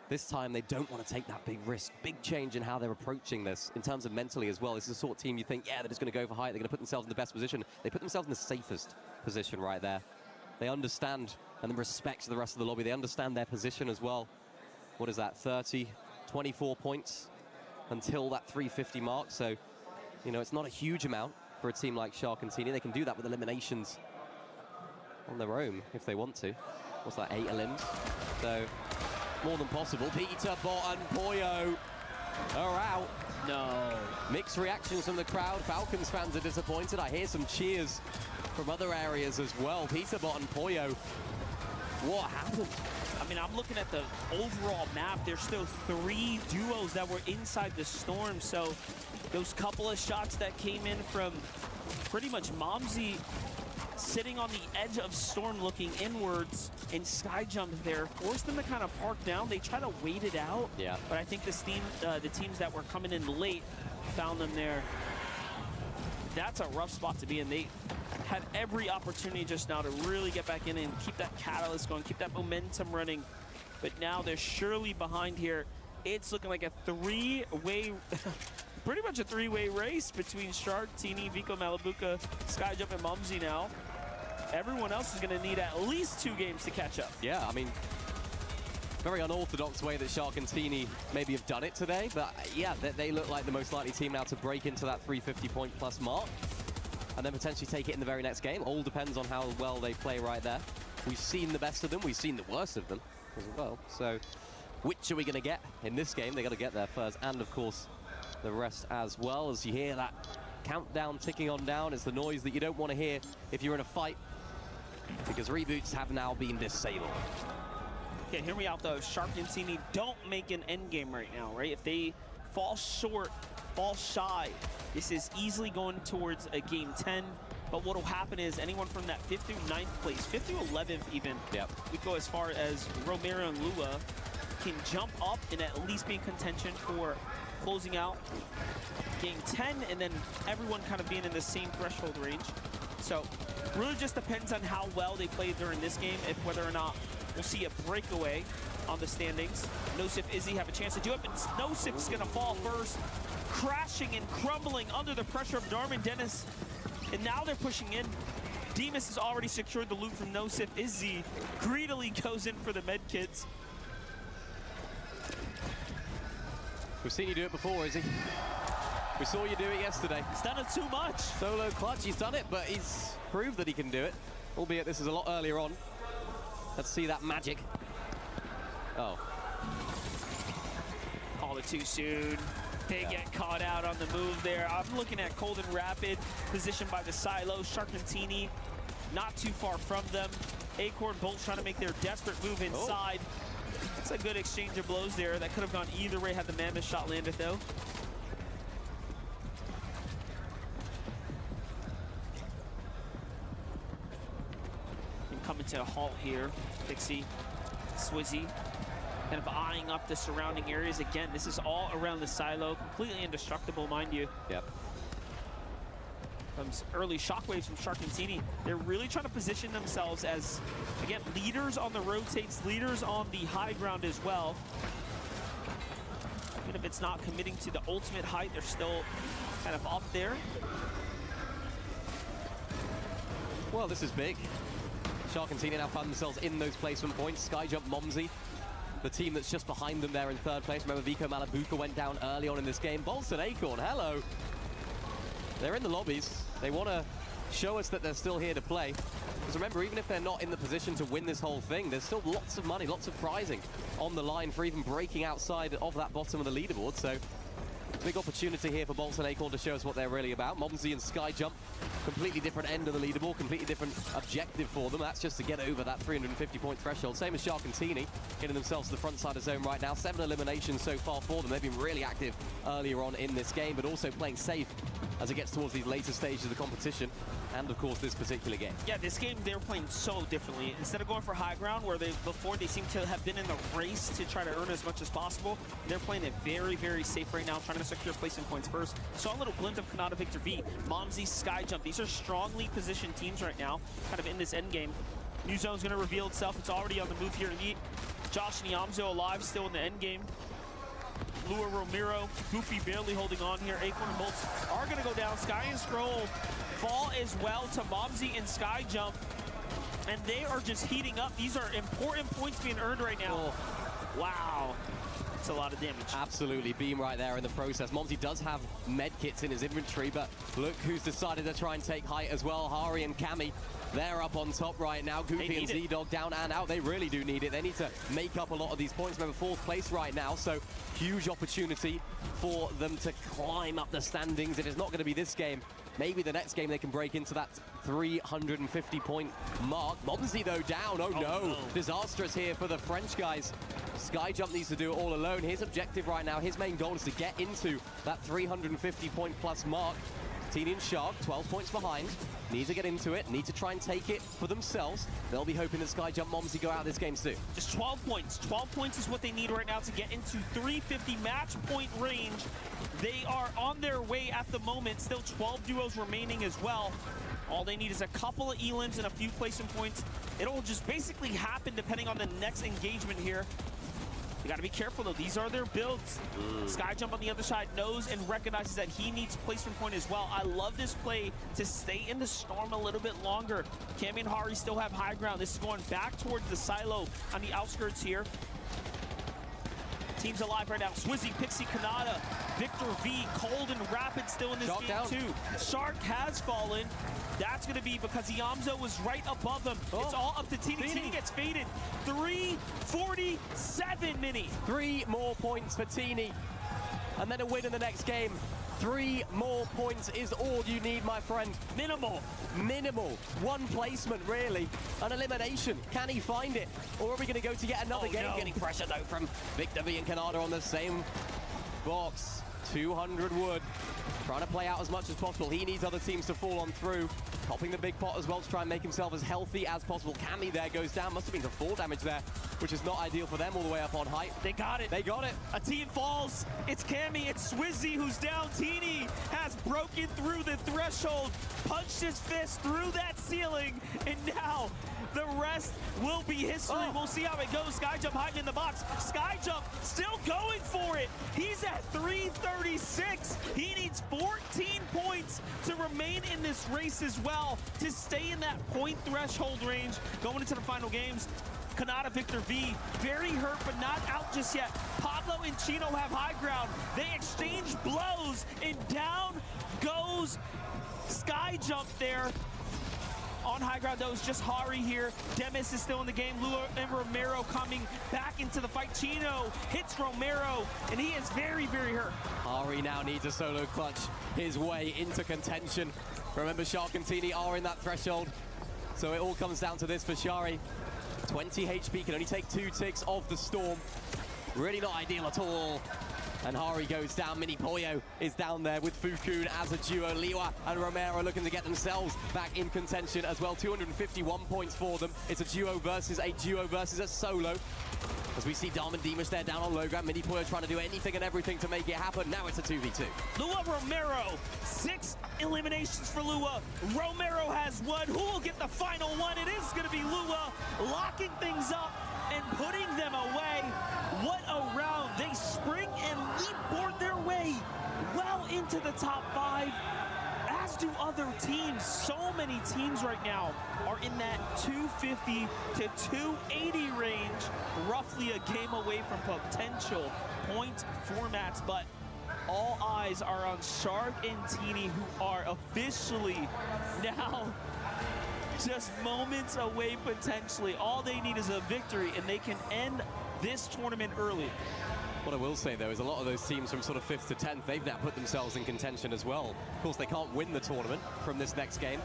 This time they don't want to take that big risk. Big change in how they're approaching this in terms of mentally as well. This is the sort of team you think, yeah, they're just going to go for height. They're going to put themselves in the best position. They put themselves in the safest position right there. They understand and respect the rest of the lobby. They understand their position as well. What is that, 30, 24 points until that 350 mark. So, you know, it's not a huge amount for a team like Shark and Teeny. They can do that with eliminations on their own if they want to. What's that, 8 elims? So, more than possible. Peterbot and Poyo are out. No. Mixed reactions from the crowd. Falcons fans are disappointed. I hear some cheers from other areas as well. Peterbot and Poyo. What happened? I mean, I'm looking at the overall map. There's still 3 duos that were inside the storm. So those couple of shots that came in from pretty much Momsy sitting on the edge of storm looking inwards, and Skyjump there forced them to kind of park down. They try to wait it out. Yeah. But I think the teams that were coming in late found them there. That's a rough spot to be in. They had every opportunity just now to really get back in and keep that catalyst going, keep that momentum running. But now they're surely behind here. It's looking like a 3-way, pretty much a 3-way race between Shark, Teeny, Vico, Malabuka, Skyjump, and Momsy now. Everyone else is going to need at least 2 games to catch up. Yeah, I mean, very unorthodox way that Shark and Teeny maybe have done it today. But yeah, they look like the most likely team now to break into that 350 point plus mark and then potentially take it in the very next game. All depends on how well they play right there. We've seen the best of them. We've seen the worst of them as well. So which are we going to get in this game? They got to get there first, and of course the rest as well. As you hear that countdown ticking on down, it's the noise that you don't want to hear if you're in a fight, because reboots have now been disabled. Okay, hear me out though. Shark and Teeny don't make an end game right now, right? If they fall short, fall shy, this is easily going towards a game 10. But what will happen is anyone from that 5th through 9th place, 5th through 11th even, we go as far as Romero and Lua, can jump up and at least be in contention for closing out game 10, and then everyone kind of being in the same threshold range. So really just depends on how well they play during this game, if whether or not we'll see a breakaway on the standings. Nosif Izzy have a chance to do it, but Nosif is going to fall first, crashing and crumbling under the pressure of Darman Dennis. And now they're pushing in. Demas has already secured the loot from Nosif Izzy. Greedily goes in for the med kits. We've seen you do it before, Izzy. We saw you do it yesterday. He's done it too much. Solo clutch, he's done it, but he's proved that he can do it. Albeit this is a lot earlier on. Let's see that magic. Oh. Called it too soon. They get caught out on the move there. I'm looking at Cold and Rapid, positioned by the silo. Sharkantini not too far from them. Acorn Bolt trying to make their desperate move inside. That's a good exchange of blows there. That could have gone either way had the Mammoth shot landed, though. And coming to a halt here, Pixie, Swizzy. Kind of eyeing up the surrounding areas. Again, this is all around the silo. Completely indestructible, mind you. Yep. Some early shockwaves from Sharkantini. They're really trying to position themselves as, again, leaders on the rotates, leaders on the high ground as well. Even if it's not committing to the ultimate height, they're still kind of up there. Well, this is big. Sharkantini now find themselves in those placement points. Skyjump Momsey, the team that's just behind them there in third place. Remember, Vico Malabuka went down early on in this game. Bolts and Acorn, hello. They're in the lobbies. They want to show us that they're still here to play. Because remember, even if they're not in the position to win this whole thing, there's still lots of money, lots of prizing on the line for even breaking outside of that bottom of the leaderboard. So big opportunity here for Bolts and Acorn to show us what they're really about. Momsey and Skyjump, completely different end of the leaderboard, completely different objective for them. That's just to get over that 350-point threshold. Same as Sharkantini, getting themselves to the front side of zone right now. 7 eliminations so far for them. They've been really active earlier on in this game, but also playing safe as it gets towards these later stages of the competition. And of course, this particular game. Yeah, this game, they were playing so differently. Instead of going for high ground, where before they seem to have been in the race to try to earn as much as possible, they're playing it very, very safe right now, trying to secure placement points first. Saw a little glimpse of Kanata Victor V, Momsey, Skyjump. These are strongly positioned teams right now, kind of in this end game. New zone's going to reveal itself. It's already on the move here. Josh Niamzo alive, still in the end game. Lua Romero, Goofy barely holding on here. Acorn and Bolts are going to go down. Sky and Scroll fall as well to Momsey and Skyjump. And they are just heating up. These are important points being earned right now. Oh. Wow. That's a lot of damage. Absolutely. Beam right there in the process. Momsey does have med kits in his inventory, but look who's decided to try and take height as well. Hari and Cammy, they're up on top right now. Goofy and Z-Dog down and out. They really do need it. They need to make up a lot of these points. Remember, 4th place right now, so huge opportunity for them to climb up the standings. If it's not going to be this game, maybe the next game they can break into that 350-point mark. Momsey, though, down. Oh, no. Disastrous here for the French guys. Skyjump needs to do it all alone. His objective right now, his main goal is to get into that 350-point plus mark. Teeny and Shark, 12 points behind. Need to get into it, need to try and take it for themselves. They'll be hoping that Skyjump Momsey go out this game soon. Just 12 points. 12 points is what they need right now to get into 350 match point range. They are on their way at the moment. Still 12 duos remaining as well. All they need is a couple of elims and a few placement points. It'll just basically happen depending on the next engagement here. You gotta be careful though, these are their builds. Skyjump on the other side knows and recognizes that he needs placement point as well. I love this play to stay in the storm a little bit longer. Cammy and Hari still have high ground. This is going back towards the silo on the outskirts here. Team's alive right now. Swizzy, Pixie, Kanata, Victor V, Cold and Rapid still in this Shark game down. too. Shark has fallen. That's going to be because Iamzo was right above him. It's all up to Teeny. Teeny gets faded. 347, Mini. 3 more points for Teeny. And then a win in the next game. 3 more points is all you need, my friend. Minimal. Minimal. 1 placement, really. An elimination. Can he find it? Or are we going to go to yet another game? No. Getting pressure, though, from Victor V and Kanata on the same box. 200 wood. Trying to play out as much as possible. He needs other teams to fall on through. Popping the big pot as well to try and make himself as healthy as possible. Cammy there goes down. Must have been the 4 damage there, which is not ideal for them all the way up on height. They got it. They got it. A team falls. It's Cammy. It's Swizzy who's down. Teeny has broken through the threshold, punched his fist through that ceiling, and now the rest will be history. We'll see how it goes. Skyjump hiding in the box. Skyjump still going for it. He's at 336. He needs 14 points to remain in this race as well, to stay in that point threshold range going into the final games. Kanata Victor V, very hurt but not out just yet. Pablo and Chino have high ground. They exchange blows, and down goes Skyjump there. On high ground, though, is just Hari here. Demis is still in the game. Lua and Romero coming back into the fight. Chino hits Romero, and he is very, very hurt. Hari now needs a solo clutch his way into contention. Remember, Shark and Teeny are in that threshold, so it all comes down to this for Shari. 20 HP, can only take 2 ticks of the Storm. Really not ideal at all. And Hari goes down. Mini Pollo is down there with Fukun as a duo. Liwa and Romero looking to get themselves back in contention as well. 251 points for them. It's a duo versus a solo. As we see Darman Demush there down on low ground. Mini Pollo trying to do anything and everything to make it happen. Now it's a 2v2. Lua Romero, 6 eliminations for Lua. Romero has 1. Who will get the final one? It is going to be Lua, locking things up and putting them away. What a round. They spring and leapboard their way well into the top 5, as do other teams. So many teams right now are in that 250 to 280 range, roughly a game away from potential point formats, but all eyes are on Shark and Teeny, who are officially now just moments away potentially. All they need is a victory, and they can end this tournament early. What I will say, though, is a lot of those teams from sort of 5th to 10th, they've now put themselves in contention as well. Of course, they can't win the tournament from this next game,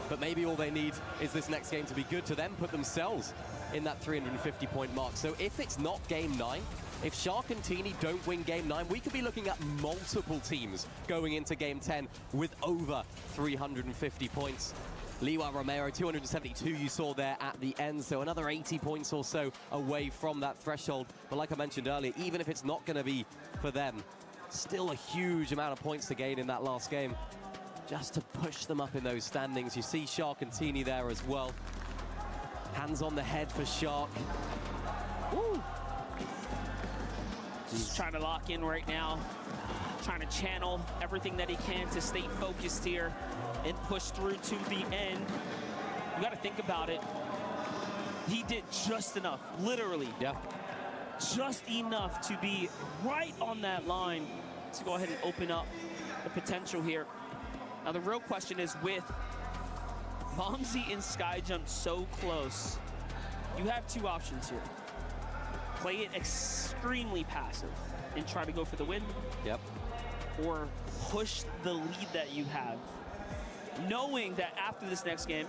but maybe all they need is this next game to be good to them, put themselves in that 350-point mark. So if it's not Game 9, if Shark and Teeny don't win Game 9, we could be looking at multiple teams going into Game 10 with over 350 points. Liwa Romero, 272 you saw there at the end, so another 80 points or so away from that threshold. But like I mentioned earlier, even if it's not going to be for them, still a huge amount of points to gain in that last game, just to push them up in those standings. You see Shark and Teeny there as well. Hands on the head for Shark. Woo! He's trying to lock in right now, trying to channel everything that he can to stay focused here and push through to the end. You got to think about it. He did just enough, literally. Yeah. Just enough to be right on that line to go ahead and open up the potential here. Now the real question is, with Momsy and Skyjump so close, you have 2 options here. Play it extremely passive and try to go for the win. Yep. Or push the lead that you have, knowing that after this next game,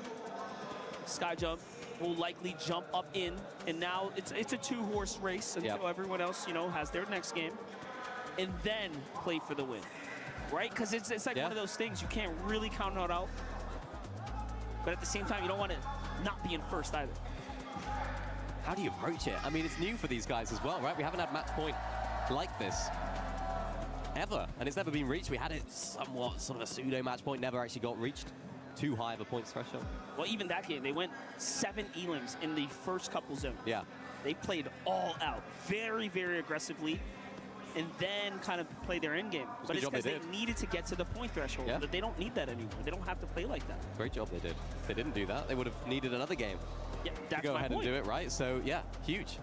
Skyjump will likely jump up in, and now it's a 2-horse race until everyone else, you know, has their next game, and then play for the win, right? Because it's like one of those things you can't really count it out, but at the same time, you don't want to not be in first either. How do you approach it? I mean, it's new for these guys as well, right? We haven't had match point like this ever, and it's never been reached. We had it somewhat sort of a pseudo match point, never actually got reached. Too high of a points threshold. Well, even that game, they went 7 elims in the first couple zones. Yeah. They played all out, very, very aggressively, and then kind of play their end game. But it's because they needed to get to the point threshold. Yeah. But they don't need that anymore. They don't have to play like that. Great job they did. If they didn't do that, they would have needed another game to go ahead and do it, right? So, yeah, huge.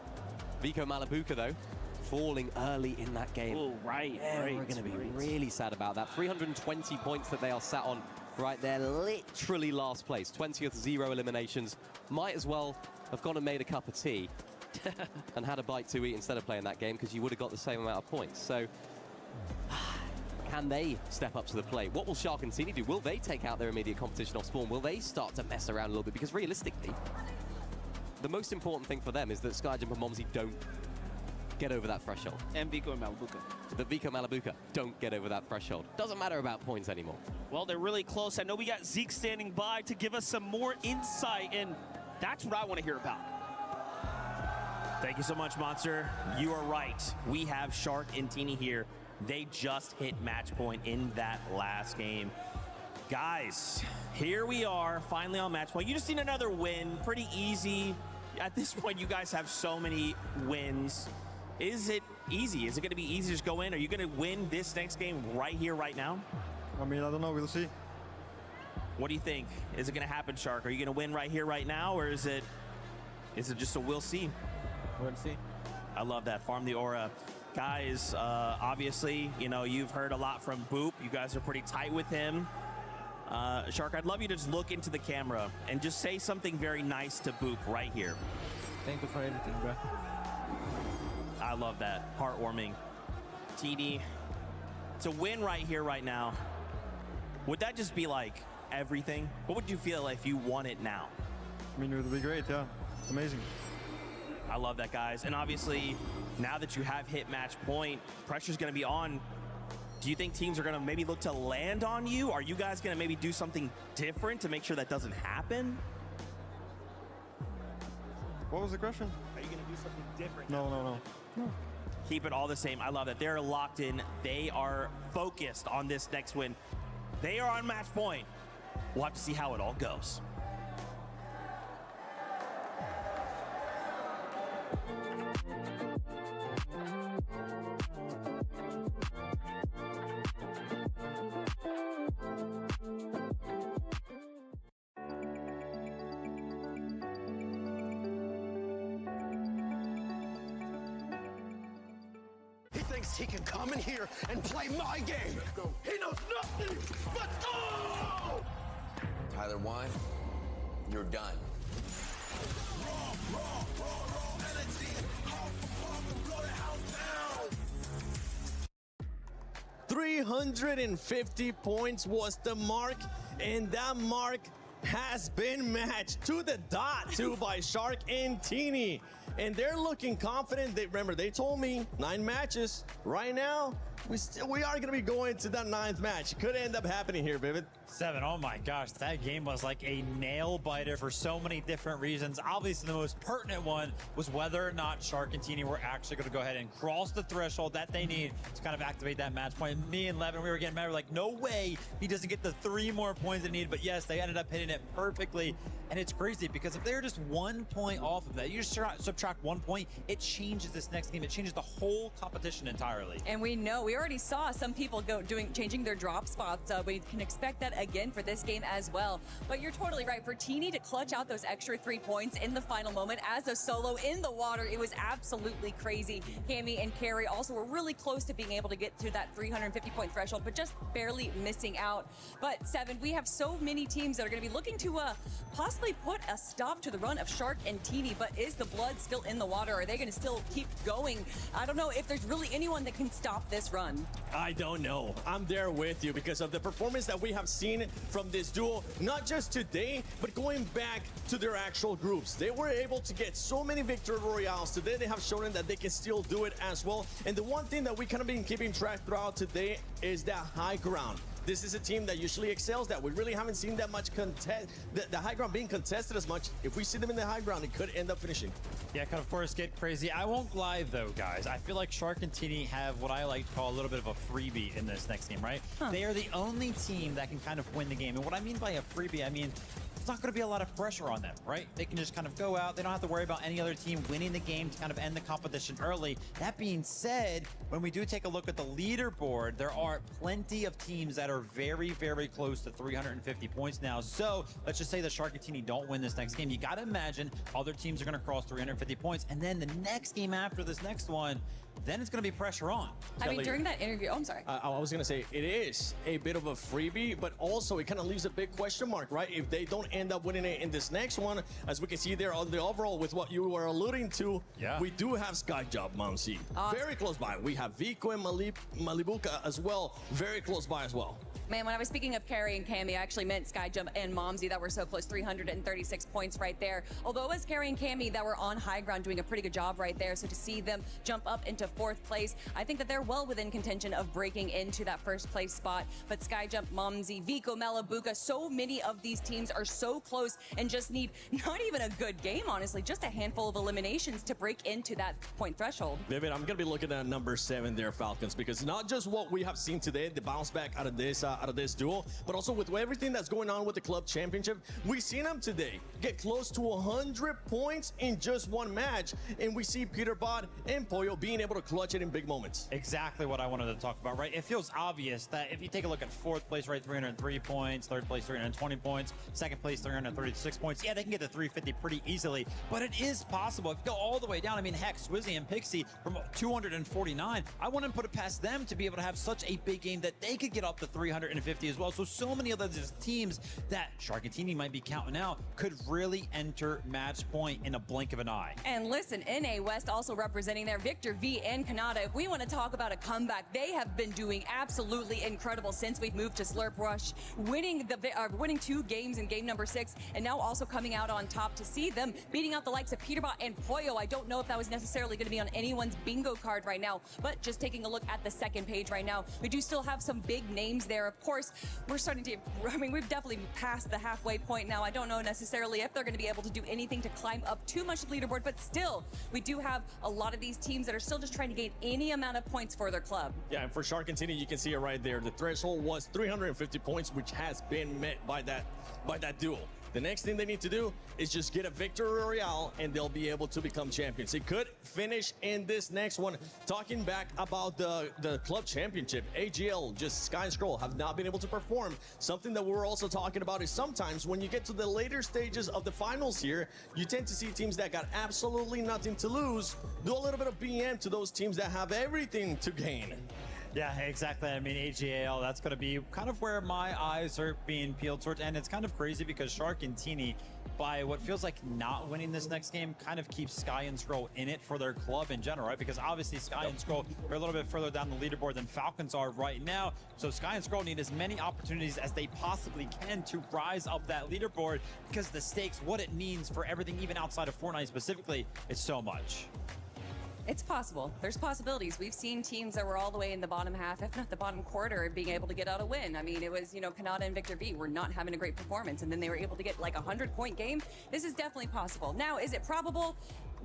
Vico Malabuka, though, falling early in that game. Oh, right. We're going to be really sad about that. 320 points that they are sat on right there, literally last place. 20th, 0 eliminations. Might as well have gone and made a cup of tea and had a bite to eat instead of playing that game, because you would have got the same amount of points. So, can they step up to the plate? What will Shark and Teeny do? Will they take out their immediate competition off spawn? Will they start to mess around a little bit? Because realistically, the most important thing for them is that Skyjump and Momsy don't get over that threshold. And Vico and Malabuka. The Vico Malabuka don't get over that threshold. Doesn't matter about points anymore. Well, they're really close. I know we got Zeke standing by to give us some more insight, and that's what I want to hear about. Thank you so much, Monster. You are right. We have Shark and Teeny here. They just hit match point in that last game. Guys, here we are, finally on match point. You just need another win, pretty easy. At this point, you guys have so many wins. Is it easy? Is it gonna be easy to just go in? Are you gonna win this next game right here, right now? I mean, I don't know, we'll see. What do you think? Is it gonna happen, Shark? Are you gonna win right here, right now, or is it just a we'll see? We'll see. I love that, farm the aura. Guys, obviously, you know, you've heard a lot from Boop. You guys are pretty tight with him. Shark, I'd love you to just look into the camera and just say something very nice to Boop right here. Thank you for everything, bro. I love that. Heartwarming. TD, to win right here, right now, would that just be like everything? What would you feel if you won it now? I mean, it would be great, yeah. Amazing. I love that, guys. And obviously, now that you have hit match point, pressure's going to be on. Do you think teams are going to maybe look to land on you? Are you guys going to maybe do something different to make sure that doesn't happen? What was the question? Are you going to do something different? No. Keep it all the same. I love that. They're locked in. They are focused on this next win. They are on match point. We'll have to see how it all goes. He can come in here and play my game. He knows nothing but go! Tyler 1, you're done. 350 points was the mark, and that mark has been matched to the dot too by Shark and Teeny. And they're looking confident. Remember, they told me 9 matches. Right now, we are going to be going to that 9th match. It could end up happening here, Vivid. 7, oh my gosh, that game was like a nail biter for so many different reasons. Obviously, the most pertinent one was whether or not Shark and Teeny were actually going to go ahead and cross the threshold that they need to kind of activate that match point. Me and Levin, we were getting mad. We're like, no way he doesn't get the 3 more points they need. But yes, they ended up hitting it perfectly. And it's crazy because if they're just 1 point off of that, you just subtract 1 point, it changes this next game. It changes the whole competition entirely. And we know, we already saw some people changing their drop spots. We can expect that again for this game as well. But you're totally right. For Teeny to clutch out those extra 3 points in the final moment as a solo in the water, it was absolutely crazy. Cammy and Carrie also were really close to being able to get to that 350 point threshold, but just barely missing out. But 7, we have so many teams that are going to be looking to possibly put a stop to the run of Shark and Teeny. But is the blood still in the water? Are they going to still keep going? I don't know if there's really anyone that can stop this run. I don't know. I'm there with you because of the performance that we have seen from this duo, not just today, but going back to their actual groups. They were able to get so many victory royales today. They have shown that they can still do it as well. And the one thing that we kind of been keeping track throughout today is that high ground. This is a team that usually excels that. We really haven't seen that much contest, the high ground being contested as much. If we see them in the high ground, it could end up finishing. Yeah, it could of course get crazy. I won't lie though, guys. I feel like Shark and Teeny have what I like to call a little bit of a freebie in this next game, right? They are the only team that can kind of win the game. And what I mean by a freebie, I mean, it's not going to be a lot of pressure on them, right? They can just kind of go out. They don't have to worry about any other team winning the game to kind of end the competition early. That being said, when we do take a look at the leaderboard, there are plenty of teams that are very, very close to 350 points now. So let's just say the Shark and Teeny don't win this next game. You got to imagine other teams are going to cross 350 points. And then the next game after this next one, then it's going to be pressure on. I mean, during that interview, oh, I'm sorry. I was going to say, it is a bit of a freebie, but also it kind of leaves a big question mark, right? If they don't end up winning it in this next one, as we can see there on the overall with what you were alluding to, we do have Skyjob, Mamsi. Very close by. We have Vico and Malabuka as well, very close by as well. Man, when I was speaking of Carrie and Cammy, I actually meant Skyjump and Momsy that were so close, 336 points right there. Although it was Carrie and Cammy that were on high ground doing a pretty good job right there. So to see them jump up into 4th place, I think that they're well within contention of breaking into that 1st place spot. But Skyjump, Momsy, Vico, Malabuka, so many of these teams are so close and just need not even a good game, honestly, just a handful of eliminations to break into that point threshold. Vivid, I'm going to be looking at number 7 there, Falcons, because not just what we have seen today, the bounce back out of this duel, but also with everything that's going on with the club championship, we've seen them today get close to 100 points in just one match, and we see Peterbot and Pollo being able to clutch it in big moments. Exactly what I wanted to talk about, right? It feels obvious that if you take a look at 4th place, right, 303 points, 3rd place, 320 points, 2nd place, 336 points. Yeah, they can get to 350 pretty easily, but it is possible. If you go all the way down, I mean, heck, Swizzy and Pixie from 249, I wouldn't put it past them to be able to have such a big game that they could get up to 350 as well. So many of those teams that Sharkatini might be counting out could really enter match point in a blink of an eye. And listen, NA West also representing there, Victor V and Kanata. If we want to talk about a comeback, they have been doing absolutely incredible since we've moved to Slurp Rush, winning 2 games in game number 6, and now also coming out on top. To see them beating out the likes of Peterbot and Pollo, I don't know if that was necessarily going to be on anyone's bingo card right now, but just taking a look at the 2nd page right now, we do still have some big names there. Of course, we're starting to, I mean, we've definitely passed the halfway point now. I don't know necessarily if they're going to be able to do anything to climb up too much of the leaderboard, but still, we do have a lot of these teams that are still just trying to gain any amount of points for their club. Yeah, and for Sharkatini, you can see it right there. The threshold was 350 points, which has been met by that duel. The next thing they need to do is just get a victory royale, and they'll be able to become champions. It could finish in this next one. Talking back about the club championship, AGL, just Sky and Scroll have not been able to perform. Something that we're also talking about is sometimes when you get to the later stages of the finals here, you tend to see teams that got absolutely nothing to lose do a little bit of BM to those teams that have everything to gain. Yeah, exactly. I mean, AGL, that's going to be kind of where my eyes are being peeled towards. And it's kind of crazy because Sharkatini, by what feels like not winning this next game, kind of keeps Sky and Scroll in it for their club in general, right? Because obviously Sky and Scroll are a little bit further down the leaderboard than Falcons are right now. So Sky and Scroll need as many opportunities as they possibly can to rise up that leaderboard, because the stakes, what it means for everything, even outside of Fortnite specifically, is so much. It's possible. There's possibilities. We've seen teams that were all the way in the bottom half, if not the bottom quarter, being able to get out a win. I mean, it was, Kanata and Victor V were not having a great performance, and then they were able to get like a 100-point game. This is definitely possible. Now, is it probable?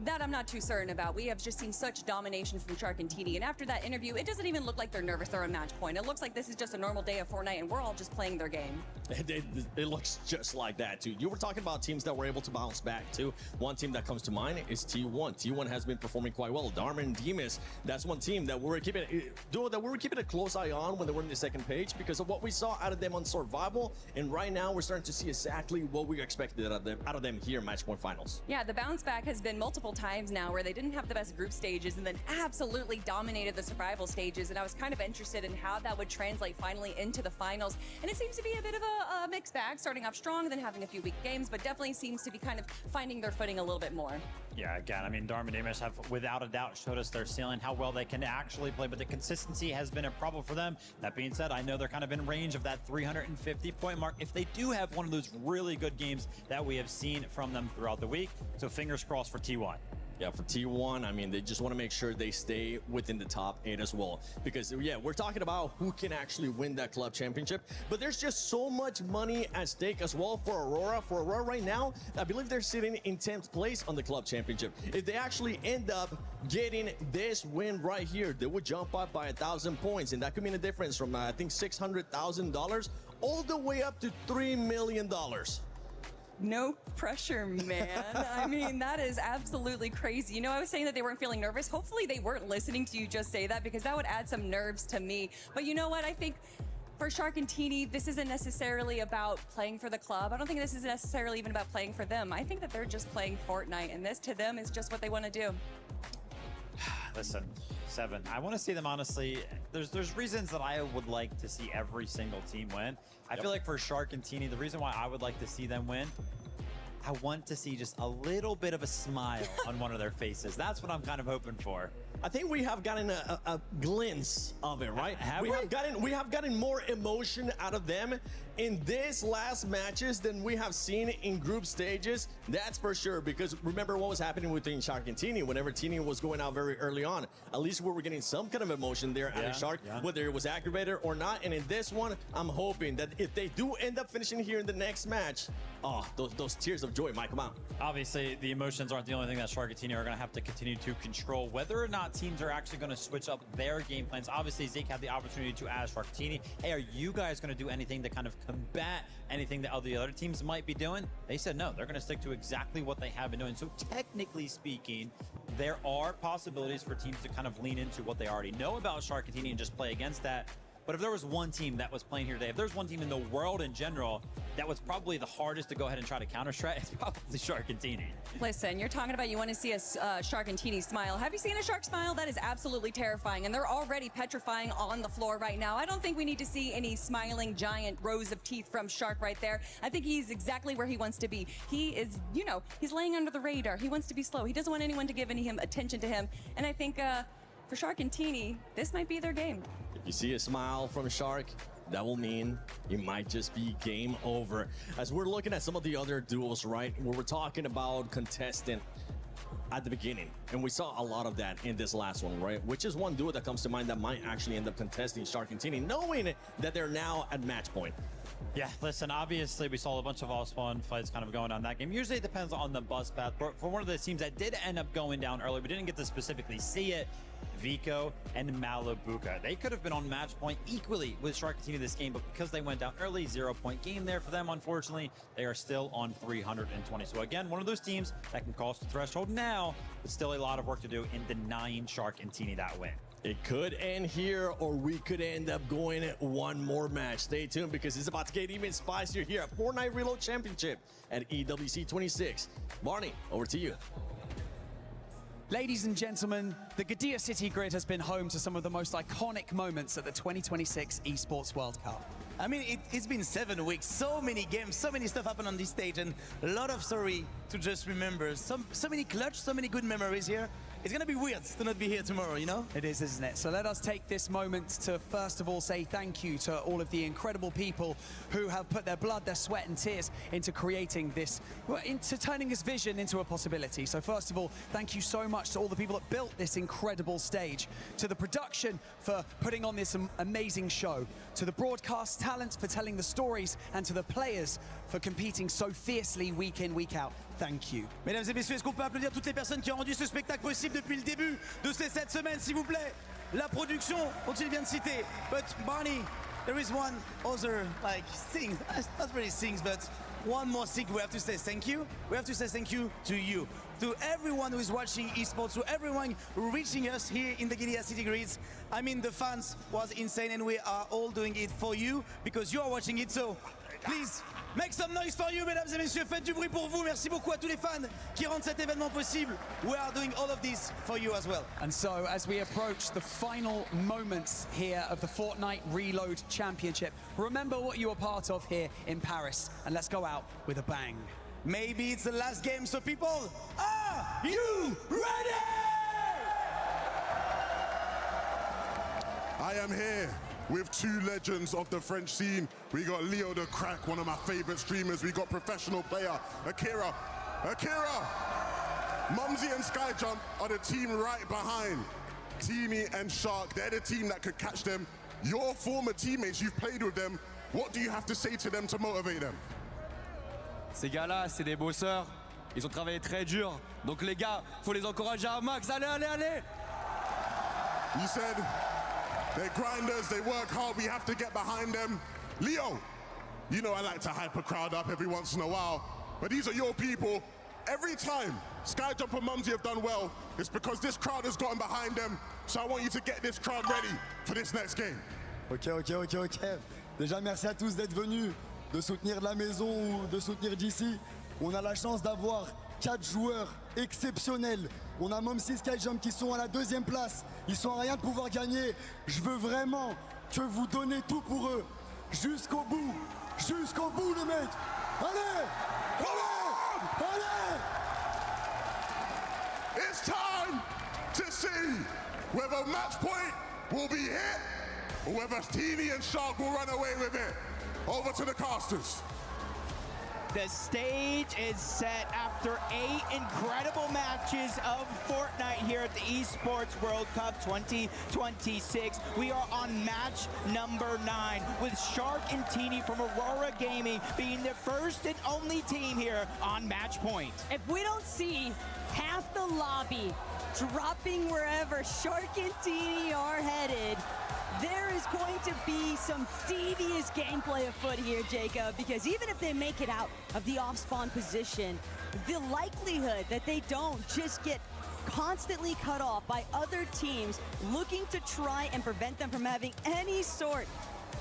That I'm not too certain about. We have just seen such domination from Sharkatini, and after that interview, it doesn't even look like they're nervous they're on match point. It looks like this is just a normal day of Fortnite, and we're all just playing their game. It looks just like that, too. You were talking about teams that were able to bounce back, too. One team that comes to mind is T1. T1 has been performing quite well. Dharma and Demas, that's one team that we were keeping a close eye on when they were in the 2nd page because of what we saw out of them on Survival, and right now we're starting to see exactly what we expected out of them here in Match Point Finals. Yeah, the bounce back has been multiple times now where they didn't have the best group stages and then absolutely dominated the survival stages, and I was kind of interested in how that would translate finally into the finals, and it seems to be a bit of a mixed bag, starting off strong and then having a few weak games, but definitely seems to be kind of finding their footing a little bit more. Yeah, again, I mean, Dharma and Demas have without a doubt showed us their ceiling, how well they can actually play, but the consistency has been a problem for them. That being said, I know they're kind of in range of that 350-point mark if they do have one of those really good games that we have seen from them throughout the week. So fingers crossed for T1. Yeah, for T1, I mean, they just want to make sure they stay within the top 8 as well. Because, yeah, we're talking about who can actually win that club championship. But there's just so much money at stake as well for Aurora. For Aurora right now, I believe they're sitting in 10th place on the club championship. If they actually end up getting this win right here, they would jump up by 1,000 points. And that could mean a difference from, I think, $600,000 all the way up to $3 million. No pressure, man. I mean, that is absolutely crazy. I was saying that they weren't feeling nervous. Hopefully they weren't listening to you just say that, because that would add some nerves to me. But you know what? I think for Sharkatini, this isn't necessarily about playing for the club. I don't think this is necessarily even about playing for them. I think that they're just playing Fortnite, and this to them is just what they want to do. Listen, 7. I want to see them, honestly. There's reasons that I would like to see every single team win. I feel like for Sharkatini, the reason why I would like to see them win I want to see just a little bit of a smile on one of their faces. That's what I'm kind of hoping for. I think we have gotten a glimpse of it, right? Have we have gotten more emotion out of them in these last matches than we have seen in group stages. That's for sure, because remember what was happening between Shark and Teeny. Whenever Teeny was going out very early on, at least we were getting some kind of emotion there out of Shark, whether it was activated or not. And in this one, I'm hoping that if they do end up finishing here in the next match, oh, those tears of joy might come out. Obviously, the emotions aren't the only thing that Shark and Teeny are going to have to continue to control. Whether or not teams are actually going to switch up their game plans. Obviously, Zeke had the opportunity to ask Shark and Teeny, hey, are you guys going to do anything to kind of combat anything that the other teams might be doing? They said no, they're going to stick to exactly what they have been doing. So technically speaking, there are possibilities for teams to kind of lean into what they already know about Shark and Teeny and just play against that. But if there was one team that was playing here today, if there's one team in the world in general that was probably the hardest to go ahead and try to counter-strat, it's probably Shark and Teeny. Listen, you're talking about you want to see a Shark and Teeny smile. Have you seen a Shark smile? That is absolutely terrifying, and they're already petrifying on the floor right now. I don't think we need to see any smiling giant rows of teeth from Shark right there. I think he's exactly where he wants to be. He is, you know, he's laying under the radar. He wants to be slow. He doesn't want anyone to give any attention to him, and I think for Shark and Teeny, this might be their game. If you see a smile from Shark, that will mean it might just be game over. As we're looking at some of the other duels, right, where we're talking about contestant at the beginning, and we saw a lot of that in this last one, right? Which is one duo that comes to mind that might actually end up contesting Shark and Teeny, knowing that they're now at match point. Yeah, listen, obviously we saw a bunch of all-spawn fights kind of going on that game. Usually it depends on the bus path. For one of the teams that did end up going down early, we didn't get to specifically see it, Vico and Malibuca. They could have been on match point equally with Shark and Teeny this game, but because they went down early, 0-point game there for them, unfortunately, they are still on 320. So again, one of those teams that can cross the threshold now, but still a lot of work to do in denying Shark and Teeny that win. It could end here, or we could end up going one more match. Stay tuned, because it's about to get even spicier here at Fortnite Reload Championship at EWC 26. Barney, over to you. Ladies and gentlemen, the Gadia City Grid has been home to some of the most iconic moments at the 2026 Esports World Cup. I mean, it's been 7 weeks, so many games, so many stuff happened on this stage, and a lot of story to just remember. So many clutch, so many good memories here. It's gonna be weird to not be here tomorrow, you know? It is, isn't it? So let us take this moment to first of all say thank you to all of the incredible people who have put their blood, their sweat and tears into creating this, into turning this vision into a possibility. So first of all, thank you so much to all the people that built this incredible stage, to the production for putting on this amazing show, to the broadcast talent for telling the stories, and to the players for competing so fiercely week in, week out. Thank you. Mesdames et messieurs, est-ce qu'on peut applaudir toutes les personnes qui ont rendu ce spectacle possible depuis le début de ces 7 semaines, s'il vous plaît? La production, dont il vient de citer. But Barney, there is one other, like, thing, not really things, but one more thing we have to say thank you. We have to say thank you to you, to everyone who is watching esports, to everyone reaching us here in the Gadia City Grids. I mean, the fans was insane, and we are all doing it for you because you are watching it. So please make some noise for you, mesdames et messieurs. Faites du bruit pour vous. Merci beaucoup à tous les fans qui rendent cet événement possible. We are doing all of this for you as well. And so, as we approach the final moments here of the Fortnite Reload Championship, remember what you were part of here in Paris, and let's go out with a bang. Maybe it's the last game, so people, are you ready? I am here with two legends of the French scene. We got Leo the Crack, one of my favorite streamers. We got professional player Akira. Mumsy and Skyjump are the team right behind Teeny and Shark. They're the team that could catch them. Your former teammates, you've played with them. What do you have to say to them to motivate them? Ces gars-là, c'est des bosseurs. Ils ont travaillé très dur. Donc les gars, faut les encourager à max. Allez, allez, allez! You said they're grinders, they work hard, we have to get behind them. Leo, you know I like to hype a crowd up every once in a while, but these are your people. Every time Skyjump and Mumsy have done well, it's because this crowd has gotten behind them. So I want you to get this crowd ready for this next game. Ok. Déjà, merci à tous d'être venus, de soutenir de la maison ou de soutenir d'ici. On a la chance d'avoir 4 joueurs exceptionnels. On a Mumsy, Skyjump qui sont à la 2e place. Ils sont à rien de pouvoir gagner. Je veux vraiment que vous donnez tout pour eux. Jusqu'au bout les mecs. Allez! It's time to see whether match point will be hit or whether Teeny and Shark will run away with it. Over to the casters. The stage is set after 8 incredible matches of Fortnite here at the Esports World Cup 2026. We are on match number 9 with Shark and Teeny from Aurora Gaming being the first and only team here on match point. If we don't see half the lobby dropping wherever Shark and Teeny are headed, there is going to be some devious gameplay afoot here, Jacob, because even if they make it out of the off-spawn position, the likelihood that they don't just get constantly cut off by other teams looking to try and prevent them from having any sort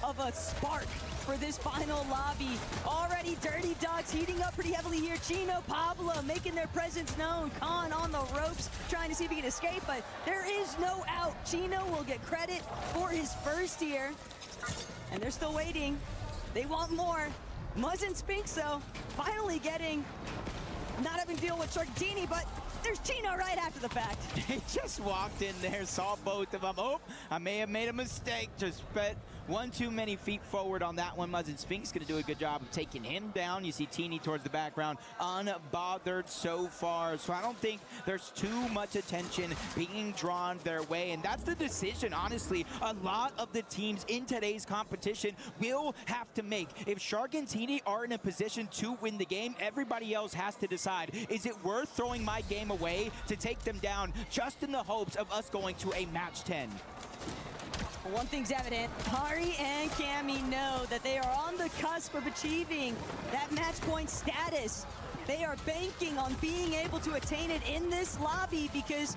of a spark for this final lobby. Already Dirty Dogs heating up pretty heavily here. Chino, Pablo making their presence known. Khan on the ropes trying to see if he can escape, but there is no out. Chino will get credit for his first here, and they're still waiting. They want more. Muzz and Spinks, though, finally getting, not having to deal with Sharktini, but there's Chino right after the fact. He just walked in there, saw both of them. Oh, I may have made a mistake. Just bet one too many feet forward on that one. Muzz and Sphinx going to do a good job of taking him down. You see Teeny towards the background, unbothered so far. So I don't think there's too much attention being drawn their way. And that's the decision, honestly, a lot of the teams in today's competition will have to make. If Shark and Teeny are in a position to win the game, everybody else has to decide, is it worth throwing my game away to take them down just in the hopes of us going to a match 10? One thing's evident, Hari and Cammy know that they are on the cusp of achieving that match point status. They are banking on being able to attain it in this lobby because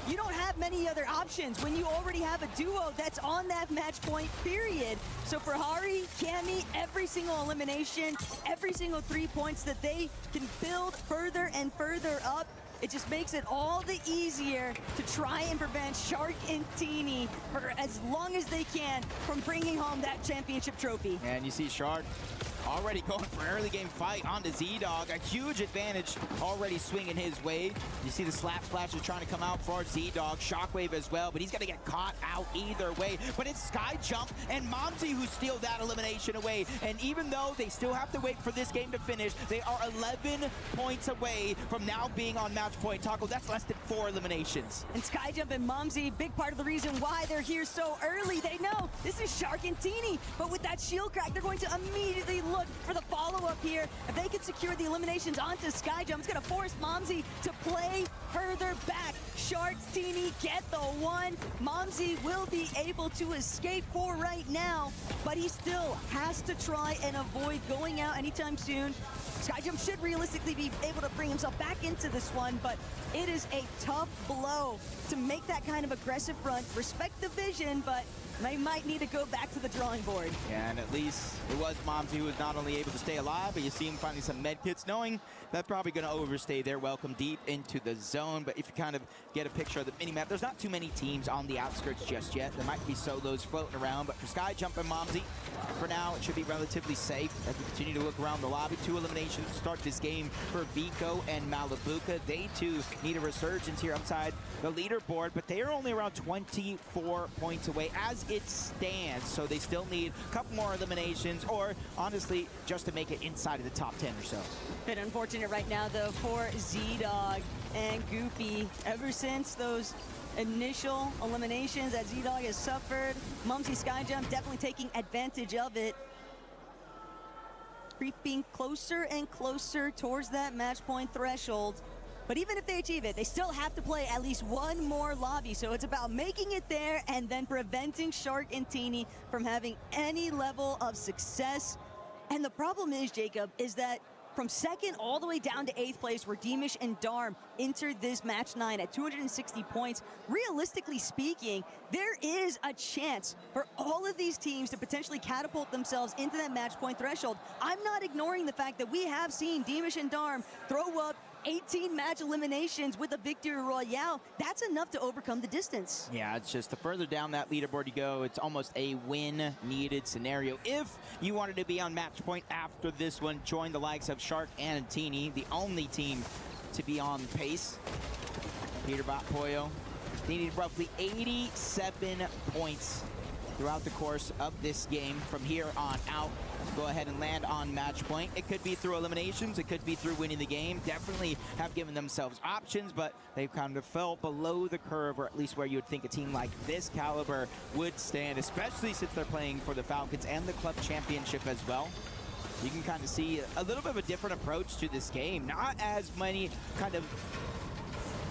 you don't have many other options when you already have a duo that's on that match point, period. So for Hari, Cammy, every single elimination, every single 3 points that they can build further and further up, it just makes it all the easier to try and prevent Shark and Teeny for as long as they can from bringing home that championship trophy. And you see Shark already going for an early game fight onto Z-Dog. A huge advantage already swinging his way. You see the slap splashes trying to come out for Z-Dog. Shockwave as well, but he's going to get caught out either way. But it's Sky Jump and Momsy who steal that elimination away. And even though they still have to wait for this game to finish, they are 11 points away from now being on match point. Taco, that's less than 4 eliminations. And Sky Jump and Momsy, big part of the reason why they're here so early. They know this is Shark and Teeny, but with that shield crack, they're going to immediately look for the follow-up here. If they can secure the eliminations onto Sky Jump, it's going to force Momsy to play further back. Shark, Teeny get the one. Momsy will be able to escape for right now, but he still has to try and avoid going out anytime soon. Sky Jump should realistically be able to bring himself back into this one, but it is a tough blow to make that kind of aggressive front. Respect the vision, but they might need to go back to the drawing board. Yeah, and at least it was Momsy who was not only able to stay alive, but you see him finding some med kits, knowing that's probably going to overstay their welcome deep into the zone. But if you kind of get a picture of the minimap, there's not too many teams on the outskirts just yet. There might be solos floating around, but for Sky Jump and Momsy, for now, it should be relatively safe as we continue to look around the lobby. 2 eliminations to start this game for Vico and Malibuca. They, too, need a resurgence here outside the leaderboard, but they are only around 24 points away as it stands. So they still need a couple more eliminations, or, honestly, just to make it inside of the top 10 or so. Bit unfortunate right now, though, for Z-Dog and Goofy. Ever since those initial eliminations that Z-Dog has suffered, Mumsy Sky Jump definitely taking advantage of it. Creeping closer and closer towards that match point threshold. But even if they achieve it, they still have to play at least one more lobby. So it's about making it there and then preventing Shark and Teeny from having any level of success. And the problem is, Jacob, is that from second all the way down to 8th place, where Demish and Darm entered this match 9 at 260 points, realistically speaking, there is a chance for all of these teams to potentially catapult themselves into that match point threshold. I'm not ignoring the fact that we have seen Demish and Darm throw up 18 match eliminations with a victory royale. That's enough to overcome the distance. Yeah, it's just the further down that leaderboard you go, it's almost a win-needed scenario. If you wanted to be on match point after this one, join the likes of Shark and Teeny, the only team to be on pace. Peterbot, Pollo, they needed roughly 87 points throughout the course of this game from here on out. Go ahead and land on match point. It could be through eliminations, it could be through winning the game. Definitely have given themselves options, but they've kind of fell below the curve, or at least where you would think a team like this caliber would stand, especially since they're playing for the Falcons and the club championship as well. You can kind of see a little bit of a different approach to this game. Not as many kind of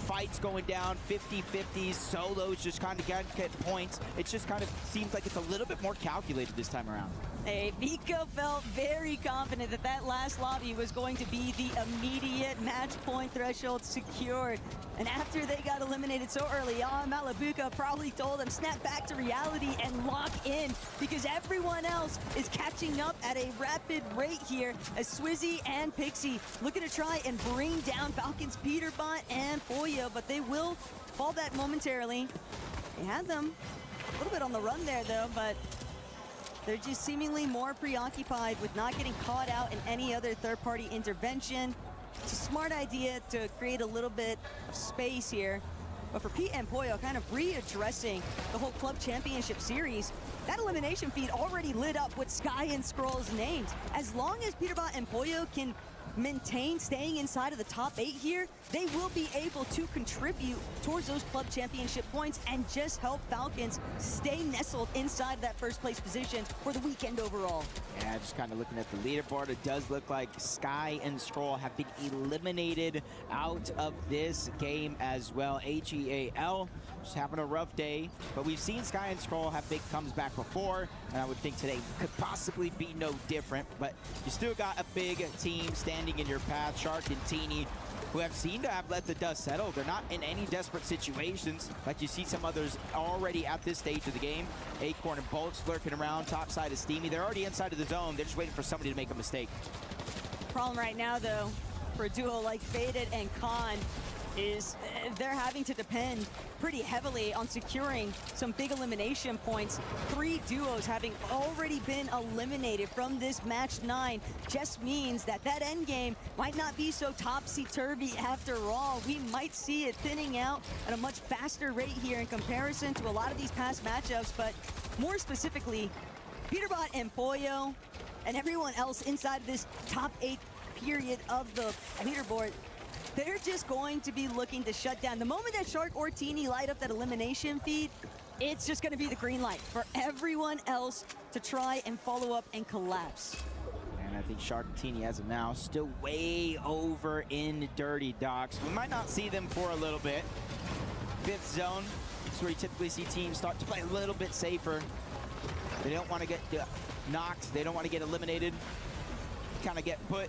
fights going down, 50-50s, solos just kind of get points. It just kind of seems like it's a little bit more calculated this time around. Hey, Vico felt very confident that that last lobby was going to be the immediate match point threshold secured. And after they got eliminated so early on, Malabuka probably told them snap back to reality and lock in, because everyone else is catching up at a rapid rate here as Swizzy and Pixie looking to try and bring down Falcons, Peterbot, and Pollo, but they will fall back momentarily. They had them a little bit on the run there though, but they're just seemingly more preoccupied with not getting caught out in any other third-party intervention. It's a smart idea to create a little bit of space here. But for Pete and Pollo, kind of readdressing the whole club championship series, that elimination feed already lit up with Sky and Scroll's names. As long as Peterbot and Pollo can maintain staying inside of the top 8 here, they will be able to contribute towards those club championship points and just help Falcons stay nestled inside that first place position for the weekend overall. Yeah, just kind of looking at the leaderboard, it does look like Sky and Scroll have been eliminated out of this game as well. HEAL just having a rough day, but we've seen Sky and Scroll have big comeback before, and I would think today could possibly be no different, but you still got a big team standing in your path. Shark and Teeny, who have seemed to have let the dust settle. They're not in any desperate situations like you see some others already at this stage of the game. Acorn and Bolts lurking around, top side is Steamy. They're already inside of the zone. They're just waiting for somebody to make a mistake. Problem right now, though, for a duo like Faded and Khan is they're having to depend pretty heavily on securing some big elimination points. 3 duos having already been eliminated from this match 9 just means that that end game might not be so topsy-turvy after all. We might see it thinning out at a much faster rate here in comparison to a lot of these past matchups, but more specifically, Peterbot and Pollo and everyone else inside of this top 8 period of the leaderboard, they're just going to be looking to shut down. The moment that Shark or Teeny light up that elimination feed, it's just going to be the green light for everyone else to try and follow up and collapse. And I think Shark and Teeny as of now still way over in Dirty Docks. We might not see them for a little bit. 5th zone, that's where you typically see teams start to play a little bit safer. They don't want to get knocked. They don't want to get eliminated. Kind of get put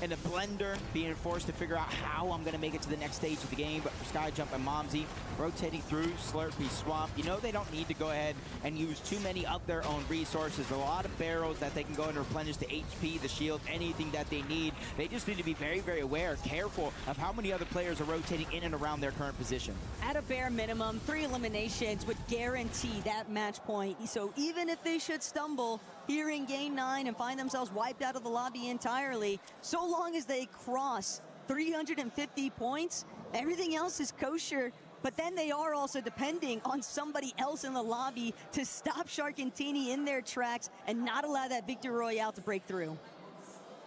in a blender, being forced to figure out how I'm going to make it to the next stage of the game. But for Skyjump and Momsy, rotating through Slurpee Swamp, you know they don't need to go ahead and use too many of their own resources. A lot of barrels that they can go and replenish the HP, the shield, anything that they need. They just need to be very, very aware, careful of how many other players are rotating in and around their current position. At a bare minimum, 3 eliminations would guarantee that match point. So even if they should stumble here in game 9 and find themselves wiped out of the lobby entirely, so long as they cross 350 points, everything else is kosher. But then they are also depending on somebody else in the lobby to stop Shark and Teeny in their tracks and not allow that victory royale to break through.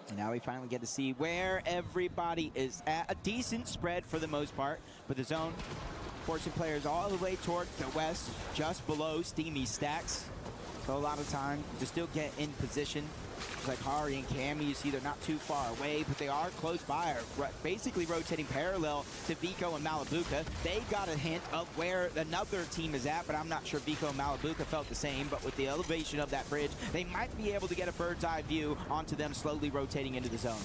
And now we finally get to see where everybody is at. A decent spread for the most part, but the zone forcing players all the way toward the west, just below Steamy stacks. So a lot of time to still get in position. It's like Hari and Cammy, you see they're not too far away, but they are close by, basically rotating parallel to Vico and Malabuka. They got a hint of where another team is at, but I'm not sure Vico and Malabuka felt the same. But with the elevation of that bridge, they might be able to get a bird's eye view onto them slowly rotating into the zone.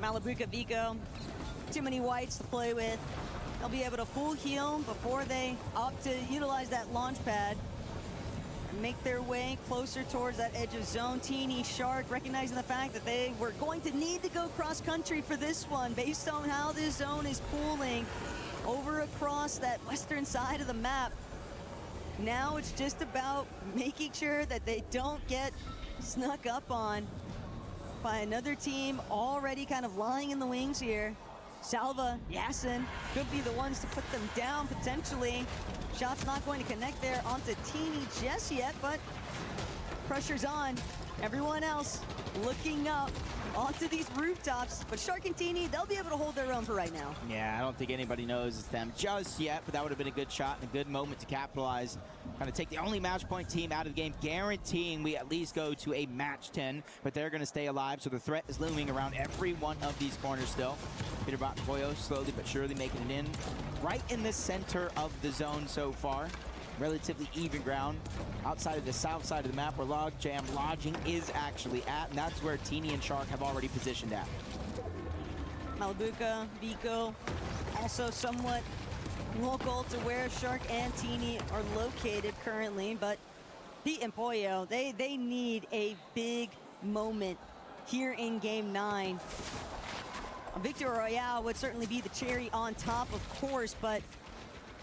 Malabuka, Vico, too many whites to play with. They'll be able to full heal before they opt to utilize that launch pad. make their way closer towards that edge of zone. Teeny, Shark, recognizing the fact that they were going to need to go cross-country for this one based on how this zone is pooling over across that western side of the map. Now it's just about making sure that they don't get snuck up on by another team already kind of lying in the wings here. Salva, Yasin could be the ones to put them down potentially. Shot's not going to connect there onto Teeny just yet, but pressure's on. Everyone else looking up onto these rooftops, but Shark and Teeny, they'll be able to hold their own for right now. Yeah, I don't think anybody knows it's them just yet, but that would have been a good shot and a good moment to capitalize. Kind of take the only match point team out of the game, guaranteeing we at least go to a match 10, but they're going to stay alive, so the threat is looming around every one of these corners still. Peterbot and Pollo slowly but surely making it in. Right in the center of the zone so far. Relatively even ground outside of the south side of the map where Logjam Lodging is actually at, and that's where Teeny and Shark have already positioned at. Malabuka, Vico, also somewhat local to where Shark and Teeny are located currently, but Pete and Pollo, they need a big moment here in Game 9. A victory royale would certainly be the cherry on top, of course, but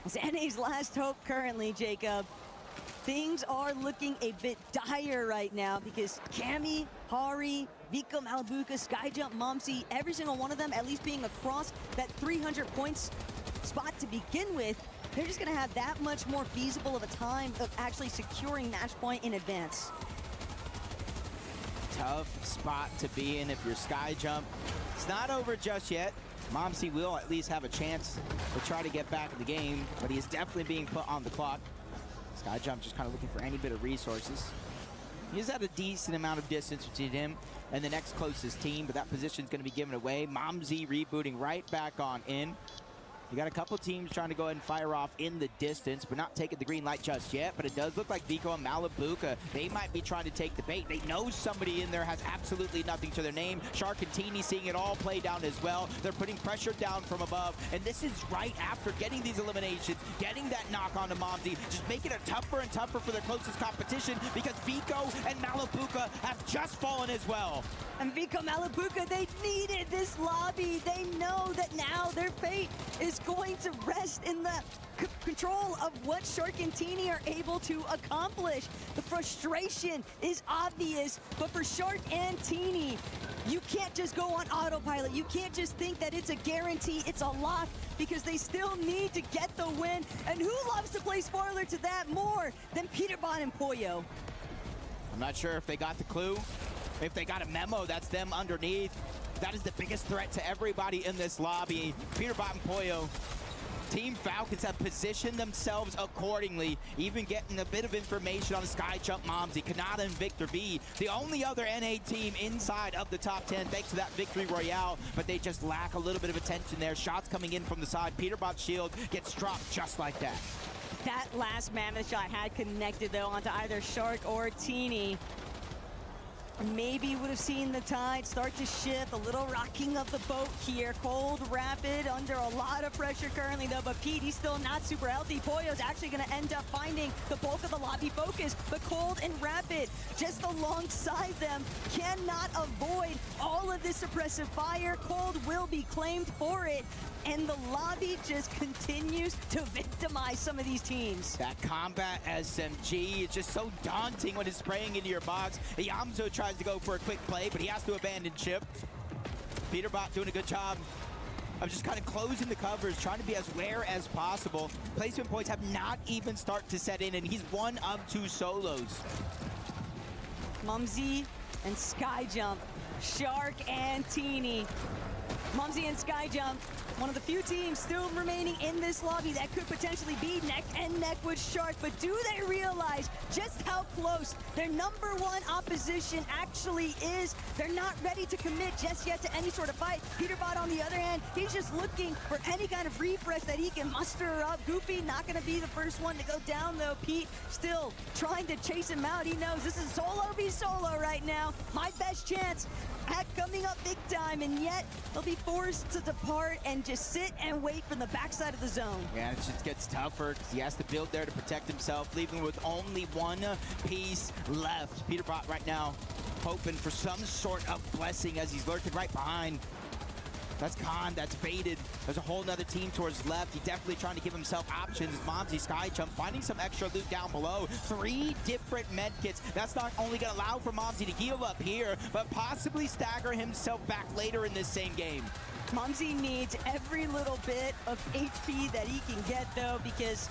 it's NA's last hope currently, Jacob. Things are looking a bit dire right now because Cammy, Hari, Vico, Malabuka, Skyjump, Momsy, every single one of them at least being across that 300 points spot to begin with, they're just going to have that much more feasible of a time of actually securing match point in advance. Tough spot to be in if you're Skyjump. It's not over just yet. Momsy will at least have a chance to try to get back in the game, but he is definitely being put on the clock. Skyjump just kind of looking for any bit of resources. He's at a decent amount of distance between him and the next closest team, but that position is going to be given away. Momsy rebooting right back on in. You got a couple teams trying to go ahead and fire off in the distance, but not taking the green light just yet. But it does look like Vico and Malabuka, they might be trying to take the bait. They know somebody in there has absolutely nothing to their name. Shark and Teeny seeing it all play down as well. They're putting pressure down from above. And this is right after getting these eliminations, getting that knock onto Momsy, just making it tougher and tougher for their closest competition because Vico and Malabuka have just fallen as well. And Vico, Malabuka, they needed this lobby. They know that now their fate is going to rest in the control of what Shark and Teeny are able to accomplish. The frustration is obvious, but for Shark and Teeny, you can't just go on autopilot. You can't just think that it's a guarantee, it's a lock, because they still need to get the win. And who loves to play spoiler to that more than Peterbot and Pollo? I'm not sure if they got the clue. If they got a memo, that's them underneath. That is the biggest threat to everybody in this lobby. Peterbot and Pollo, Team Falcons have positioned themselves accordingly, even getting a bit of information on the Skyjump Momsy, Kanata and Victor V, the only other NA team inside of the top 10 thanks to that victory royale, but they just lack a little bit of attention there. Shots coming in from the side. Peterbot's shield gets dropped just like that. That last mammoth shot had connected though onto either Shark or Teeny. Maybe would have seen the tide start to shift, a little rocking of the boat here. Cold Rapid under a lot of pressure currently though, but Pete, he's still not super healthy. Pollo's actually gonna end up finding the bulk of the lobby focus, but Cold and Rapid just alongside them cannot avoid all of this suppressive fire. Cold will be claimed for it, and the lobby just continues to victimize some of these teams. That combat SMG is just so daunting when it's spraying into your box. Yamzo tries to go for a quick play, but he has to abandon ship. Peterbot doing a good job of just kind of closing the covers, trying to be as aware as possible. Placement points have not even started to set in, and he's one of two solos. Momsy and Skyjump, Shark and Teeny. Momsy and Skyjump, one of the few teams still remaining in this lobby that could potentially be neck and neck with Shark, but do they realize just how close their number one opposition actually is? They're not ready to commit just yet to any sort of fight. Peterbot, on the other hand, he's just looking for any kind of refresh that he can muster up. Goofy not going to be the first one to go down, though. Pete still trying to chase him out. He knows this is solo v solo right now. My best chance at coming up big time, and yet they'll be forced to depart and just sit and wait from the backside of the zone. Yeah, it just gets tougher because he has to build there to protect himself, leaving with only one piece left. Peterbot right now hoping for some sort of blessing as he's lurking right behind. That's Khan, that's Faded. There's a whole nother team towards left. He's definitely trying to give himself options. Momsy Sky Jump finding some extra loot down below. 3 different med kits. That's not only going to allow for Momsy to heal up here, but possibly stagger himself back later in this same game. Momsy needs every little bit of HP that he can get, though, because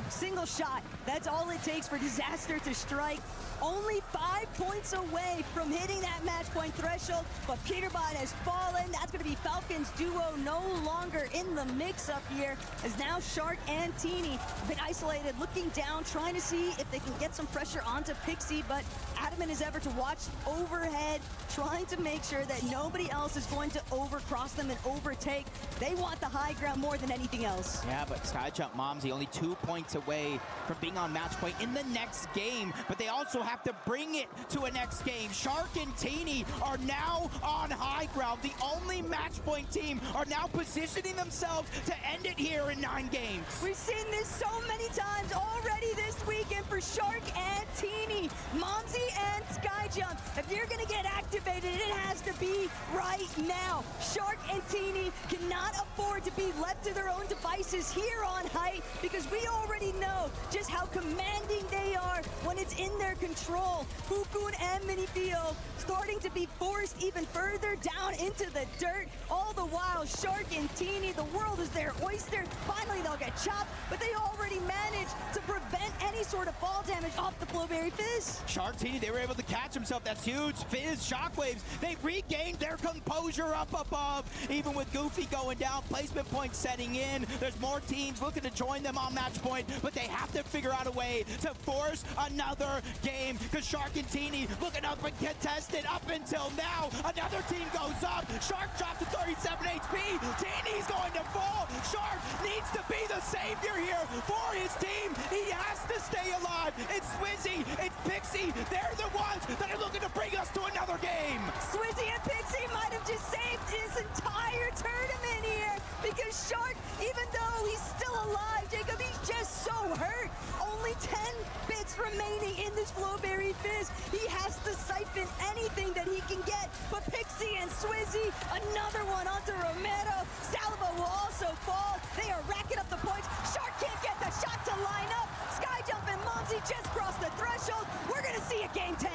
single shot, that's all it takes for Disaster to strike. Only 5 points away from hitting that match point threshold, but Peterbot has fallen. That's going to be Falcon's duo no longer in the mix up here, as now Shark and Teeny have been isolated, looking down, trying to see if they can get some pressure onto Pixie, but adamant as ever to watch overhead, trying to make sure that nobody else is going to overcross them and overtake. They want the high ground more than anything else. Yeah, but Skyjump Momsy only 2 points away from being on match point in the next game, but they also have to bring it to a next game. Shark and Teeny are now on high ground. The only match point team are now positioning themselves to end it here in 9 games. We've seen this so many times already this weekend for Shark and Teeny. Momsy and Skyjump, if you're gonna get activated, it has to be right now. Shark and Teeny cannot afford to be left to their own devices here on height, because we already know just how commanding they are when it's in their control. Fukun and Minifio starting to be forced even further down into the dirt. All the while, Shark and Teeny, the world is their oyster. Finally, they'll get chopped, but they already managed to prevent any sort of fall damage off the Flowberry Fizz. Shark Teeny, they were able to catch himself. That's huge. Fizz, Shockwaves, they regained their composure up above. Even with Goofy going down, placement points setting in. There's more teams looking to join them on match point, but they have to figure out a way to force another game, because Shark and Teeny looking up and contested up until now. Another team goes up. Shark drops to 37 HP. Teeny's going to fall. Shark needs to be the savior here for his team. He has to stay alive. It's Swizzy, it's Pixie. They're the ones that are looking to bring us to another game. Swizzy and Pixie might have just saved his entire tournament here, because Shark, even though he's still alive, Jacob, he's just so hurt. Only 10 bits remaining in this Flowberry Fizz. He has to siphon anything that he can get, but Pixie and Swizzy, another one onto Romero. Salvo will also fall. They are racking up the points. Shark can't get the shot to line up. Skyjump and Momsy just crossed the threshold. We're going to see a game 10.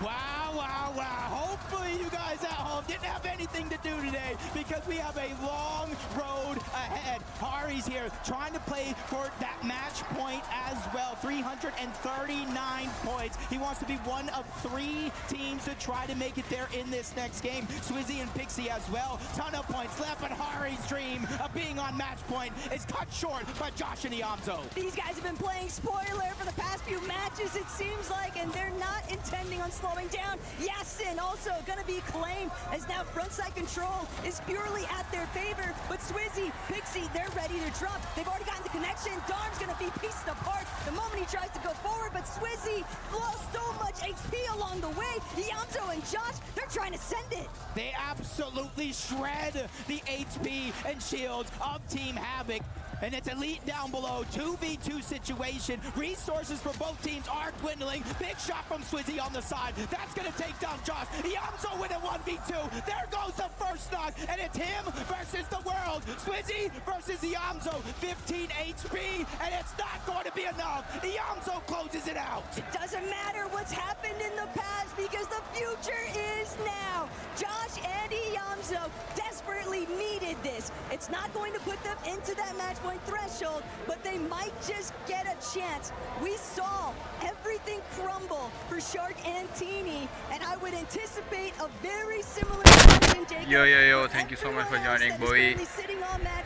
Wow, wow, wow. Hopefully you guys at home didn't have anything to do today, because we have a long road ahead. Hari's here trying to play for that match point as well. 339 points. He wants to be one of 3 teams to try to make it there in this next game. Swizzy and Pixie as well. Ton of points left, but Hari's dream of being on match point is cut short by Josh and Iamzo. These guys have been playing spoiler for the past few matches, it seems like, and they're not intending on slowing down. Yasin also going to be claimed, as now frontside control is purely at their favor, but Swizzy, Pixie, they're ready to drop. They've already gotten the connection. Darm's going to be pieced apart the moment he tries to go forward, but Swizzy lost so much HP along the way. Iamzo and Josh, they're trying to send it. They absolutely shred the HP and shields of Team Havoc. And it's elite down below, 2v2 situation. Resources for both teams are dwindling. Big shot from Swizzy on the side. That's gonna take down Josh. Iamzo with a 1v2. There goes the first knock, and it's him versus the world. Swizzy versus Iamzo, 15 HP, and it's not going to be enough. Iamzo closes it out. It doesn't matter what's happened in the past, because the future is now. Josh and Iamzo desperately needed this. It's not going to put them into that match point threshold, but they might just get a chance. We saw everything crumble for Shark and Teeny, and I would anticipate a very similar pattern, Jacob. Yo, thank you so much for joining, boy.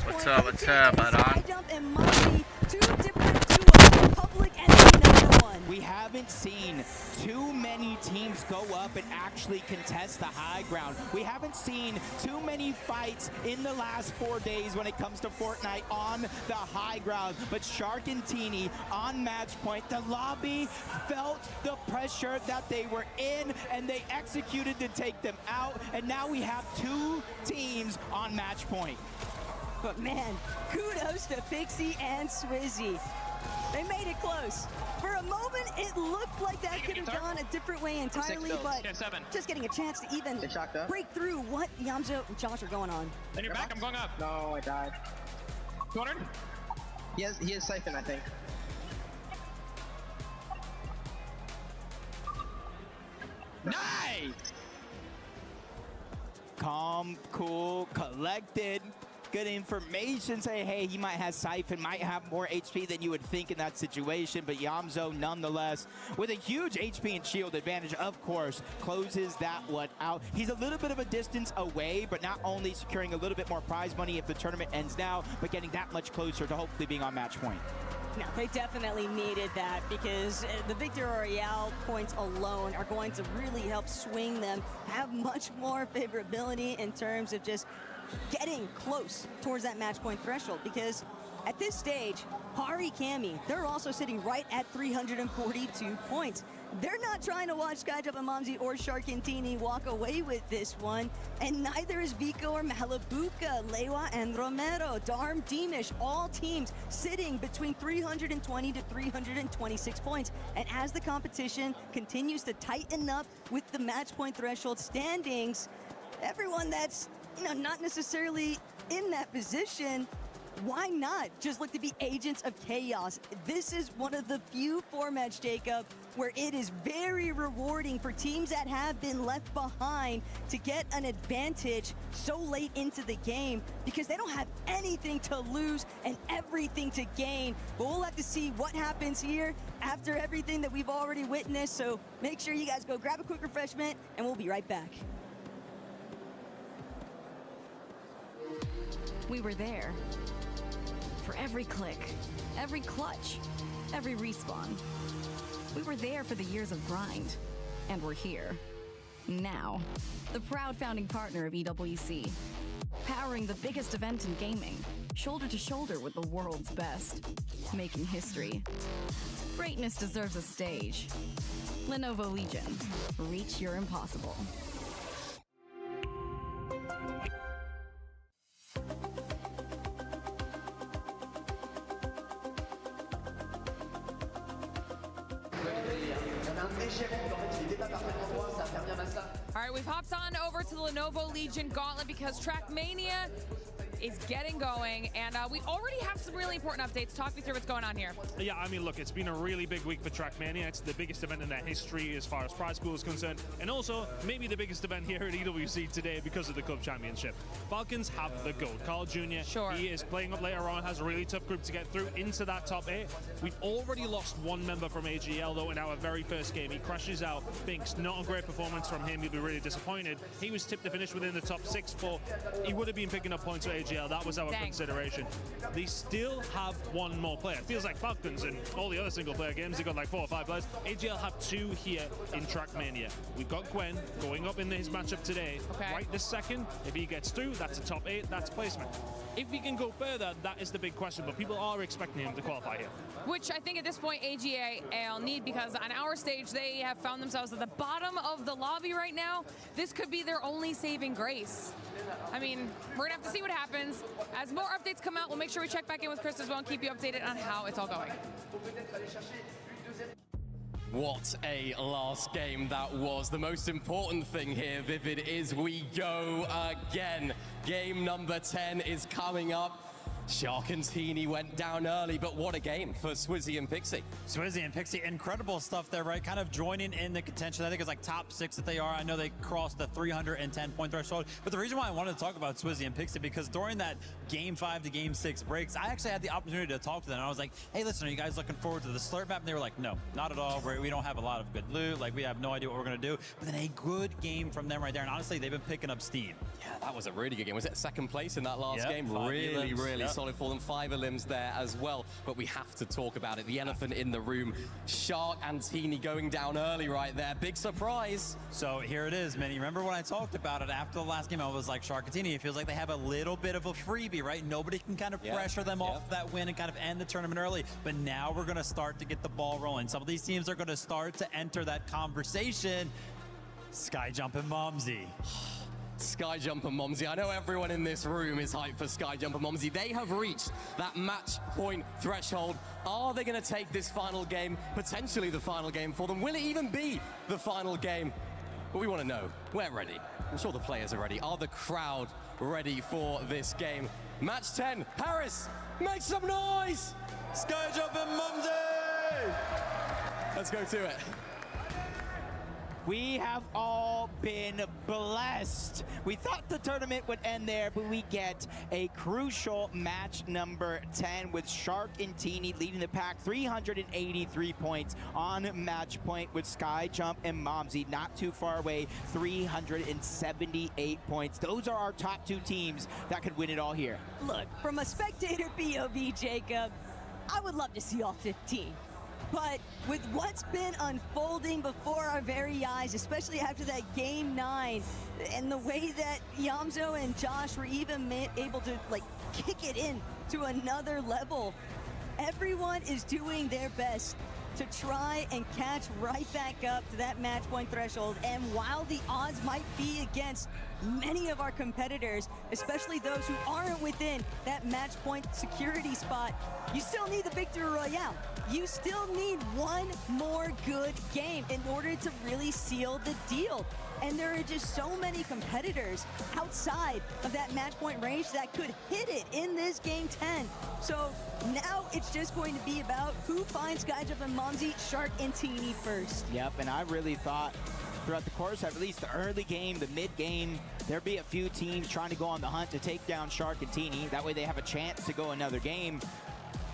What's up, Aran? Two different duos, Public and another one. we haven't seen too many teams go up and actually contest the high ground. We haven't seen too many fights in the last 4 days when it comes to Fortnite on the high ground. But Shark and Teeny on match point, the lobby felt the pressure that they were in and they executed to take them out. And now we have 2 teams on match point. But man, kudos to Pixie and Swizzy. They made it close. For a moment, it looked like that could have gone a different way entirely, but just getting a chance to even break through what Yamzo and Josh are going on. Then you're back, I'm going up. No, I died. 200? He has Siphon, I think. Nice! Calm, cool, collected. Good information. Say, hey, he might have Siphon, might have more HP than you would think in that situation, but Yamzo, nonetheless, with a huge HP and shield advantage, of course, closes that one out. He's a little bit of a distance away, but not only securing a little bit more prize money if the tournament ends now, but getting that much closer to hopefully being on match point. No, they definitely needed that because the Victor Royale points alone are going to really help swing them, have much more favorability in terms of just getting close towards that match point threshold, because at this stage, Hari Kami, they're also sitting right at 342 points. They're not trying to watch Skyjump and Momsy or Sharkantini walk away with this one, and neither is Vico or Malabuka, Lewa and Romero, Darm, Deemish, all teams sitting between 320 to 326 points. And as the competition continues to tighten up with the match point threshold standings, everyone that's not necessarily in that position, why not just look to be agents of chaos? This is one of the few formats, Jacob, where it is very rewarding for teams that have been left behind to get an advantage so late into the game because they don't have anything to lose and everything to gain. But we'll have to see what happens here after everything that we've already witnessed. So make sure you guys go grab a quick refreshment and we'll be right back. We were there. For every click, every clutch, every respawn. We were there for the years of grind, and we're here. Now, the proud founding partner of EWC, powering the biggest event in gaming, shoulder to shoulder with the world's best, making history. Greatness deserves a stage. Lenovo Legion, reach your impossible. All right, we've hopped on over to the Lenovo Legion Gauntlet because Trackmania is getting going, and we already have some really important updates. Talk me through what's going on here. Yeah, I mean, look, it's been a really big week for Trackmania. It's the biggest event in their history as far as prize pool is concerned, and also maybe the biggest event here at EWC today because of the Club Championship. Falcons have the GOAT, Carl Jr. Sure. He is playing up later on, has a really tough group to get through into that top 8. We've already lost one member from AGL, though, in our very first game. He crashes out. Binks, not a great performance from him. He'll be really disappointed. He was tipped to finish within the top 6 for. He would have been picking up points for AGL. That was our consideration. They still have one more player. It feels like Falcons and all the other single-player games, they've got like 4 or 5 players. AGL have 2 here in Trackmania. We've got Gwen going up in his matchup today. Okay. Right this second, if he gets through, that's a top 8, that's placement. If he can go further, that is the big question, but people are expecting him to qualify here. Which I think at this point AGL need, because on our stage they have found themselves at the bottom of the lobby right now. This could be their only saving grace. I mean, we're gonna have to see what happens. As more updates come out, we'll make sure we check back in with Chris as well and keep you updated on how it's all going. What a last game that was. The most important thing here, Vivid, is we go again. Game number 10 is coming up. Sharkantini went down early, but what a game for Swizzy and Pixie. Swizzy and Pixie, incredible stuff there, right? Kind of joining in the contention. I think it's like top 6 that they are. I know they crossed the 310 point threshold, but the reason why I wanted to talk about Swizzy and Pixie, because during that game 5 to game 6 breaks, I actually had the opportunity to talk to them. And I was like, hey, listen, are you guys looking forward to the slurp map? And they were like, no, not at all. We don't have a lot of good loot. Like, we have no idea what we're going to do. But then a good game from them right there. And honestly, they've been picking up steam. Yeah, that was a really good game. Was it second place in that last game? Really, really solid. solid for them. 5 elims there as well, but we have to talk about it. The elephant in the room, Shark and Teeny going down early right there. Big surprise. So here it is, Minnie. Remember when I talked about it after the last game? I was like, Shark and Teeny, it feels like they have a little bit of a freebie, right? Nobody can kind of pressure them off that win and kind of end the tournament early. But now we're going to start to get the ball rolling. Some of these teams are going to start to enter that conversation. Skyjump and Momsy. Skyjump and Momsy. I know everyone in this room is hyped for Skyjump and Momsy. They have reached that match point threshold. Are they going to take this final game, potentially the final game for them? Will it even be the final game? But we want to know. We're ready. I'm sure the players are ready. Are the crowd ready for this game? Match 10. Paris, make some noise! Skyjump and Momsy! Let's go to it. We have all been blessed. We thought the tournament would end there, but we get a crucial match number 10 with Shark and Teeny leading the pack 383 points on match point with Skyjump and Momsy not too far away, 378 points. Those are our top 2 teams that could win it all here. Look, from a spectator POV, Jacob, I would love to see all 15. But with what's been unfolding before our very eyes, especially after that Game 9, and the way that Yamzo and Josh were even able to like kick it in to another level, everyone is doing their best to try and catch right back up to that match point threshold. And while the odds might be against many of our competitors, especially those who aren't within that match point security spot, you still need the victory royale. You still need one more good game in order to really seal the deal. And there are just so many competitors outside of that match point range that could hit it in this Game 10. So now it's just going to be about who finds Skyjump and Momsy, Shark and Teeny first. Yep, and I really thought throughout the course, at least the early game, the mid game, there'd be a few teams trying to go on the hunt to take down Shark and Teeny. That way they have a chance to go another game.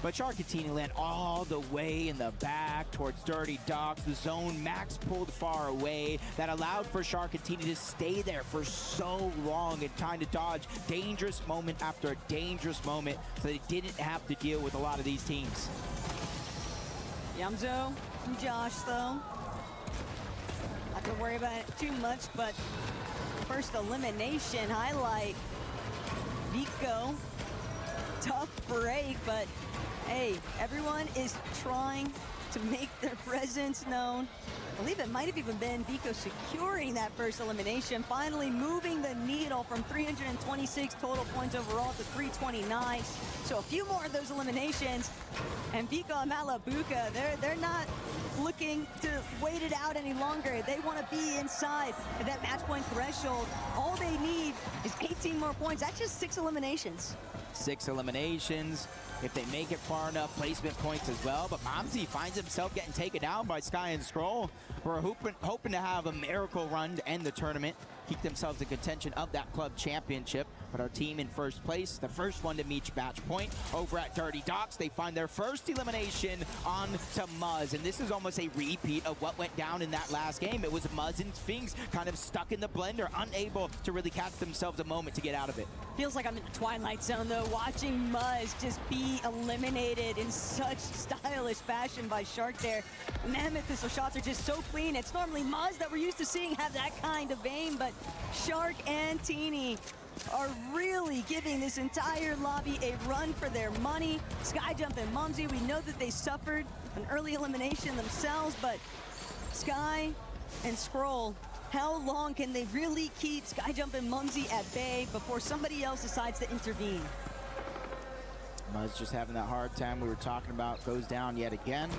But Shark and Teeny land all the way in the back towards Dirty Docks. The zone max pulled far away. That allowed for Shark and Teeny to stay there for so long and trying to dodge dangerous moment after dangerous moment so they didn't have to deal with a lot of these teams. Yamzo and Josh, though, not to worry about it too much, but first elimination highlight. Vico, tough break, but hey, everyone is trying to make their presence known. I believe it might have even been Vico securing that first elimination, finally moving the needle from 326 total points overall to 329. So a few more of those eliminations, and Vico and Malabuka, they're not looking to wait it out any longer. They want to be inside of that match point threshold. All they need is 18 more points. That's just 6 eliminations. 6 eliminations. If they make it far enough, placement points as well. But Momsy finds himself getting taken down by Sky and Scroll. We're hoping to have a miracle run to end the tournament, keep themselves in contention of that club championship. But our team in first place, the first one to meet match point over at Dirty Docks. They find their first elimination on to Muzz. And this is almost a repeat of what went down in that last game. It was Muzz and Sphinx kind of stuck in the blender, unable to really catch themselves a moment to get out of it. Feels like I'm in the Twilight Zone, though, watching Muzz just be eliminated in such stylish fashion by Shark there. Mammoth Thistle shots are just so clean. It's normally Muzz that we're used to seeing have that kind of aim, but Shark and Teeny are really giving this entire lobby a run for their money. Skyjump and Momsy, we know that they suffered an early elimination themselves, but Sky and Scroll, how long can they really keep Skyjump and Momsy at bay before somebody else decides to intervene? Muzz just having that hard time we were talking about, goes down yet again.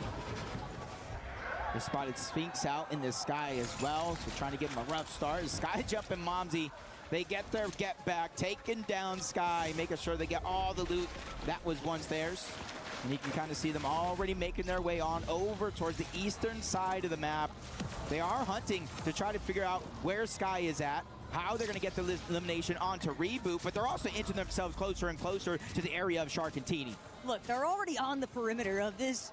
They spotted Sphinx out in the sky as well, so trying to give him a rough start. Skyjump and Momsy, they get their get back, taking down Sky, making sure they get all the loot that was once theirs. And you can kind of see them already making their way on over towards the eastern side of the map. They are hunting to try to figure out where Sky is at, how they're going to get the elimination onto Reboot, but they're also inching themselves closer and closer to the area of Shark and Teeny. Look, they're already on the perimeter of this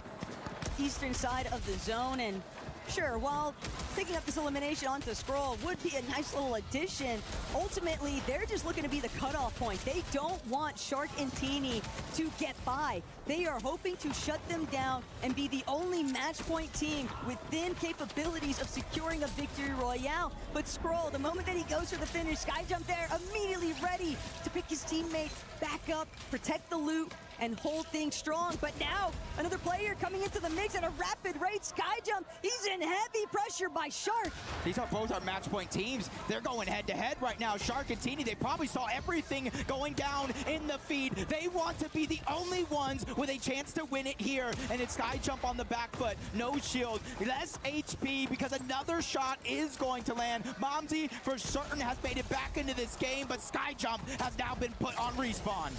eastern side of the zone, and Sure, while picking up this elimination onto Scroll would be a nice little addition, ultimately, they're just looking to be the cutoff point. They don't want Shark and Teeny to get by. They are hoping to shut them down and be the only match point team within capabilities of securing a victory royale. But Scroll, the moment that he goes for the finish, Skyjump there, immediately ready to pick his teammate back up, protect the loot, and hold things strong. But now, another player coming into the mix at a rapid rate. Skyjump, he's in heavy pressure by Shark. These are both our match point teams. They're going head to head right now. Shark and Teeny, they probably saw everything going down in the feed. They want to be the only ones with a chance to win it here. And it's Skyjump on the back foot. No shield, less HP because another shot is going to land. Momsy for certain has made it back into this game, but Skyjump has now been put on respawn.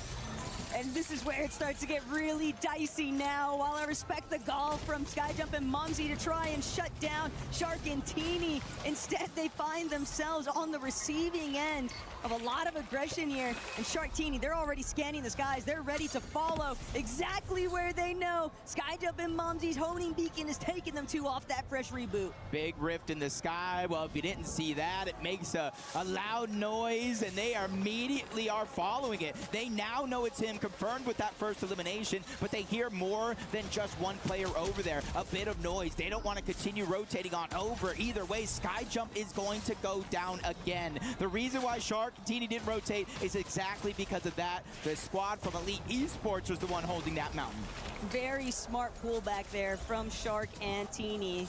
And this is where it starts to get really dicey now. While I respect the gall from Skyjump and Momsy to try and shut down Shark and Teeny, instead they find themselves on the receiving end of a lot of aggression here. And Shark Teeny, they're already scanning the skies. They're ready to follow exactly where they know Skyjump and Momsy's homing beacon is taking them to off that fresh reboot. Big rift in the sky. Well, if you didn't see that, it makes a loud noise, and they immediately are following it. They now know it's him, confirmed with that first elimination, but they hear more than just one player over there. A bit of noise. They don't want to continue rotating on over. Either way, Skyjump is going to go down again. The reason why Shark and Teeny didn't rotate is exactly because of that. The squad from Elite Esports was the one holding that mountain. Very smart pullback there from Shark and Teeny.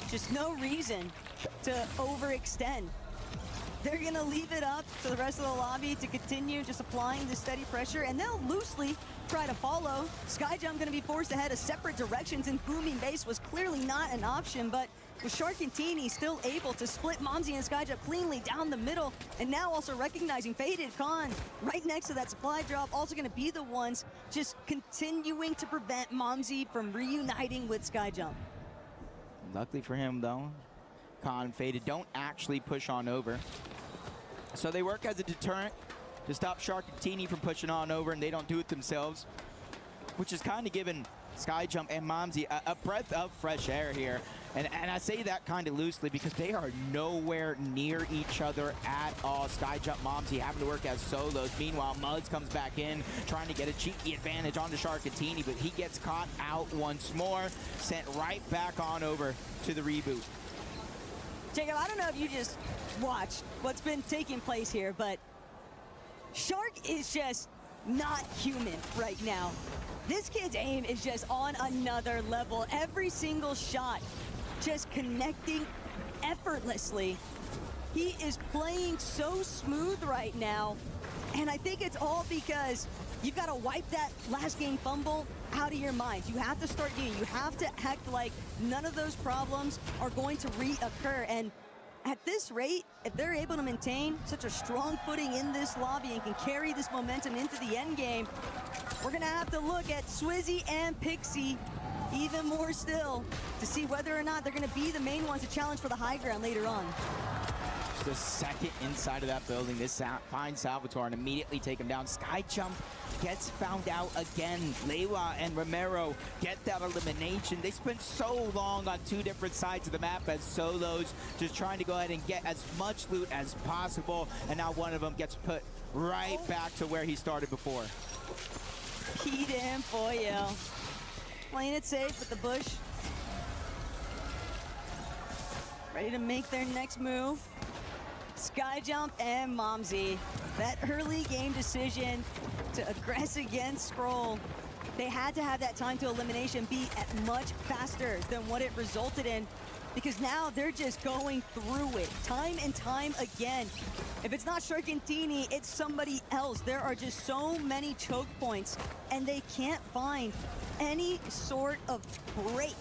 Just no reason to overextend. They're going to leave it up to the rest of the lobby to continue just applying this steady pressure, and they'll loosely try to follow. Skyjump going to be forced to head a separate directions, and booming base was clearly not an option, but with Shark and Teeny still able to split Momsy and Skyjump cleanly down the middle, and now also recognizing Faded Khan right next to that supply drop, also going to be the ones just continuing to prevent Momsy from reuniting with Skyjump. Luckily for him, though, Khan and Faded don't actually push on over. So they work as a deterrent to stop Shark and Teeny from pushing on over, and they don't do it themselves, which is kind of giving Skyjump and Momsy a breath of fresh air here. And I say that kind of loosely because they are nowhere near each other at all. Skyjump, Momsy having to work as solos. Meanwhile, Muggs comes back in, trying to get a cheeky advantage onto Shark and Teeny, but he gets caught out once more, sent right back on over to the reboot. Jacob, I don't know if you just watched what's been taking place here, but Shark is just not human right now. This kid's aim is just on another level. Every single shot just connecting effortlessly. He is playing so smooth right now, and I think it's all because you've got to wipe that last game fumble out of your mind. You have to start getting, you have to act like none of those problems are going to reoccur. And at this rate, if they're able to maintain such a strong footing in this lobby and can carry this momentum into the end game, we're gonna have to look at Swizzy and Pixie even more still to see whether or not they're gonna be the main ones to challenge for the high ground later on. Just a second inside of that building, this finds Salvatore and immediately take him down. Skyjump gets found out again. Lewa and Romero get that elimination. They spent so long on two different sides of the map as solos, just trying to go ahead and get as much loot as possible, and now one of them gets put right back to where he started before. Pete and Boyle playing it safe with the bush. Ready to make their next move. Skyjump and Momsy. That early game decision to aggress against Scroll. They had to have that time to elimination be at much faster than what it resulted in, because now they're just going through it time and time again. If it's not Shark and Teeny, it's somebody else. There are just so many choke points, and they can't find any sort of break.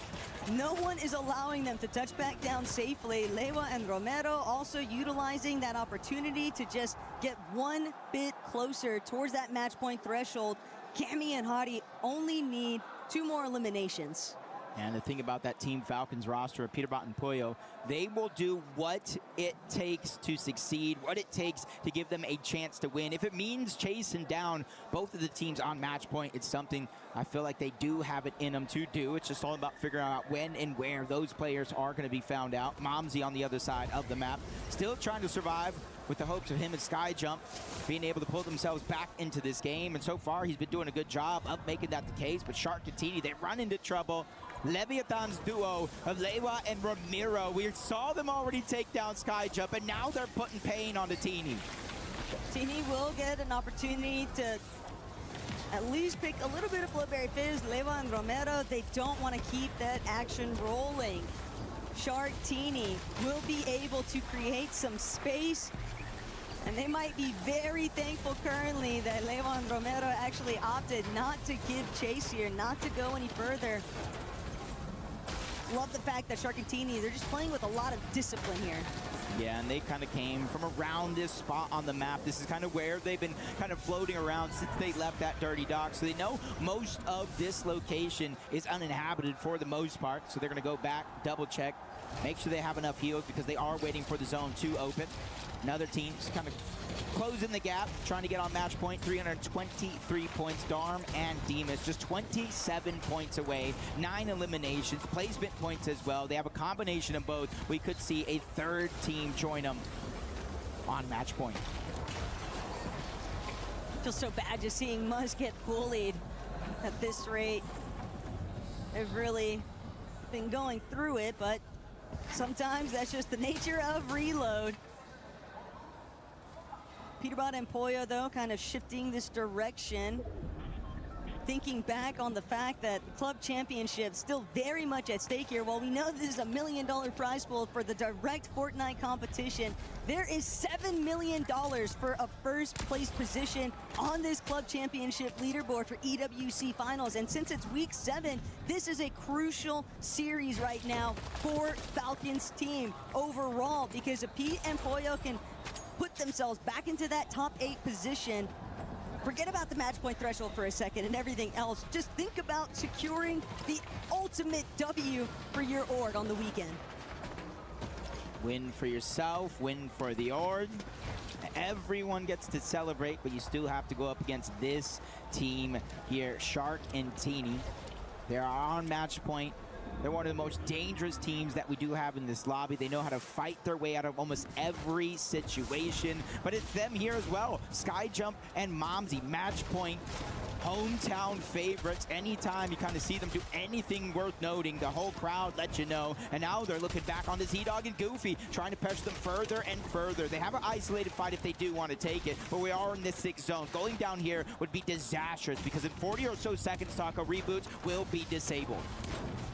No one is allowing them to touch back down safely. Lewa and Romero also utilizing that opportunity to just get one bit closer towards that match point threshold. Cammy and Hottie only need 2 more eliminations. And the thing about that Team Falcons roster of Peterbot and Pollo, they will do what it takes to succeed, what it takes to give them a chance to win. If it means chasing down both of the teams on match point, it's something I feel like they do have it in them to do. It's just all about figuring out when and where those players are going to be found out. Momsy on the other side of the map, still trying to survive with the hopes of him and Skyjump being able to pull themselves back into this game. And so far, he's been doing a good job of making that the case. But Shark and Tini, they run into trouble. Leviathan's duo of Lewa and Ramiro. We saw them already take down Skyjump, and now they're putting pain on the Tini. Tini will get an opportunity to at least pick a little bit of Bloodberry Fizz. Lewa and Romero, they don't want to keep that action rolling. Shark Tini will be able to create some space, and they might be very thankful currently that Lewa and Romero actually opted not to give chase here, not to go any further. Love the fact that Shark and Tini, they're just playing with a lot of discipline here. Yeah, and they kind of came from around this spot on the map. This is kind of where they've been kind of floating around since they left that Dirty Dock. So they know most of this location is uninhabited for the most part. So they're going to go back, double check, make sure they have enough heals because they are waiting for the zone to open. Another team just kind of closing the gap, trying to get on match point. 323 points. Darm and Demas just 27 points away. 9 eliminations, placement points as well. They have a combination of both. We could see a third team join them on match point. Feels so bad just seeing Muzz get bullied at this rate. They've really been going through it, but sometimes that's just the nature of Reload. Peterbot and Pollo, though, kind of shifting this direction. Thinking back on the fact that the club championship still very much at stake here. While we know this is a $1 million prize pool for the direct Fortnite competition, there is $7 million for a first place position on this club championship leaderboard for EWC finals. And since it's week 7, this is a crucial series right now for Falcons team overall, because if Pete and Pollo can put themselves back into that top 8 position, forget about the match point threshold for a second and everything else. Just think about securing the ultimate W for your org on the weekend. Win for yourself, win for the org. Everyone gets to celebrate, but you still have to go up against this team here, Shark and Tini. They are on match point. They're one of the most dangerous teams that we do have in this lobby. They know how to fight their way out of almost every situation, but it's them here as well. Skyjump and Momsy, match point, hometown favorites. Anytime you kind of see them do anything worth noting, the whole crowd lets you know. And now they're looking back on the Z-Dog and Goofy, trying to push them further and further. They have an isolated fight if they do want to take it, but we are in this 6th zone. Going down here would be disastrous because in 40 or so seconds, Taco reboots will be disabled.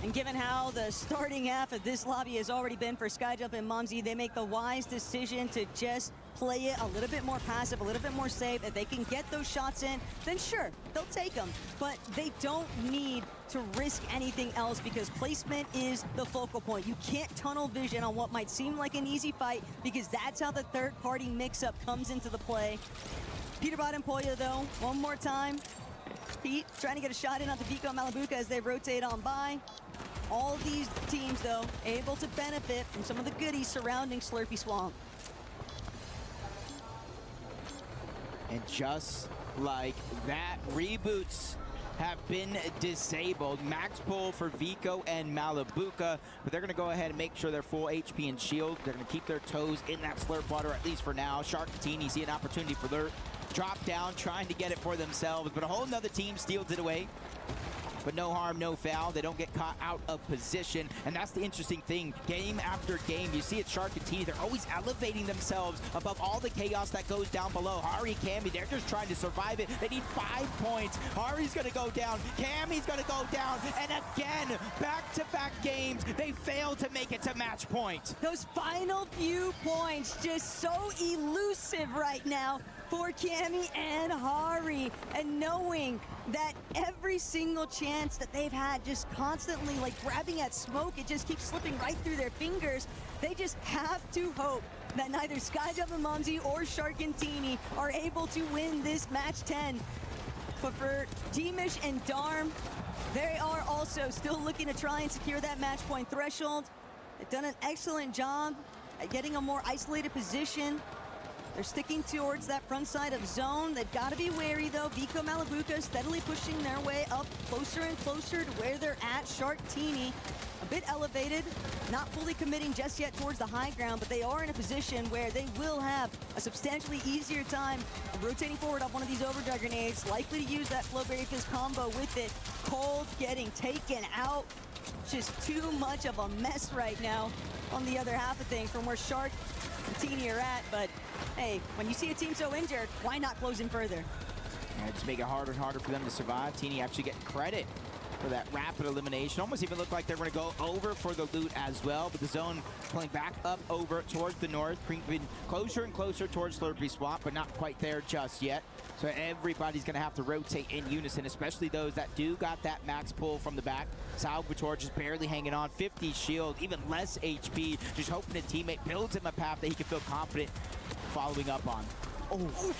And given how the starting half of this lobby has already been for Skyjump and Momsy, they make the wise decision to just play it a little bit more passive, a little bit more safe. If they can get those shots in, then sure, they'll take them. But they don't need to risk anything else because placement is the focal point. You can't tunnel vision on what might seem like an easy fight because that's how the third-party mix-up comes into the play. Peterbot and Pollo, though, one more time. Pete trying to get a shot in onto Vico and Malabuka as they rotate on by. All of these teams, though, able to benefit from some of the goodies surrounding Slurpy Swamp. And just like that, reboots have been disabled. Max pull for Vico and Malabuka, but they're going to go ahead and make sure they're full HP and shield. They're going to keep their toes in that slurp water, at least for now. Shark and Tini see an opportunity for their drop down, trying to get it for themselves, but a whole nother team steals it away. But no harm, no foul. They don't get caught out of position. And that's the interesting thing. Game after game, you see it Shark and Tini. They're always elevating themselves above all the chaos that goes down below. Hari, Cammy, they're just trying to survive it. They need 5 points. Hari's going to go down. Cammy's going to go down. And again, back-to-back games, they fail to make it to match point. Those final few points just so elusive right now for Cammy and Hari, and knowing that every single chance that they've had, just constantly like grabbing at smoke, it just keeps slipping right through their fingers. They just have to hope that neither Skyjump and Momsy or Shark and Tini are able to win this match 10. But for Demish and Darm, they are also still looking to try and secure that match point threshold. They've done an excellent job at getting a more isolated position. They're sticking towards that front side of zone. They've got to be wary, though. Vico Malabuka steadily pushing their way up closer and closer to where they're at. Shark Teeny, a bit elevated, not fully committing just yet towards the high ground, but they are in a position where they will have a substantially easier time of rotating forward off one of these overdrive grenades, likely to use that Flowberry Fizz combo with it. Cold getting taken out. Just too much of a mess right now on the other half of things from where Shark and Teeny are at, but hey, when you see a team so injured, why not close in further? Yeah, just make it harder and harder for them to survive. Teeny actually getting credit for that rapid elimination. Almost even looked like they're going to go over for the loot as well, but the zone pulling back up over towards the north, creeping closer and closer towards Slurpee Swamp, but not quite there just yet. So everybody's going to have to rotate in unison, especially those that do got that max pull from the back. Salvatore just barely hanging on, 50 shield, even less HP, just hoping a teammate builds him a path that he can feel confident following up on. Oh.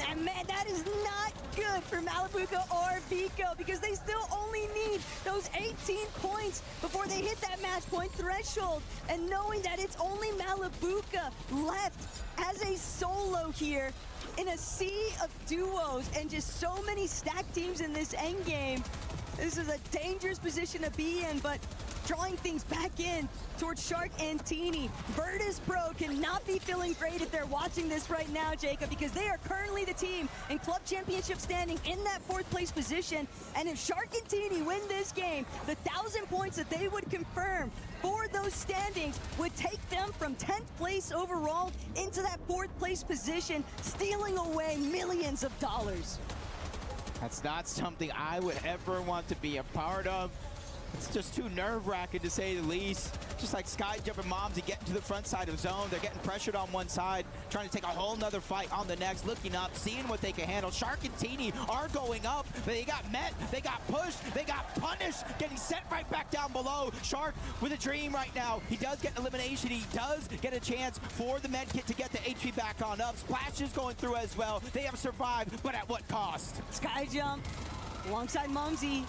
And man, that is not good for Malabuka or Vico because they still only need those 18 points before they hit that match point threshold. And knowing that it's only Malabuka left as a solo here in a sea of duos and just so many stacked teams in this endgame, this is a dangerous position to be in, but drawing things back in towards Shark and Teeny. Virtus Pro cannot be feeling great if they're watching this right now, Jacob, because they are currently the team in club championship standing in that 4th place position. And if Shark and Teeny win this game, the 1,000 points that they would confirm for those standings would take them from 10th place overall into that 4th place position, stealing away millions of dollars. That's not something I would ever want to be a part of. It's just too nerve-wracking to say the least. Just like Skyjump and Momsy getting to the front side of zone. They're getting pressured on one side, trying to take a whole nother fight on the next, looking up, seeing what they can handle. Shark and Teeny are going up, but they got met, they got pushed, they got punished, getting sent right back down below. Shark with a dream right now. He does get elimination. He does get a chance for the med kit to get the HP back on up. Splash is going through as well. They have survived, but at what cost? Skyjump alongside Momsy,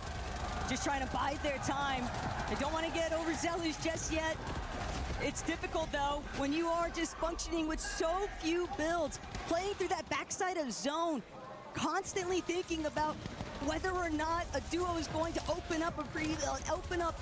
just trying to bide their time. They don't want to get overzealous just yet. It's difficult though when you are just functioning with so few builds, playing through that backside of zone, constantly thinking about whether or not a duo is going to open up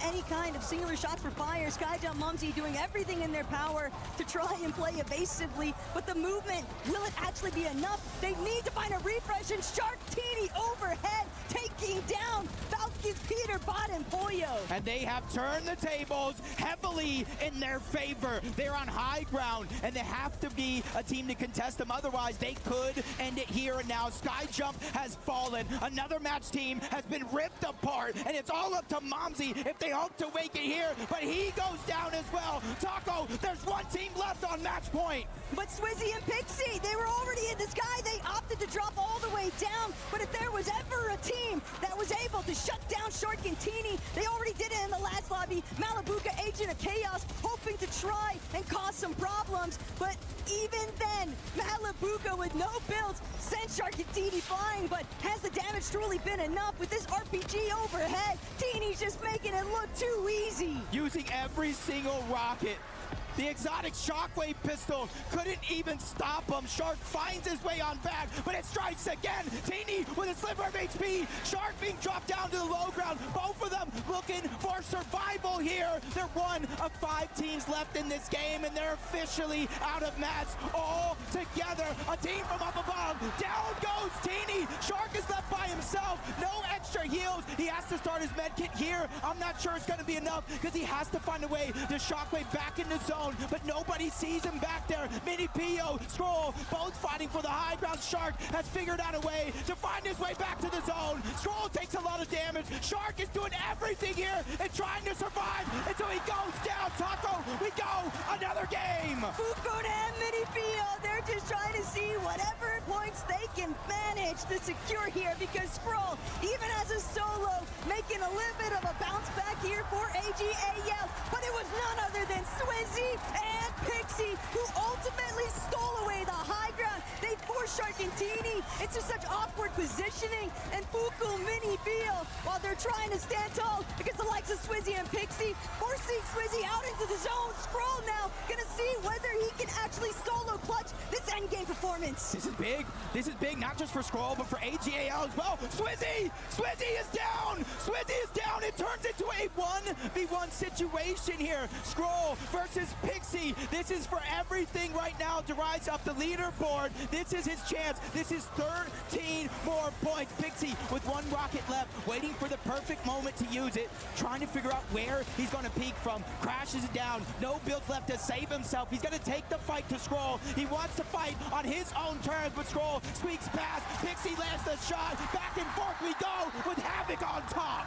any kind of singular shots for fire. Skyjump, Momsy doing everything in their power to try and play evasively, but the movement, will it actually be enough? They need to find a refresh, and Shark Teeny overhead, taking down Falcons, Peterbot, and Pollo. And they have turned the tables heavily in their favor. They're on high ground, and they have to be a team to contest them. Otherwise, they could end it here and now. Skyjump has fallen. Another match team has been ripped apart, and it's all up to Momsy if they hope to make it here, but he goes down as well. Taco, there's one team left on match point. But Swizzy and Pixie, they were already in the sky. They opted to drop all the way down, but if there was ever a team that was able to shut down Shark and Teeny, they already did it in the last lobby. Malabuka, Agent of Chaos, hoping to try and cause some problems, but even then, Malabuka with no builds sent Shark and Teeny flying, but has the damage truly been enough with this RPG overhead? Teeny's just making it look too easy. Using every single rocket. The exotic shockwave pistol couldn't even stop him. Shark finds his way on back, but it strikes again. Teeny with a sliver of HP. Shark being dropped down to the low ground. Both of them looking for survival here. They're one of 5 teams left in this game, and they're officially out of match all together. A team from up above. Down goes Teeny. Shark is left by himself. No extra heals. He has to start his med kit here. I'm not sure it's going to be enough because he has to find a way to shockwave back in the zone. But nobody sees him back there. Mini Pio, Scroll, both fighting for the high ground. Shark has figured out a way to find his way back to the zone. Scroll takes a lot of damage. Shark is doing everything here and trying to survive until he goes down. Taco, we go, another game. Fukun and Mini Pio, they're just trying to see whatever points they can manage to secure here, because Scroll, even as a solo, making a little bit of a bounce back here for AGAL, but it was none other than Swizzy and Pixie who ultimately stole away the high ground. They forced Shark and Teeny into such awkward positioning, and Fuku Mini Bio, while they're trying to stand tall against the likes of Swizzy and Pixie, forcing Swizzy out into the zone. Scroll now, gonna see whether he can actually solo clutch this endgame performance. This is big. This is big, not just for Scroll, but for AGAL as well. Swizzy! Swizzy is down! Swizzy is down! It turns into a 1v1 situation here. Scroll versus Pixie. This is for everything right now to rise up the leaderboard. This is his chance. This is 13 more points. Pixie with one rocket left, waiting for the perfect moment to use it, trying to figure out where he's going to peek from. Crashes it down. No builds left to save himself. He's going to take the fight to Scroll. He wants to fight on his own terms, but Scroll squeaks past. Pixie lands the shot. Back and forth we go with Havoc on top.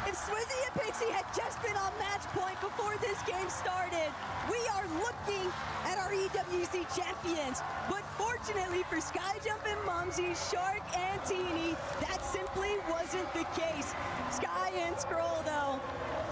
If Swizzy and Pixie had just been on match point before this game started, we are looking at our EWC champions. But fortunately for Skyjump and Mumsy, Shark and Teeny, that simply wasn't the case. Sky and Scroll, though,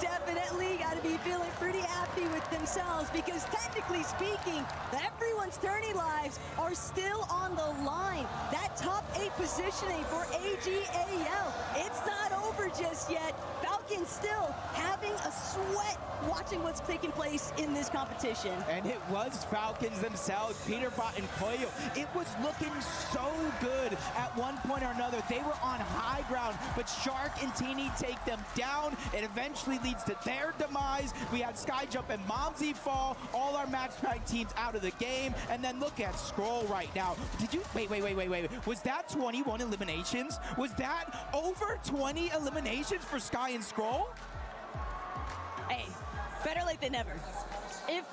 definitely got to be feeling pretty happy with themselves, because technically speaking, everyone's tourney lives are still on the line. That top 8 positioning for AGAL, it's not over just yet. Falcons still having a sweat watching what's taking place in this competition. And it was Falcons themselves, Peterbot and Koyo. It was looking so good at one point or another. They were on high ground, but Shark and Teeny take them down. It eventually leads to their demise. We had Skyjump and Momsy fall, all our match-packed teams out of the game. And then look at Scroll right now. Did you, wait. Was that 21 eliminations? Was that over 20 eliminations for Sky and Scroll? Hey, better late than never. If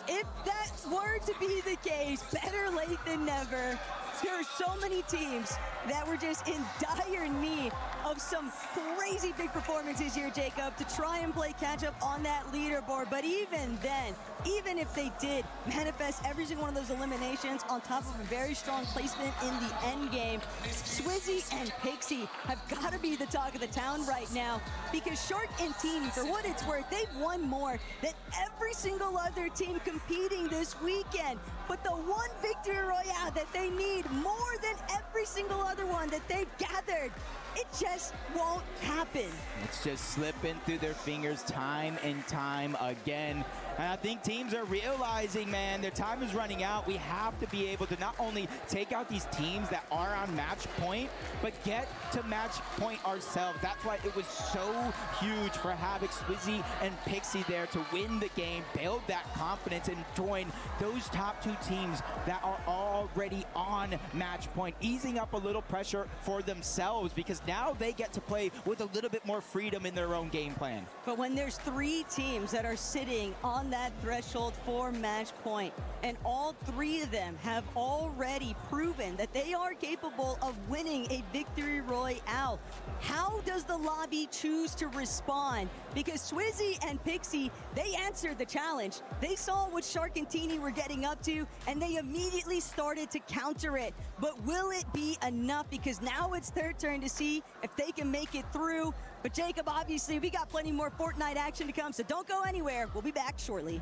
that were to be the case, better late than never. There are so many teams that were just in dire need of some crazy big performances here, Jacob, to try and play catch up on that leaderboard. But even then, even if they did manifest every single one of those eliminations on top of a very strong placement in the end game, Swizzy and Pixie have got to be the talk of the town right now, because Shark and Teeny, for what it's worth, they've won more than every single other team competing this weekend. But the one victory royale that they need more than every single other one that they've gathered, it just won't happen. It's just slipping through their fingers time and time again. And I think teams are realizing, man, their time is running out. We have to be able to not only take out these teams that are on match point, but get to match point ourselves. That's why it was so huge for Havoc, Swizzy, and Pixie there to win the game, build that confidence, and join those top 2 teams that are already on match point, easing up a little pressure for themselves, because now they get to play with a little bit more freedom in their own game plan. But when there's 3 teams that are sitting on that threshold for match point, and all 3 of them have already proven that they are capable of winning a victory royale, how does the lobby choose to respond? Because Swizzy and Pixie, they answered the challenge. They saw what Shark and Teeny were getting up to, and they immediately started to counter it. But will it be enough? Because now it's their turn to see if they can make it through. But Jacob, obviously, we got plenty more Fortnite action to come, so don't go anywhere. We'll be back shortly.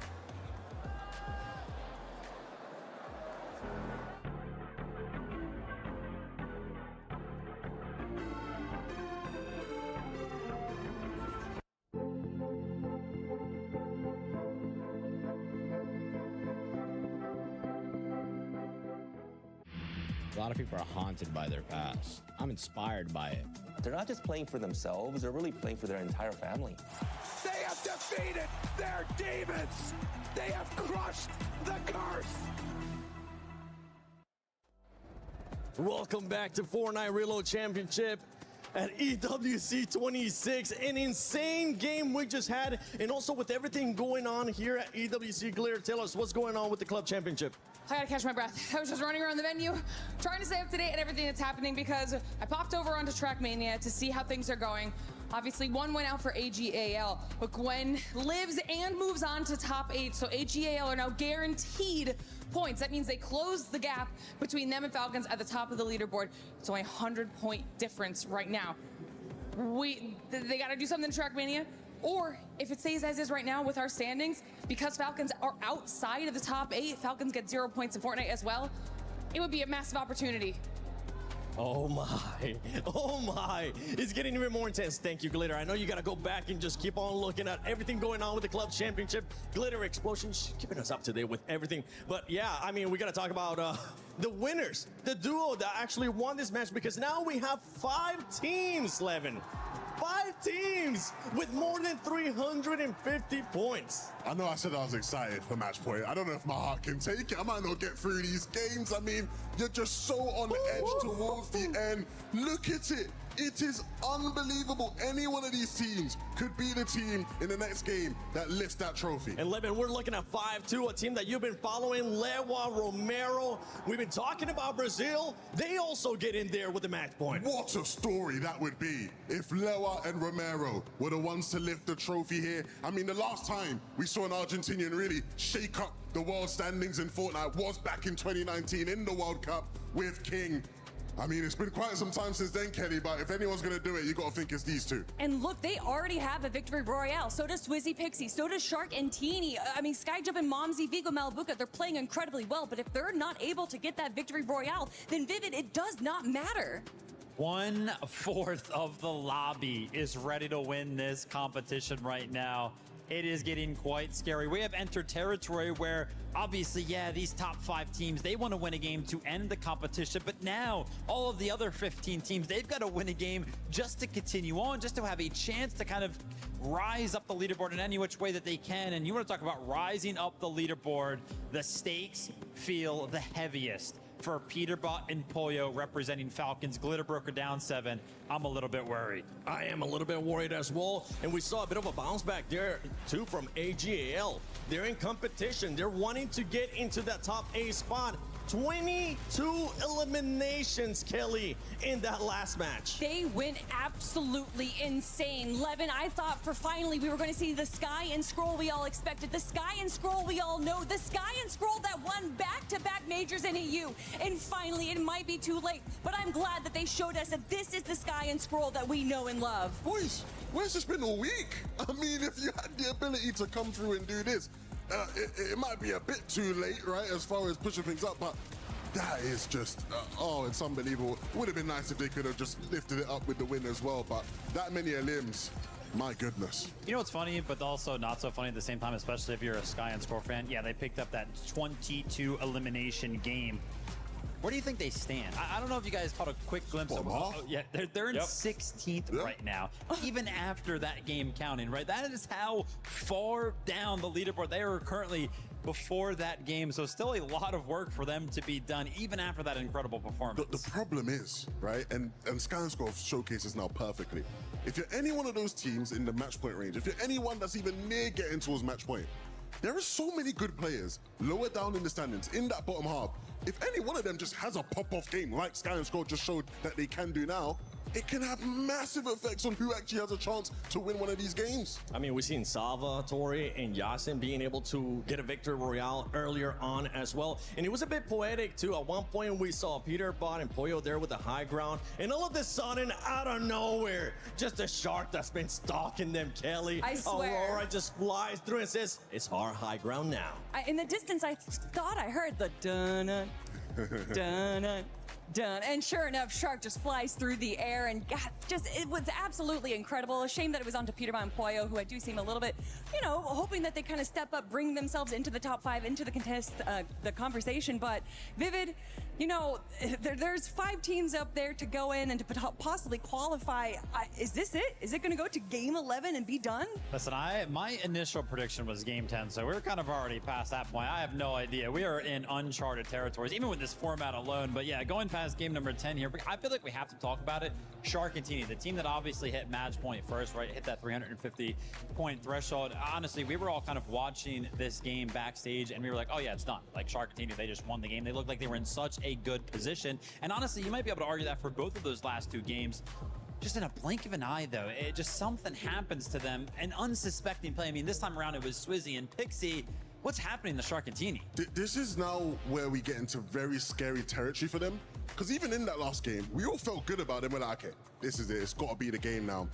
A lot of people are haunted by their past. I'm inspired by it. They're not just playing for themselves, they're really playing for their entire family. They have defeated their demons! They have crushed the curse! Welcome back to Fortnite Reload Championship at EWC 26. An insane game we just had, and also with everything going on here at EWC Glare, tell us what's going on with the club championship. I gotta catch my breath. I was just running around the venue, trying to stay up to date on everything that's happening, because I popped over onto Trackmania to see how things are going. Obviously, one went out for AGAL, but Gwen lives and moves on to top 8, so AGAL are now guaranteed points. That means they closed the gap between them and Falcons at the top of the leaderboard. It's only a 100-point difference right now. They gotta do something to Trackmania. Or if it stays as is right now with our standings, because Falcons are outside of the top 8, Falcons get 0 points in Fortnite as well, it would be a massive opportunity Oh my, it's getting even more intense. Thank you, Glitter. I know you gotta go back and just keep on looking at everything going on with the club championship. Glitter Explosion, keeping us up to date with everything. But yeah, I mean, we gotta talk about the winners, the duo that actually won this match, because now we have 5 teams, Levin. 5 teams with more than 350 points. I know I said I was excited for match point. I don't know if my heart can take it. I might not get through these games. I mean, you're just so on edge towards the end. Look at it. It is unbelievable. Any one of these teams could be the team in the next game that lifts that trophy. And Levin, we're looking at 5-2, a team that you've been following, Lewa, Romero. We've been talking about Brazil. They also get in there with the match point. What a story that would be if Lewa and Romero were the ones to lift the trophy here. I mean, the last time we saw an Argentinian really shake up the world standings in Fortnite was back in 2019 in the World Cup with King. I mean, it's been quite some time since then, Kelly, but if anyone's going to do it, you got to think it's these two. And look, they already have a victory royale. So does Swizzy Pixie. So does Shark and Teeny. I mean, Skyjump and Momsy, Vigo, Malabuka, they're playing incredibly well. But if they're not able to get that victory royale, then Vivid, it does not matter. 1/4 of the lobby is ready to win this competition right now. It is getting quite scary. We have entered territory where obviously, yeah, these top 5 teams, they want to win a game to end the competition. But now all of the other 15 teams, they've got to win a game just to continue on, just to have a chance to kind of rise up the leaderboard in any which way that they can. And you want to talk about rising up the leaderboard, the stakes feel the heaviest for Peterbot and Pollo representing Falcons. Glitter Broker down 7. I'm a little bit worried. I am a little bit worried as well. And we saw a bit of a bounce back there too from AGAL. They're in competition. They're wanting to get into that top A spot. 22 eliminations, Kelly, in that last match. They went absolutely insane. Levin, I thought for finally we were going to see the Sky and Scroll we all expected, the Sky and Scroll we all know, the Sky and Scroll that won back-to-back majors in EU. And finally, it might be too late, but I'm glad that they showed us that this is the Sky and Scroll that we know and love. Boys, where's this been all week? I mean, if you had the ability to come through and do this, it might be a bit too late, right, as far as pushing things up, but that is just, it's unbelievable. It would have been nice if they could have just lifted it up with the win as well, but that many limbs, my goodness. You know what's funny, but also not so funny at the same time, especially if you're a Sky and Score fan? Yeah, they picked up that 22 elimination game. Where do you think they stand? I don't know if you guys caught a quick glimpse of yeah, they're in 16th right now, even after that game counting, right? That is how far down the leaderboard they are currently before that game. So still a lot of work for them to be done, even after that incredible performance. The problem is, right, and Sky and Score showcases now perfectly. If you're any one of those teams in the match point range, if you're anyone that's even near getting towards match point, there are so many good players lower down in the standings, in that bottom half. If any one of them just has a pop-off game like Sky and Score just showed that they can do now, it can have massive effects on who actually has a chance to win one of these games. I mean, we've seen Sava, Tori, and Yasin being able to get a victory royale earlier on as well. And it was a bit poetic too. At one point, we saw Peterbot and Pollo there with the high ground. And all of a sudden, out of nowhere, just a shark that's been stalking them, Kelly. I swear. Aurora just flies through and says, it's our high ground now. In the distance, I thought I heard the dun-dun, dun-dun. Done. And sure enough, Shark just flies through the air, and God, it was absolutely incredible. A shame that it was onto Peterbot and Pollo, who I do seem a little bit, hoping that they kind of step up, bring themselves into the top 5, into the conversation. But Vivid, there's 5 teams up there to go in and to possibly qualify. Is this it? Is it going to go to game 11 and be done? Listen, my initial prediction was game 10, so we're kind of already past that point. I have no idea. We are in uncharted territories, even with this format alone. But yeah, going past game number 10 here, I feel like we have to talk about it. Shark and Teeny, the team that obviously hit match point first, right? Hit that 350 point threshold. Honestly, we were all kind of watching this game backstage, and we were like, oh yeah, it's done. Like Shark and Teeny, they just won the game. They looked like they were in such a good position. And honestly, you might be able to argue that for both of those last 2 games. Just in a blink of an eye, though, something happens to them. An unsuspecting play. I mean, this time around, it was Swizzy and Pixie. What's happening to Shark and Teeny? This is now where we get into very scary territory for them. Because even in that last game, we all felt good about them. We're like, okay, this is it. It's got to be the game now.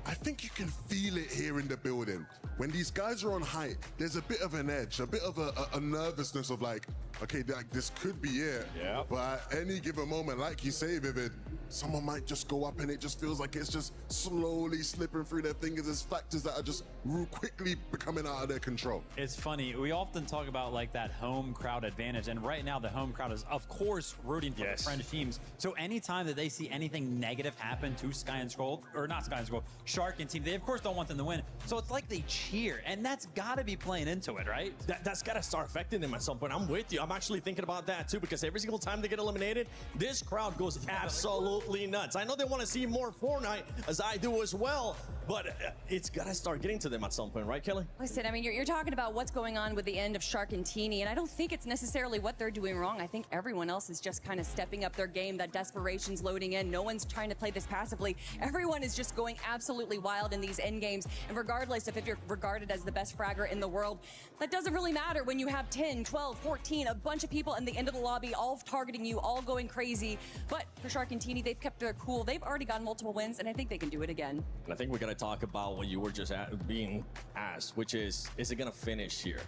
I think you can feel it here in the building. When these guys are on height, there's a bit of an edge, a bit of a nervousness of like, okay, this could be it. Yeah. But at any given moment, like you say, Vivid, someone might just go up and it just feels like it's just slowly slipping through their fingers. There's factors that are just quickly becoming out of their control. It's funny. We often talk about like that home crowd advantage, and right now the home crowd is, of course, rooting for the French teams. So anytime that they see anything negative happen to Sky and Scroll, or not Sky and Scroll, Shark and team, they of course don't want them to win. So it's like they cheer, and that's got to be playing into it, right? That's got to start affecting them at some point. I'm with you. I'm actually thinking about that too, because every single time they get eliminated, this crowd goes absolutely nuts. I know they want to see more Fortnite, as I do as well, but it's got to start getting to them at some point, right, Kelly? Listen, I mean, you're talking about what's going on with the end of Shark and Teeny, and I don't think it's necessarily what they're doing wrong. I think everyone else is just kind of stepping up their game. That desperation's loading in. No one's trying to play this passively. Everyone is just going absolutely wild in these end games, and regardless of if you're regarded as the best fragger in the world, that doesn't really matter when you have 10, 12, 14, a bunch of people in the end of the lobby all targeting you, all going crazy. But for Shark and Teeny, they've kept their cool. They've already gotten multiple wins, and I think they can do it again. And I think we're going to talk about what you were just being asked, which is it going to finish here?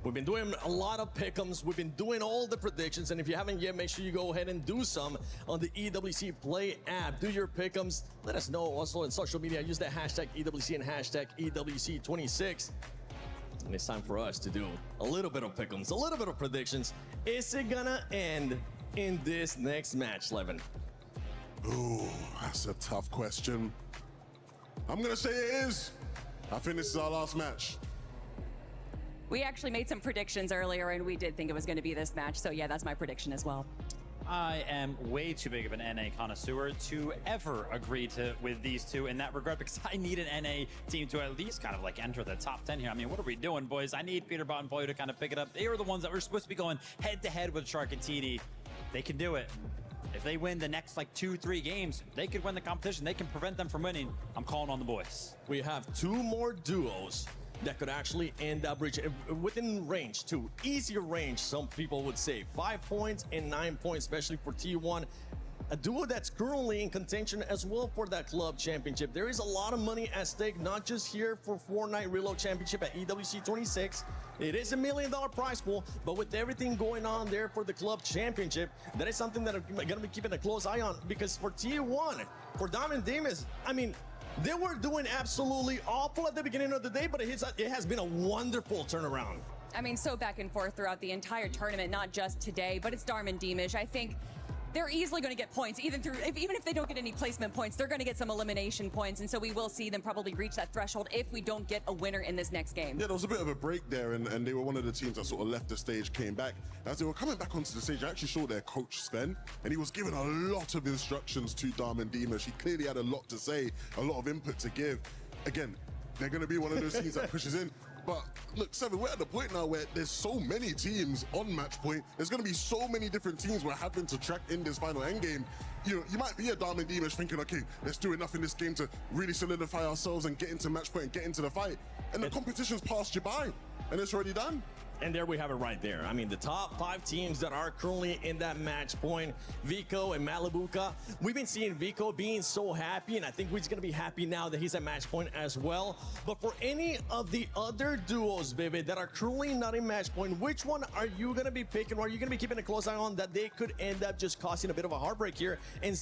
We've been doing a lot of pick'ems. We've been doing all the predictions. And if you haven't yet, make sure you go ahead and do some on the EWC Play app. Do your pick'ems. Let us know also on social media. Use that hashtag EWC and hashtag EWC26. And it's time for us to do a little bit of pick'ems, a little bit of predictions. Is it going to end in this next match, Levin? Ooh, that's a tough question. I'm going to say it is. I think this is our last match. We actually made some predictions earlier, and we did think it was going to be this match. So yeah, that's my prediction as well. I am way too big of an NA connoisseur to ever agree with these two in that regard, because I need an NA team to at least kind of like enter the top 10 here. I mean, what are we doing, boys? I need Peterbot and Polyo to kind of pick it up. They are the ones that were supposed to be going head-to-head with Shark and TD. They can do it. If they win the next like 2-3 games, they could win the competition. They can prevent them from winning. I'm calling on the boys. We have two more duos that could actually end up reaching within range, too. Easier range, some people would say. 5 points and 9 points, especially for T1. A duo that's currently in contention as well for that club championship. There is a lot of money at stake, not just here for Fortnite Reload Championship at EWC 26. It is $1 million prize pool, but with everything going on there for the club championship, that is something that I'm going to be keeping a close eye on, because for T1, for Diamond Demons, I mean, they were doing absolutely awful at the beginning of the day, but it has been a wonderful turnaround. I mean, so back and forth throughout the entire tournament, not just today, but it's Darman Deemish. I think they're easily going to get points, even if they don't get any placement points, they're going to get some elimination points, and so we will see them probably reach that threshold if we don't get a winner in this next game. Yeah, there was a bit of a break there, and they were one of the teams that sort of left the stage, came back. As they were coming back onto the stage, I actually saw their coach, Sven, and he was giving a lot of instructions to Darman Deemish. He clearly had a lot to say, a lot of input to give. Again, they're going to be one of those teams that pushes in. But look, Seven, we're at the point now where there's so many teams on match point. There's going to be so many different teams we're having to track in this final endgame. You know, you might be a Darman Deemish thinking, okay, let's do enough in this game to really solidify ourselves and get into match point and get into the fight. And the competition's passed you by, and it's already done. And there we have it right there. I mean, the top 5 teams that are currently in that match point, Vico and Malibuca. We've been seeing Vico being so happy, and I think he's going to be happy now that he's at match point as well. But for any of the other duos, Vivid, that are currently not in match point, which one are you going to be picking, or are you going to be keeping a close eye on that they could end up just causing a bit of a heartbreak here and